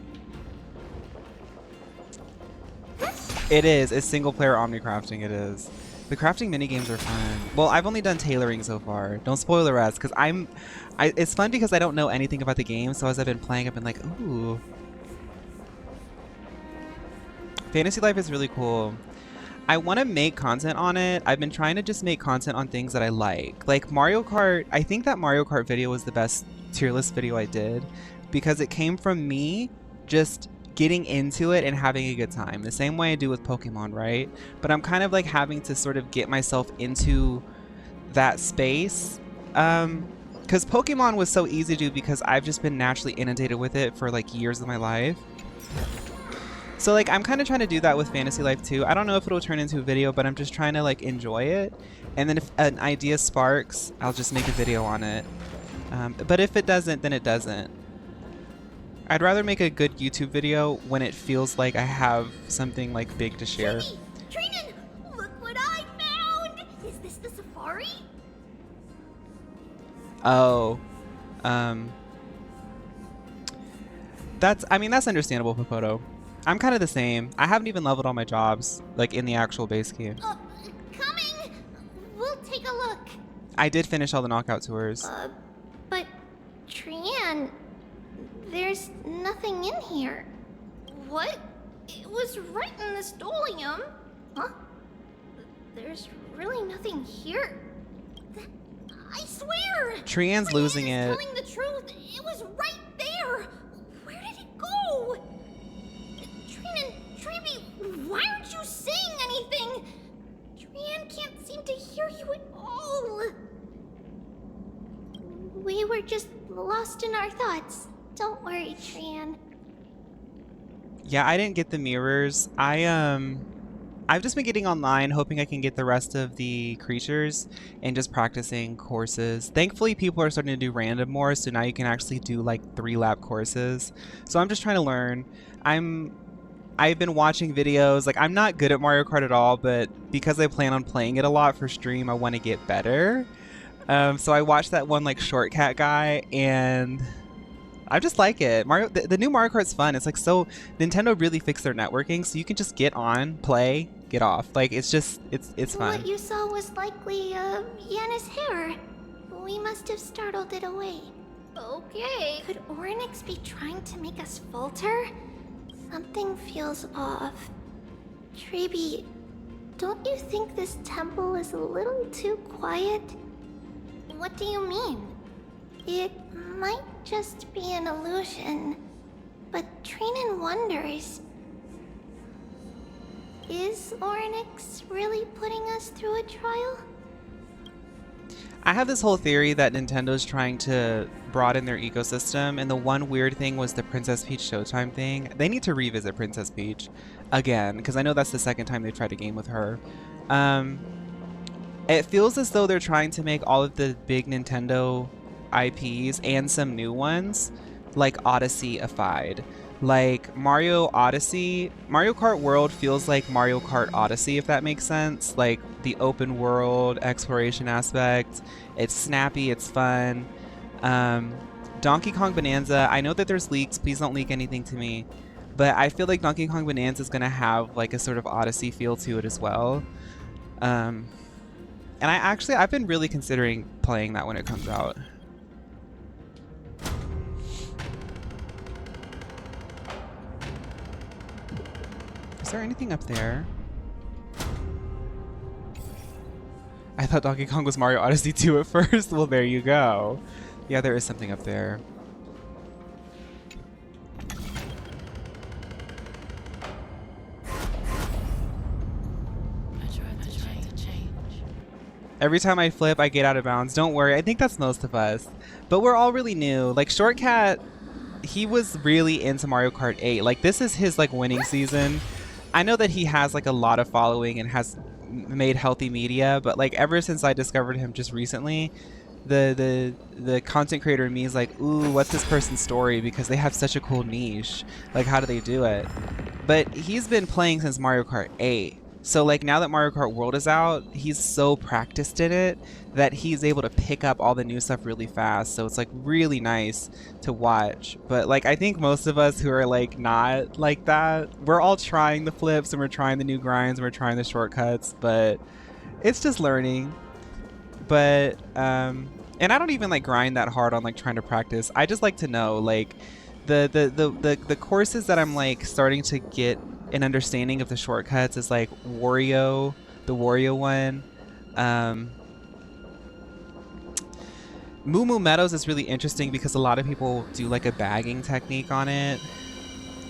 It is. It's single player omnicrafting, it is. The crafting minigames are fun. Well, I've only done tailoring so far. Don't spoil the rest, because it's fun because I don't know anything about the game, so as I've been playing, I've been like, ooh. Fantasy Life is really cool. I want to make content on it. I've been trying to just make content on things that I like. Like Mario Kart, I think that Mario Kart video was the best tier list video I did, because it came from me just getting into it and having a good time, the same way I do with Pokemon, right? But I'm kind of like having to sort of get myself into that space. Because Pokemon was so easy to do because I've just been naturally inundated with it for like years of my life. So like I'm kind of trying to do that with Fantasy Life too. I don't know if it'll turn into a video, but I'm just trying to like enjoy it. And then if an idea sparks, I'll just make a video on it. But if it doesn't, then it doesn't. I'd rather make a good YouTube video when it feels like I have something like big to share. Trienne, look what I found! Is this the safari? Oh. That's understandable, Popoto. I'm kind of the same. I haven't even leveled all my jobs, like in the actual base game. Coming! We'll take a look. I did finish all the knockout tours. But Trienne, there's nothing in here. What? It was right in the stolium. Huh? There's really nothing here. I swear! Trianne's losing it. Telling the truth, it was right there. Where did it go? Trienne, Treeby, why aren't you saying anything? Trienne can't seem to hear you at all. We were just lost in our thoughts. Don't worry, Trienne. Yeah, I didn't get the mirrors. I've just been getting online, hoping I can get the rest of the creatures and just practicing courses. Thankfully, people are starting to do random more, so now you can actually do like 3 lap courses. So I'm just trying to learn. I've been watching videos. Like, I'm not good at Mario Kart at all, but because I plan on playing it a lot for stream, I want to get better. So I watched that one like shortcut guy, and I just like it. The new Mario Kart's fun. It's like, so Nintendo really fixed their networking, so you can just get on, play, get off. Like, it's just, it's fun. What you saw was likely Yanna's hair. We must have startled it away. Okay. Could Orinex be trying to make us falter? Something feels off. Treeby, don't you think this temple is a little too quiet? What do you mean? It might just be an illusion, but Trienne wonders. Is Orinex really putting us through a trial? I have this whole theory that Nintendo's trying to broaden their ecosystem, and the one weird thing was the Princess Peach Showtime thing. They need to revisit Princess Peach again, because I know that's the second time they've tried a game with her. It feels as though they're trying to make all of the big Nintendo IPs and some new ones like Odyssey-ified. Like Mario Kart World feels like Mario Kart Odyssey, if that makes sense. Like the open world exploration aspect. It's snappy, it's fun. Donkey Kong Bonanza, I know that there's leaks, please don't leak anything to me. But I feel like Donkey Kong Bonanza is going to have like a sort of Odyssey feel to it as well. And I've been really considering playing that when it comes out. Is there anything up there? I thought Donkey Kong was Mario Odyssey 2 at first. Well, there you go. Yeah, there is something up there. Every time I flip, I get out of bounds. Don't worry, I think that's most of us. But we're all really new. Like, Shortcat, he was really into Mario Kart 8. Like, this is his, like, winning season. I know that he has, like, a lot of following and has made healthy media, but, like, ever since I discovered him just recently, the content creator in me is like, ooh, what's this person's story? Because they have such a cool niche. Like, how do they do it? But he's been playing since Mario Kart 8. So like now that Mario Kart World is out, he's so practiced in it that he's able to pick up all the new stuff really fast. So it's like really nice to watch. But like I think most of us who are like not like that, we're all trying the flips and we're trying the new grinds and we're trying the shortcuts, but it's just learning. But and I don't even like grind that hard on like trying to practice. I just like to know like the courses that I'm like starting to get an understanding of the shortcuts is like Wario, the Wario one. Moo Moo Meadows is really interesting because a lot of people do like a bagging technique on it.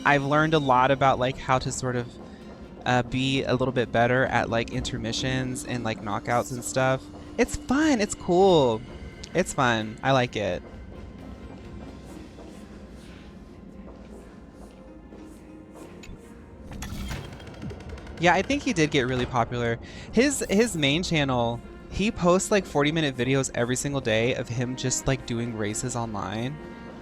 I've learned a lot about like how to sort of be a little bit better at like intermissions and like knockouts and stuff. It's fun. It's cool. It's fun. I like it. Yeah, I think he did get really popular. His main channel, he posts like 40-minute videos every single day of him just like doing races online,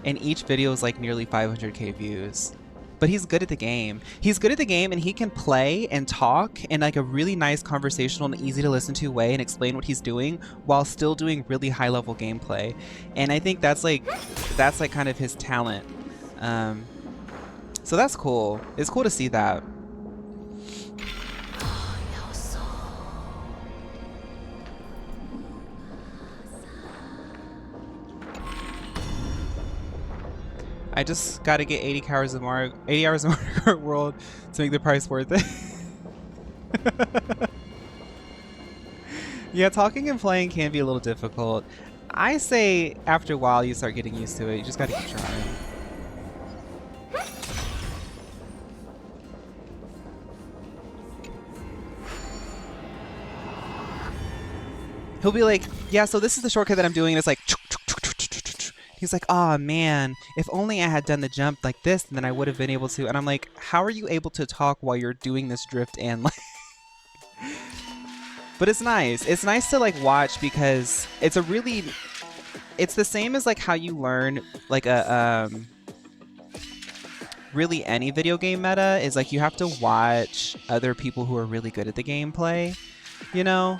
and each video is like nearly 500k views. But he's good at the game. He's good at the game, and he can play and talk in like a really nice conversational and easy to listen to way and explain what he's doing while still doing really high level gameplay. And I think that's like kind of his talent. So that's cool. It's cool to see that. I just gotta get 80 hours of Mario Kart World to make the price worth it. Yeah, talking and playing can be a little difficult. I say after a while you start getting used to it. You just gotta keep trying. He'll be like, yeah, so this is the shortcut that I'm doing, and it's like, he's like, oh man, if only I had done the jump like this, then I would have been able to. And I'm like, how are you able to talk while you're doing this drift and like... But it's nice. It's nice to like watch because it's a really... It's the same as like how you learn like a... really any video game meta is like you have to watch other people who are really good at the gameplay, you know?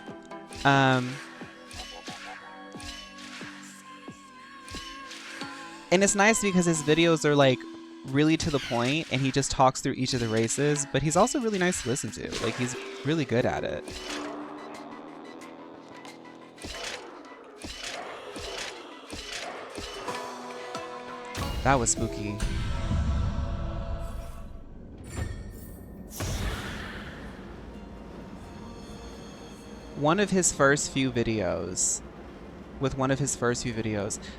And it's nice because his videos are like really to the point and he just talks through each of the races, but he's also really nice to listen to. Like he's really good at it. That was spooky. One of his first few videos,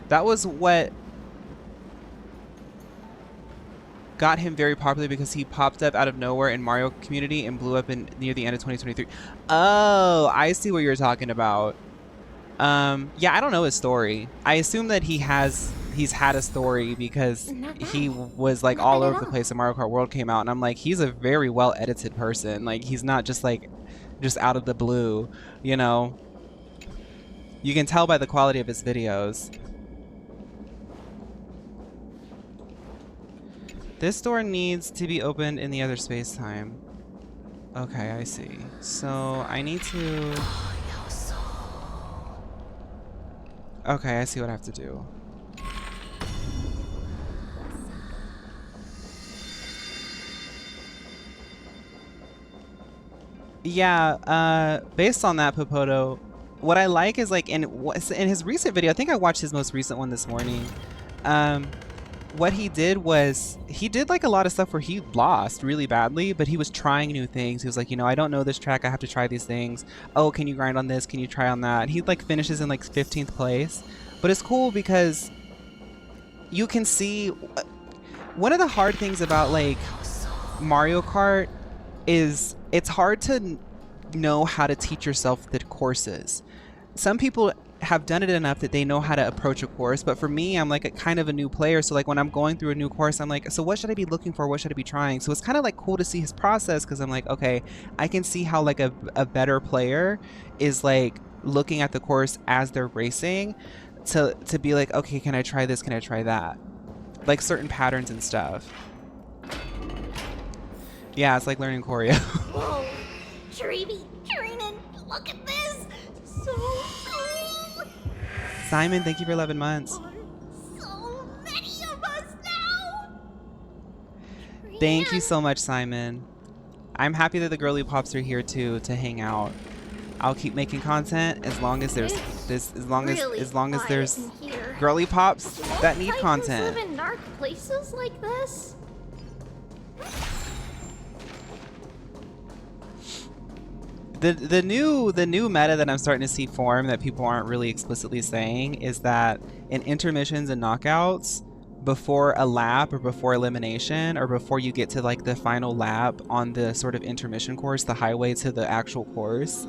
that was what got him very popular because he popped up out of nowhere in Mario community and blew up near the end of 2023. Oh, I see what you're talking about. Yeah, I don't know his story. I assume that he's had a story because he was like all over the place when Mario Kart World came out, and I'm like, he's a very well edited person. Like he's not just like out of the blue, you know. You can tell by the quality of his videos. This door needs to be opened in the other space-time. Okay, I see. So I need to... Okay, I see what I have to do. Yeah, based on that, Popoto, what I like is like in his recent video, I think I watched his most recent one this morning. What he did was he did like a lot of stuff where he lost really badly, but he was trying new things. He was like, you know, I don't know this track, I have to try these things. Oh, can you grind on this? Can you try on that? And he like finishes in like 15th place. But it's cool because you can see one of the hard things about like Mario Kart is it's hard to know how to teach yourself the courses. Some people have done it enough that they know how to approach a course, but for me, I'm like a kind of a new player, so like when I'm going through a new course, I'm like, so what should I be looking for? What should I be trying? So it's kind of like cool to see his process because I'm like, okay, I can see how like a better player is like looking at the course as they're racing to be like, okay, can I try this? Can I try that? Like certain patterns and stuff. Yeah, it's like learning choreo. Whoa, Dreamy, Trienne, look at this! So cool! Simon, thank you for 11 months. So many of us now! Thank you so much, Simon. I'm happy that the girly pops are here too to hang out. I'll keep making content as long as there's as long as there's girly pops that need content. Live in dark places like this? The new meta that I'm starting to see form that people aren't really explicitly saying is that in intermissions and knockouts, before a lap or before elimination or before you get to like the final lap on the sort of intermission course, the highway to the actual course,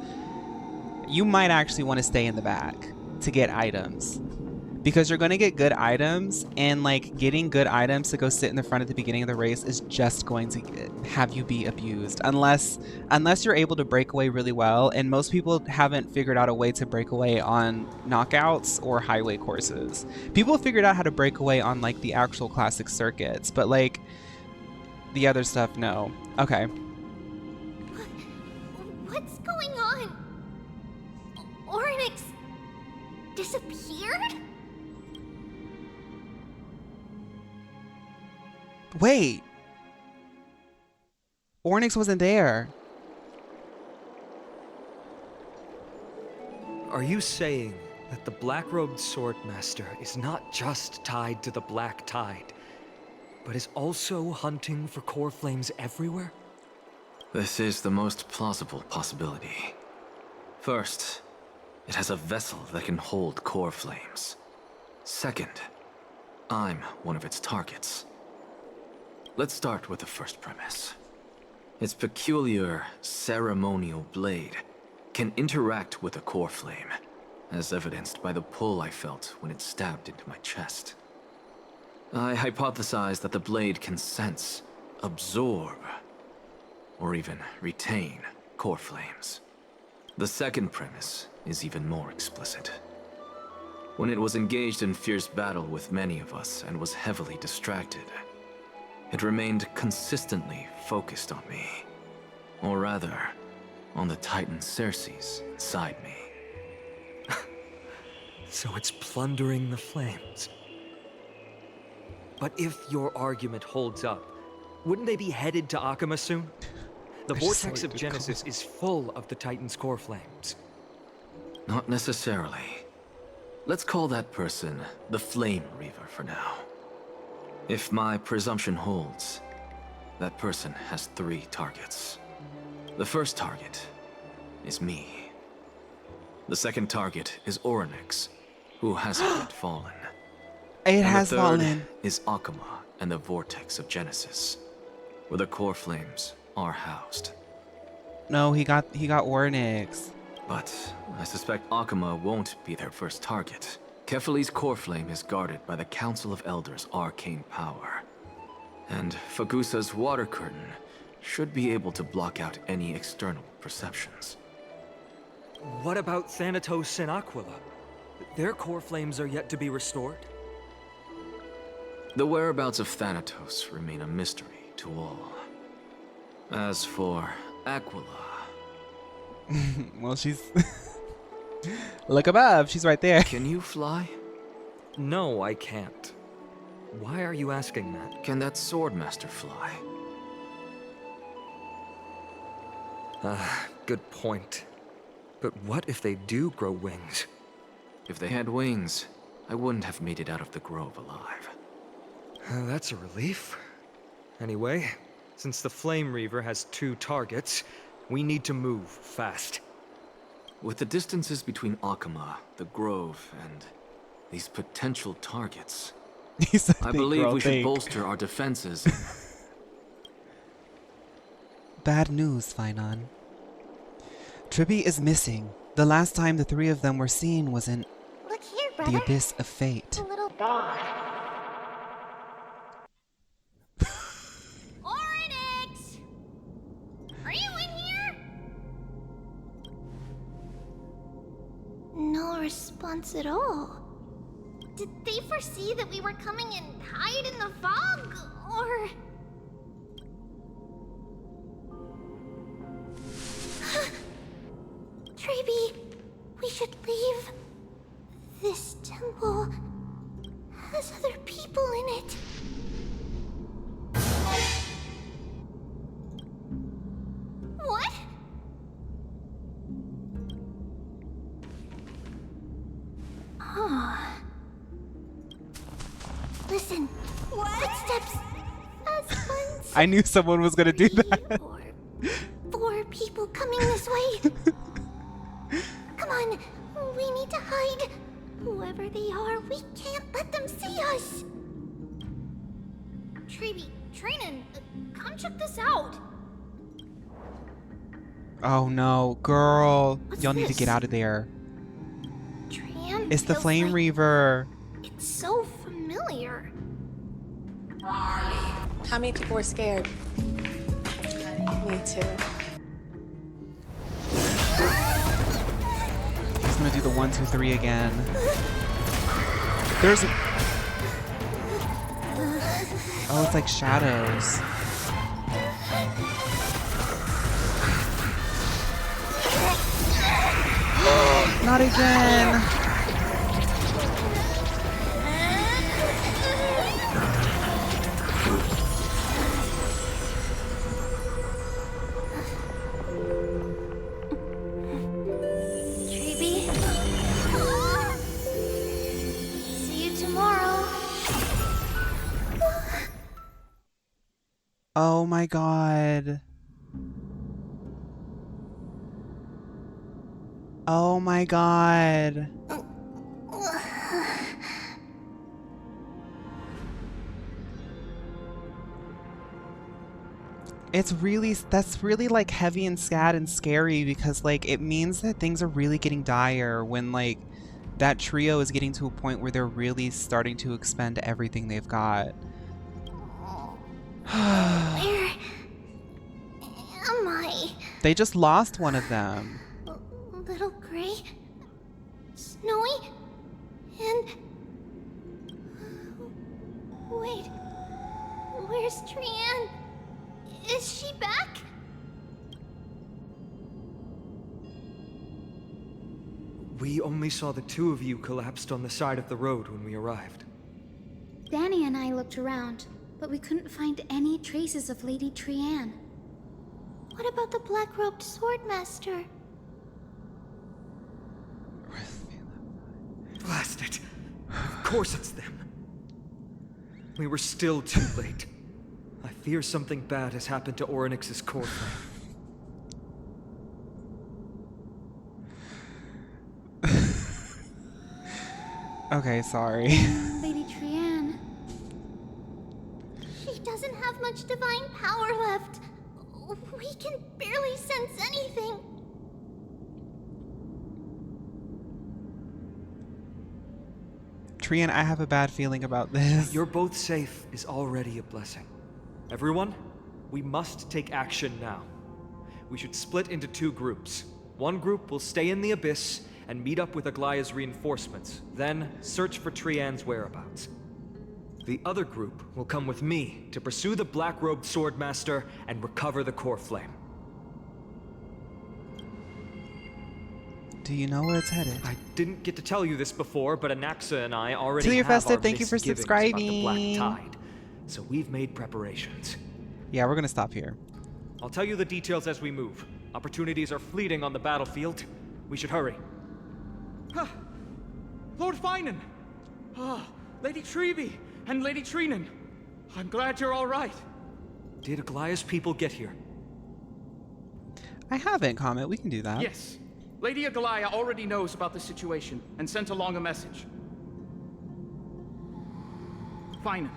you might actually want to stay in the back to get items. Because you're going to get good items, and like getting good items to go sit in the front at the beginning of the race is just going to have you be abused unless you're able to break away really well, and most people haven't figured out a way to break away on knockouts or highway courses. People have figured out how to break away on like the actual classic circuits, but like the other stuff, no. Okay. What's going on? Orinex disappeared? Wait. Orinex wasn't there. Are you saying that the black-robed swordmaster is not just tied to the black tide, but is also hunting for core flames everywhere? This is the most plausible possibility. First, it has a vessel that can hold core flames. Second, I'm one of its targets. Let's start with the first premise. Its peculiar ceremonial blade can interact with a core flame, as evidenced by the pull I felt when it stabbed into my chest. I hypothesize that the blade can sense, absorb, or even retain core flames. The second premise is even more explicit. When it was engaged in fierce battle with many of us and was heavily distracted, it remained consistently focused on me. Or rather, on the Titan Circes inside me. So it's plundering the flames. But if your argument holds up, wouldn't they be headed to Akama soon? The vortex of Genesis is full of the Titan's core flames. Not necessarily. Let's call that person the Flame Reaver for now. If my presumption holds, that person has 3 targets. The first target is me. The second target is Orinex, who hasn't yet fallen. It has fallen. The third is Akama and the Vortex of Genesis, where the core flames are housed. No, he got Orinex. But I suspect Akama won't be their first target. Kefali's core flame is guarded by the Council of Elders' arcane power. And Fagusa's water curtain should be able to block out any external perceptions. What about Thanatos and Aquila? Their core flames are yet to be restored? The whereabouts of Thanatos remain a mystery to all. As for Aquila... Well, she's... Look above, she's right there. Can you fly? No, I can't. Why are you asking that? Can that Swordmaster fly? Good point. But what if they do grow wings? If they had wings, I wouldn't have made it out of the grove alive. That's a relief. Anyway, since the Flame Reaver has 2 targets, we need to move fast. With the distances between Akama, the grove, and these potential targets, I believe we should bolster our defenses. Bad news, Phainon. Tribby is missing. The last time the 3 of them were seen was in Look here, brother. the Abyss of Fate. A little dog. Orinex! Are you in here? No response at all. Did they foresee that we were coming and hide in the fog, or... Treeby, we should leave. This temple has other people in it. What? Oh. Listen. What? Footsteps. As once. I knew someone was gonna do that. 4 people coming this way. Come on, we need to hide. Whoever they are, we can't let them see us. Treeby, Trienne, come check this out. Oh no, girl. Y'all need to get this? out of there. Trianne It's the feels Flame like Reaver. it's so familiar. How many people were scared? Me too. He's gonna do the 1, 2, 3 again. There's. Oh, it's like shadows. Not again. Treeby. See you tomorrow. Oh my god. Oh my god. That's really like heavy and sad and scary because like it means that things are really getting dire when like that trio is getting to a point where they're really starting to expend everything they've got. Where am I? They just lost one of them. Little gray, snowy, and wait, where's Trianne? Is she back? We only saw the two of you collapsed on the side of the road when we arrived. Danny and I looked around, but we couldn't find any traces of Lady Trianne. What about the black-robed swordmaster? Blast it! Of course it's them. We were still too late. I fear something bad has happened to Orinex's core flame. Okay, sorry. Lady Trianne. She doesn't have much divine power left. We can barely sense anything. Trianne, I have a bad feeling about this. You're both safe is already a blessing. Everyone, we must take action now. We should split into two groups. One group will stay in the abyss and meet up with Aglaea's reinforcements, then search for Trianne's whereabouts. The other group will come with me to pursue the black-robed swordmaster and recover the core flame. Do you know where it's headed? I didn't get to tell you this before, but Anaxa and I already Celia have Festive, our thank you for misgivings about the subscribing. Black Tide, so we've made preparations. Yeah, we're gonna stop here. I'll tell you the details as we move. Opportunities are fleeting on the battlefield. We should hurry. Lord Phainon! Lady Treeby and Lady Trienne. I'm glad you're all right. Did Aglaea's people get here? I haven't, Comet. We can do that. Yes. Lady Aglaea already knows about the situation and sent along a message. Phainon,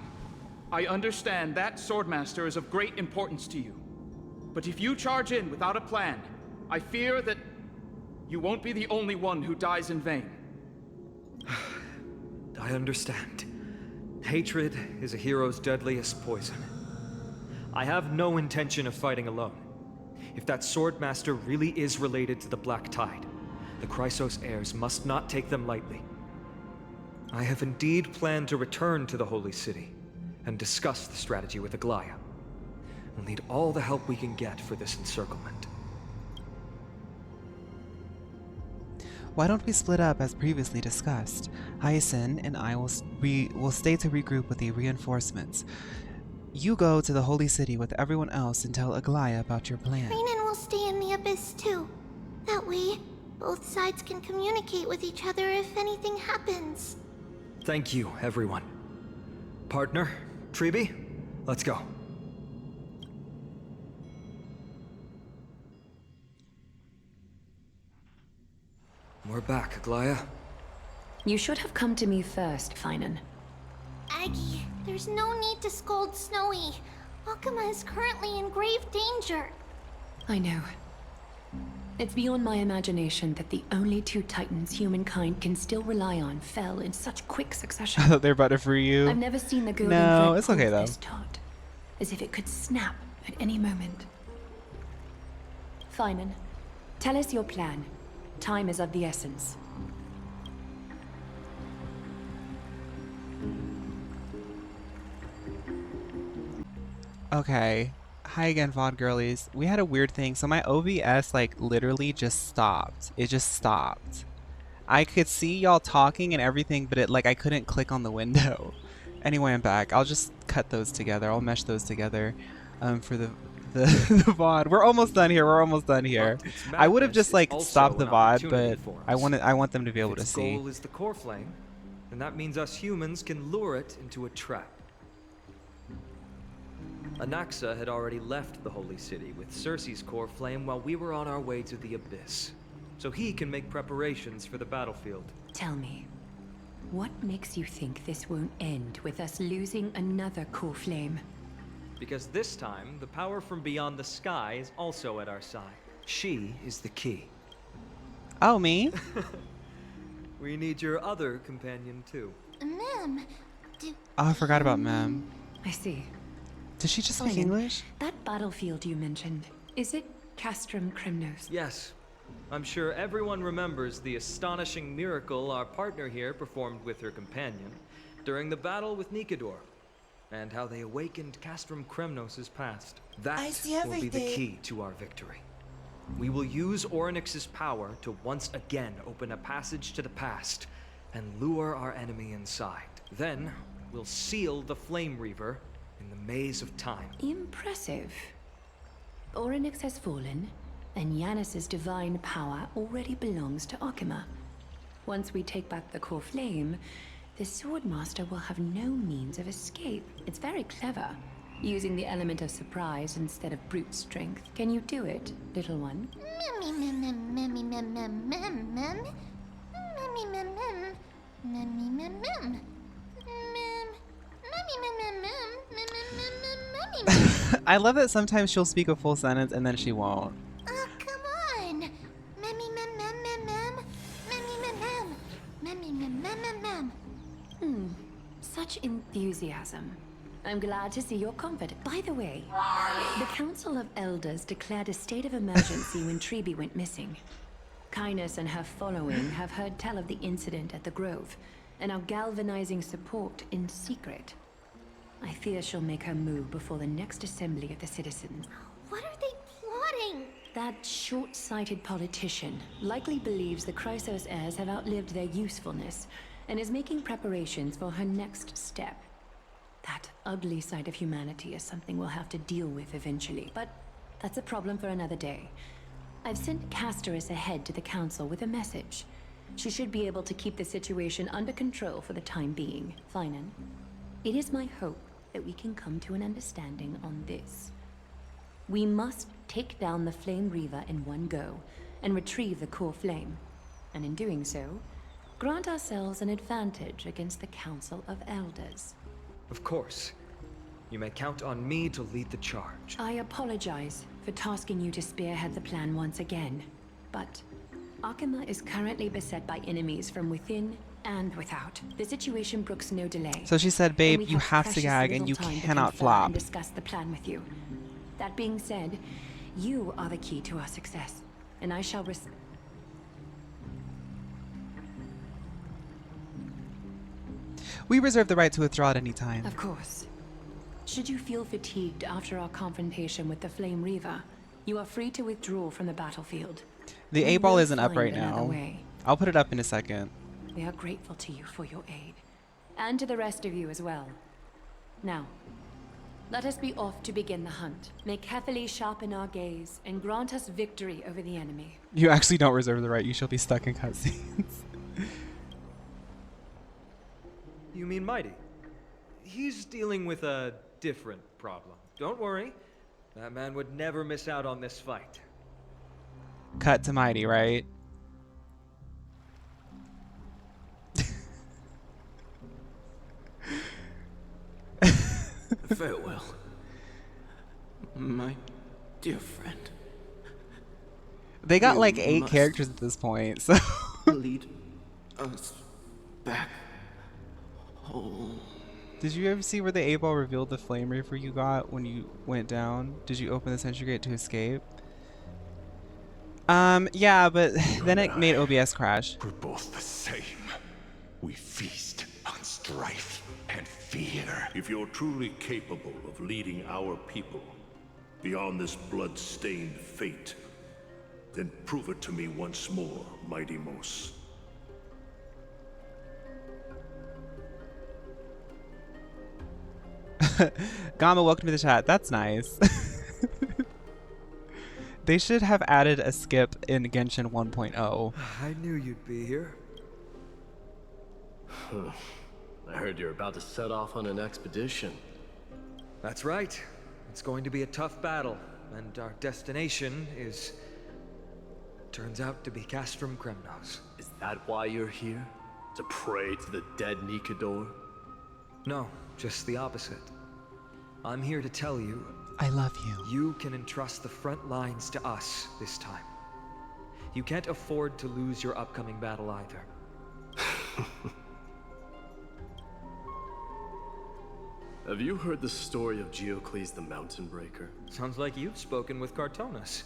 I understand that Swordmaster is of great importance to you. But if you charge in without a plan, I fear that you won't be the only one who dies in vain. I understand. Hatred is a hero's deadliest poison. I have no intention of fighting alone. If that Swordmaster really is related to the Black Tide, the Chrysos heirs must not take them lightly. I have indeed planned to return to the Holy City and discuss the strategy with Aglaea. We'll need all the help we can get for this encirclement. Why don't we split up as previously discussed? Hyacinth and I will stay to regroup with the reinforcements. You go to the Holy City with everyone else and tell Aglaea about your plan. Trianne will stay in the abyss too. That way, both sides can communicate with each other if anything happens. Thank you, everyone. Partner, Treeby, let's go. We're back, Aglaea. You should have come to me first, Phainon. Aggie, there's no need to scold Snowy. Akuma is currently in grave danger. I know. It's beyond my imagination that the only two titans humankind can still rely on fell in such quick succession. I thought they were about to free you. I've never seen the golden No, thread it's okay pulled though. this taut, as if it could snap at any moment. Phainon, tell us your plan. Time is of the essence. Okay. Hi again, VOD girlies. We had a weird thing. So my OBS like literally just stopped. It just stopped. I could see y'all talking and everything, but it like I couldn't click on the window. Anyway, I'm back. I'll just cut those together. I'll mesh those together for the the VOD. We're almost done here. We're almost done here. I would have just like stopped the VOD, but I want them to be able to see. Its goal is the core flame, and that means us humans can lure it into a trap. Anaxa had already left the Holy City with Cersei's core flame while we were on our way to the Abyss, so he can make preparations for the battlefield. Tell me, what makes you think this won't end with us losing another core flame? Because this time, the power from beyond the sky is also at our side. She is the key. Oh, me? We need your other companion too. Ma'am, Oh, I forgot about Mem. I see. Did she just speak Phainon, English? That battlefield you mentioned, is it Castrum Cremnos? Yes. I'm sure everyone remembers the astonishing miracle our partner here performed with her companion during the battle with Nikador, and how they awakened Castrum Cremnos' past. That will be the key to our victory. We will use Orinex's power to once again open a passage to the past and lure our enemy inside. Then, we'll seal the Flame Reaver in the maze of time. Impressive. Orinex has fallen, and Yanis's divine power already belongs to Akima. Once we take back the core flame, the Swordmaster will have no means of escape. It's very clever, using the element of surprise instead of brute strength. Can you do it, little one? I love that sometimes she'll speak a full sentence and then she won't. Oh, come on! Such enthusiasm. I'm glad to see you're confident. By the way, the Council of Elders declared a state of emergency when Treeby went missing. Kainos and her following have heard tell of the incident at the Grove, and are galvanizing support in secret. I fear she'll make her move before the next assembly of the citizens. What are they plotting? That short-sighted politician likely believes the Chrysos heirs have outlived their usefulness, and is making preparations for her next step. That ugly side of humanity is something we'll have to deal with eventually, but that's a problem for another day. I've sent Casterus ahead to the council with a message. She should be able to keep the situation under control for the time being. Phainon, it is my hope that we can come to an understanding on this. We must take down the Flame Reaver in one go, and retrieve the core flame. And in doing so, grant ourselves an advantage against the Council of Elders. Of course. You may count on me to lead the charge. I apologize for tasking you to spearhead the plan once again, but Akima is currently beset by enemies from within and without. The situation brooks no delay. So she said, and babe, we you have to precious gag little and you time to cannot confer flop. and discuss the plan with you. That being said, you are the key to our success, and I shall We reserve the right to withdraw at any time. Of course. Should you feel fatigued after our confrontation with the Flame Reaver, you are free to withdraw from the battlefield. The We 8-ball will isn't up find right another now. way. I'll put it up in a second. We are grateful to you for your aid, and to the rest of you as well. Now, let us be off to begin the hunt. May carefully sharpen our gaze, and grant us victory over the enemy. You actually don't reserve the right. You shall be stuck in cutscenes. You mean Mydei? He's dealing with a different problem. Don't worry. That man would never miss out on this fight. Cut to Mydei, right? Farewell, my dear friend. They got You like 8 must characters at this point, so. lead us back home. Did you ever see where the 8-ball revealed the flame reaver you got when you went down? Did you open the sentry gate to escape? Yeah, but then it made OBS crash. We're both the same. We feast on strife and fear. If you're truly capable of leading our people beyond this blood-stained fate, then prove it to me once more, Mighty Mos. Gamma, welcome to the chat. That's nice. They should have added a skip in Genshin 1.0. I knew you'd be here. I heard you're about to set off on an expedition. That's right. It's going to be a tough battle, and our destination is... turns out to be Castrum Kremnos. Is that why you're here? To pray to the dead Nikador? No, just the opposite. I'm here to tell you... I love you. You can entrust the front lines to us this time. You can't afford to lose your upcoming battle either. Have you heard the story of Geocles the Mountain Breaker? Sounds like you've spoken with Cartonas.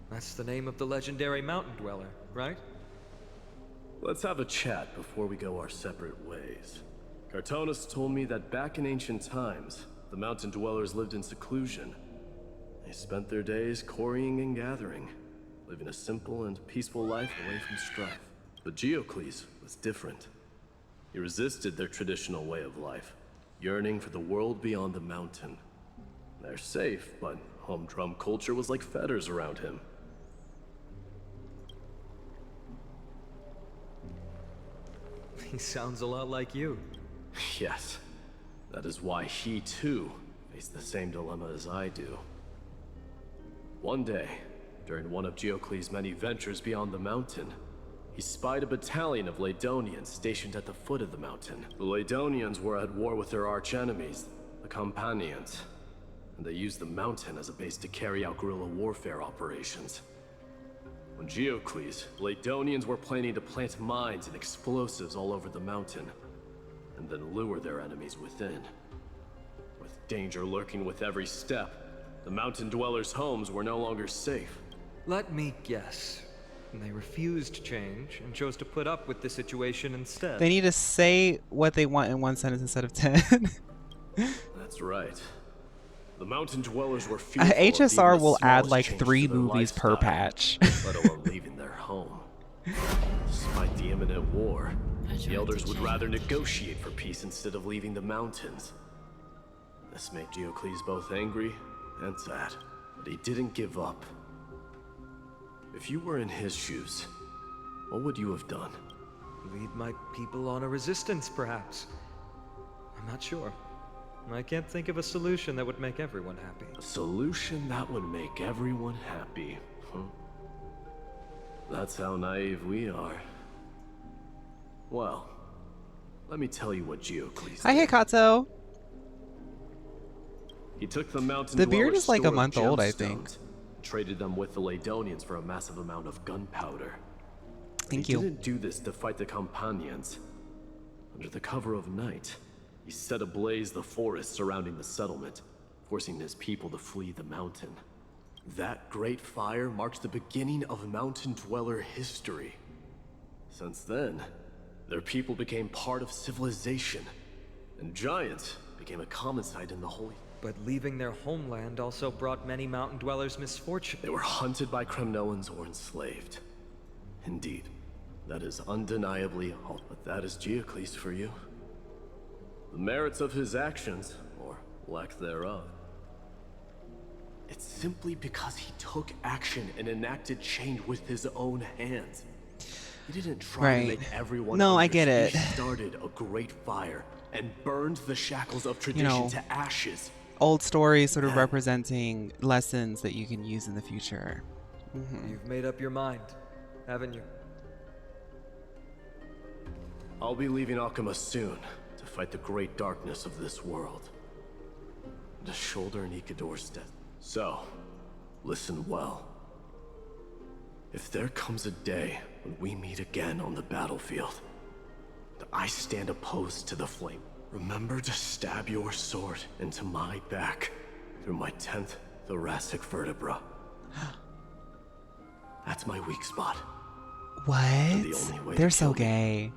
That's the name of the legendary mountain dweller, right? Let's have a chat before we go our separate ways. Cartonas told me that back in ancient times, the mountain dwellers lived in seclusion. They spent their days quarrying and gathering, living a simple and peaceful life away from strife. But Geocles was different. He resisted their traditional way of life, yearning for the world beyond the mountain. They're safe, but humdrum culture was like fetters around him. He sounds a lot like you. Yes. That is why he, too, faced the same dilemma as I do. One day, during one of Geocles' many ventures beyond the mountain, he spied a battalion of Laedonians stationed at the foot of the mountain. The Laedonians were at war with their arch-enemies, the Companions, and they used the mountain as a base to carry out guerrilla warfare operations. When Geocles, Laedonians were planning to plant mines and explosives all over the mountain, and then lure their enemies within. With danger lurking with every step, the mountain dwellers' homes were no longer safe. Let me guess. They refused change and chose to put up with the situation instead. They need to say what they want in one sentence instead of 10. That's right. The mountain dwellers were fearful of HSR even the will add smallest like change 3 to their movies per lifestyle, patch. let alone leaving their home. Despite the imminent war, the elders would rather negotiate for peace instead of leaving the mountains. This made Geocles both angry and sad, but he didn't give up. If you were in his shoes, what would you have done? Lead my people on a resistance, perhaps. I'm not sure. I can't think of a solution that would make everyone happy. A solution that would make everyone happy, huh? That's how naive we are. Well, let me tell you what Geocles Hi, did. Hikato. He took the mountain The beard dwellers' is like a store of month old, I think. gemstones, traded them with the Laedonians for a massive amount of gunpowder. Thank he you. didn't do this to fight the Companions. Under the cover of night, he set ablaze the forest surrounding the settlement, forcing his people to flee the mountain. That great fire marked the beginning of mountain dweller history. Since then, their people became part of civilization, and giants became a common sight in the Holy. But leaving their homeland also brought many mountain dwellers misfortune. They were hunted by Kremnoans or enslaved. Indeed, that is undeniably all, but that is Geocles for you. The merits of his actions, or lack thereof. It's simply because he took action and enacted change with his own hands. He didn't try to make everyone No, I get it. He started a great fire and burned the shackles of tradition to ashes. Old stories sort of representing lessons that you can use in the future. You've made up your mind, haven't you? I'll be leaving Akuma soon to fight the great darkness of this world. To shoulder Nikador's death. So, listen well. If there comes a day when we meet again on the battlefield, that I stand opposed to the flame, remember to stab your sword into my back through my 10th thoracic vertebra. That's my weak spot. What? They're so gay.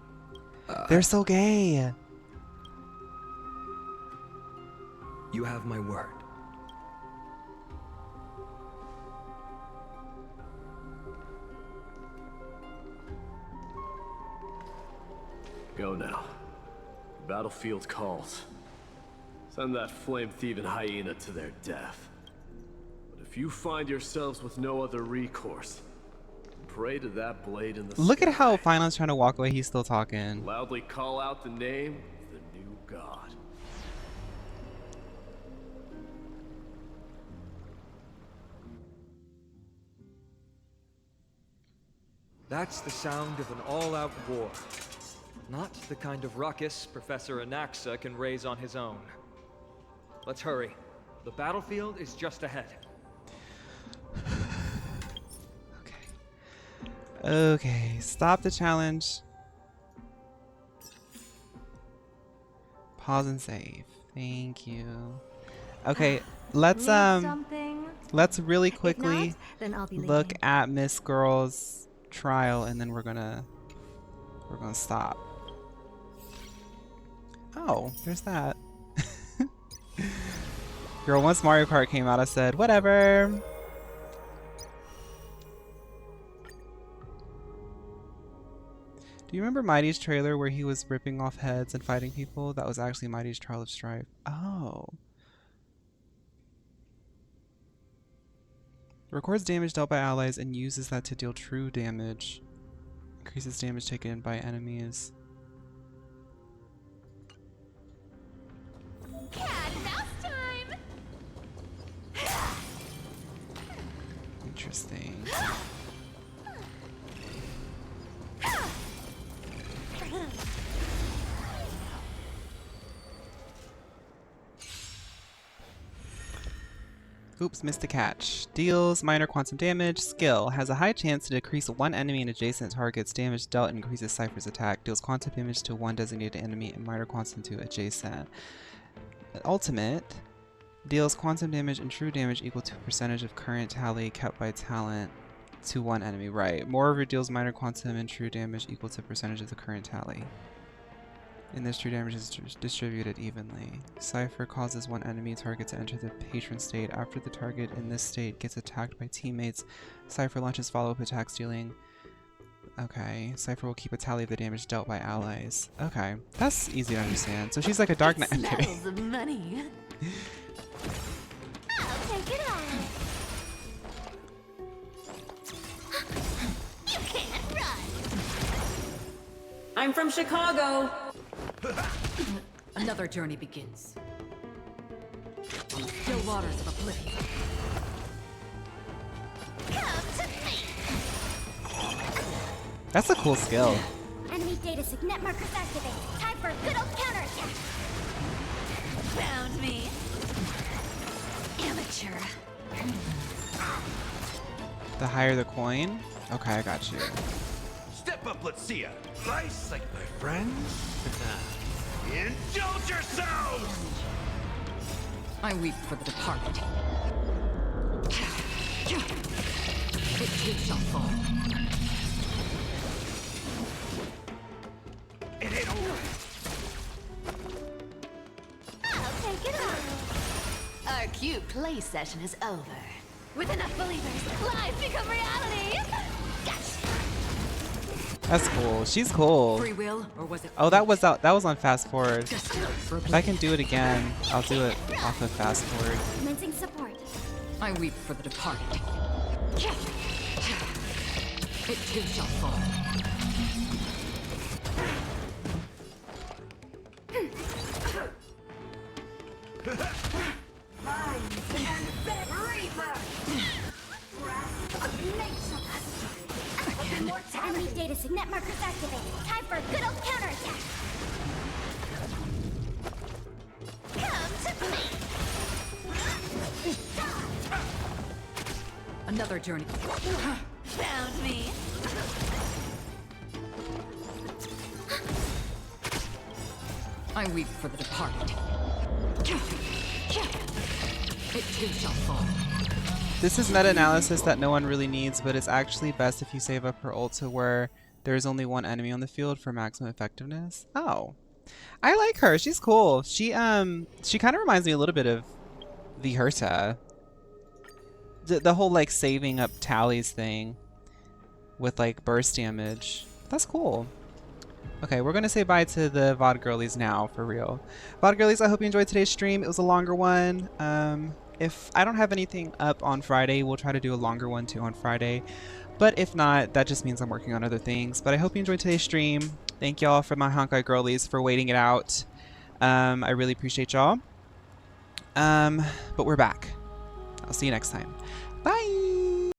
They're so gay. You have my word. Go now. The battlefield calls. Send that flame-thieving hyena to their death. But if you find yourselves with no other recourse, pray to that blade in the Look sky. at how Phainon's trying to walk away. He's still talking. Loudly call out the name of the new god. That's the sound of an all-out war. Not the kind of ruckus Professor Anaxa can raise on his own. Let's hurry. The battlefield is just ahead. Okay, stop the challenge. Pause and save. Thank you. Okay, let's really quickly look at Miss Girl's trial, and then we're gonna stop. Oh, there's that. Girl, once Mario Kart came out, I said, whatever. Do you remember Mydei's trailer where he was ripping off heads and fighting people? That was actually Mydei's Trial of Strife. Oh. Records damage dealt by allies and uses that to deal true damage. Increases damage taken by enemies. Interesting. Oops, missed a catch. Deals minor quantum damage. Skill. Has a high chance to decrease one enemy and adjacent target's damage dealt and increases Cypher's attack. Deals quantum damage to one designated enemy and minor quantum to adjacent. Ultimate. Deals quantum damage and true damage equal to a percentage of current tally kept by talent to one enemy. Right. Moreover, deals minor quantum and true damage equal to a percentage of the current tally. And this true damage is distributed evenly. Cypher causes one enemy target to enter the patron state. After the target in this state gets attacked by teammates, Cypher launches follow-up attacks dealing... Okay, Cypher will keep a tally of the damage dealt by allies. Okay, that's easy to understand. So she's like a Dark Knight. Smells of money. I'll take it all. You can't run. I'm from Chicago. Another journey begins. On the still waters of oblivion. Come to me. That's a cool skill. Enemy data signet markers activated. Time for a good old counterattack. Found me. Amateur. The higher the coin? Okay, I got you. Step up, let's see ya. Slice like my friends. Indulge yourselves! I weep for the departed. It too shall fall. It ain't over. I'll take it all. Our cute play session is over. With enough believers, lies become reality. Gotcha. That's cool. She's cool. Free will, or was it? Oh, that was on fast forward. If I can do it again, I'll do it off of fast forward. Commencing support. I weep for the departed. It too shall fall. Enemy data signet markers activated. Time for a good old counterattack. Come to me. Another journey. Found me. I weep for the departed. It too shall fall. This is meta-analysis that no one really needs, but it's actually best if you save up her ult to where there's only one enemy on the field for maximum effectiveness. Oh. I like her. She's cool. She kind of reminds me a little bit of the Herta. The whole like saving up tallies thing with like burst damage. That's cool. Okay, we're gonna say bye to the VOD girlies now, for real. VOD girlies, I hope you enjoyed today's stream. It was a longer one. If I don't have anything up on Friday, we'll try to do a longer one too on Friday. But if not, that just means I'm working on other things. But I hope you enjoyed today's stream. Thank y'all for my Honkai girlies for waiting it out. I really appreciate y'all. But we're back. I'll see you next time. Bye!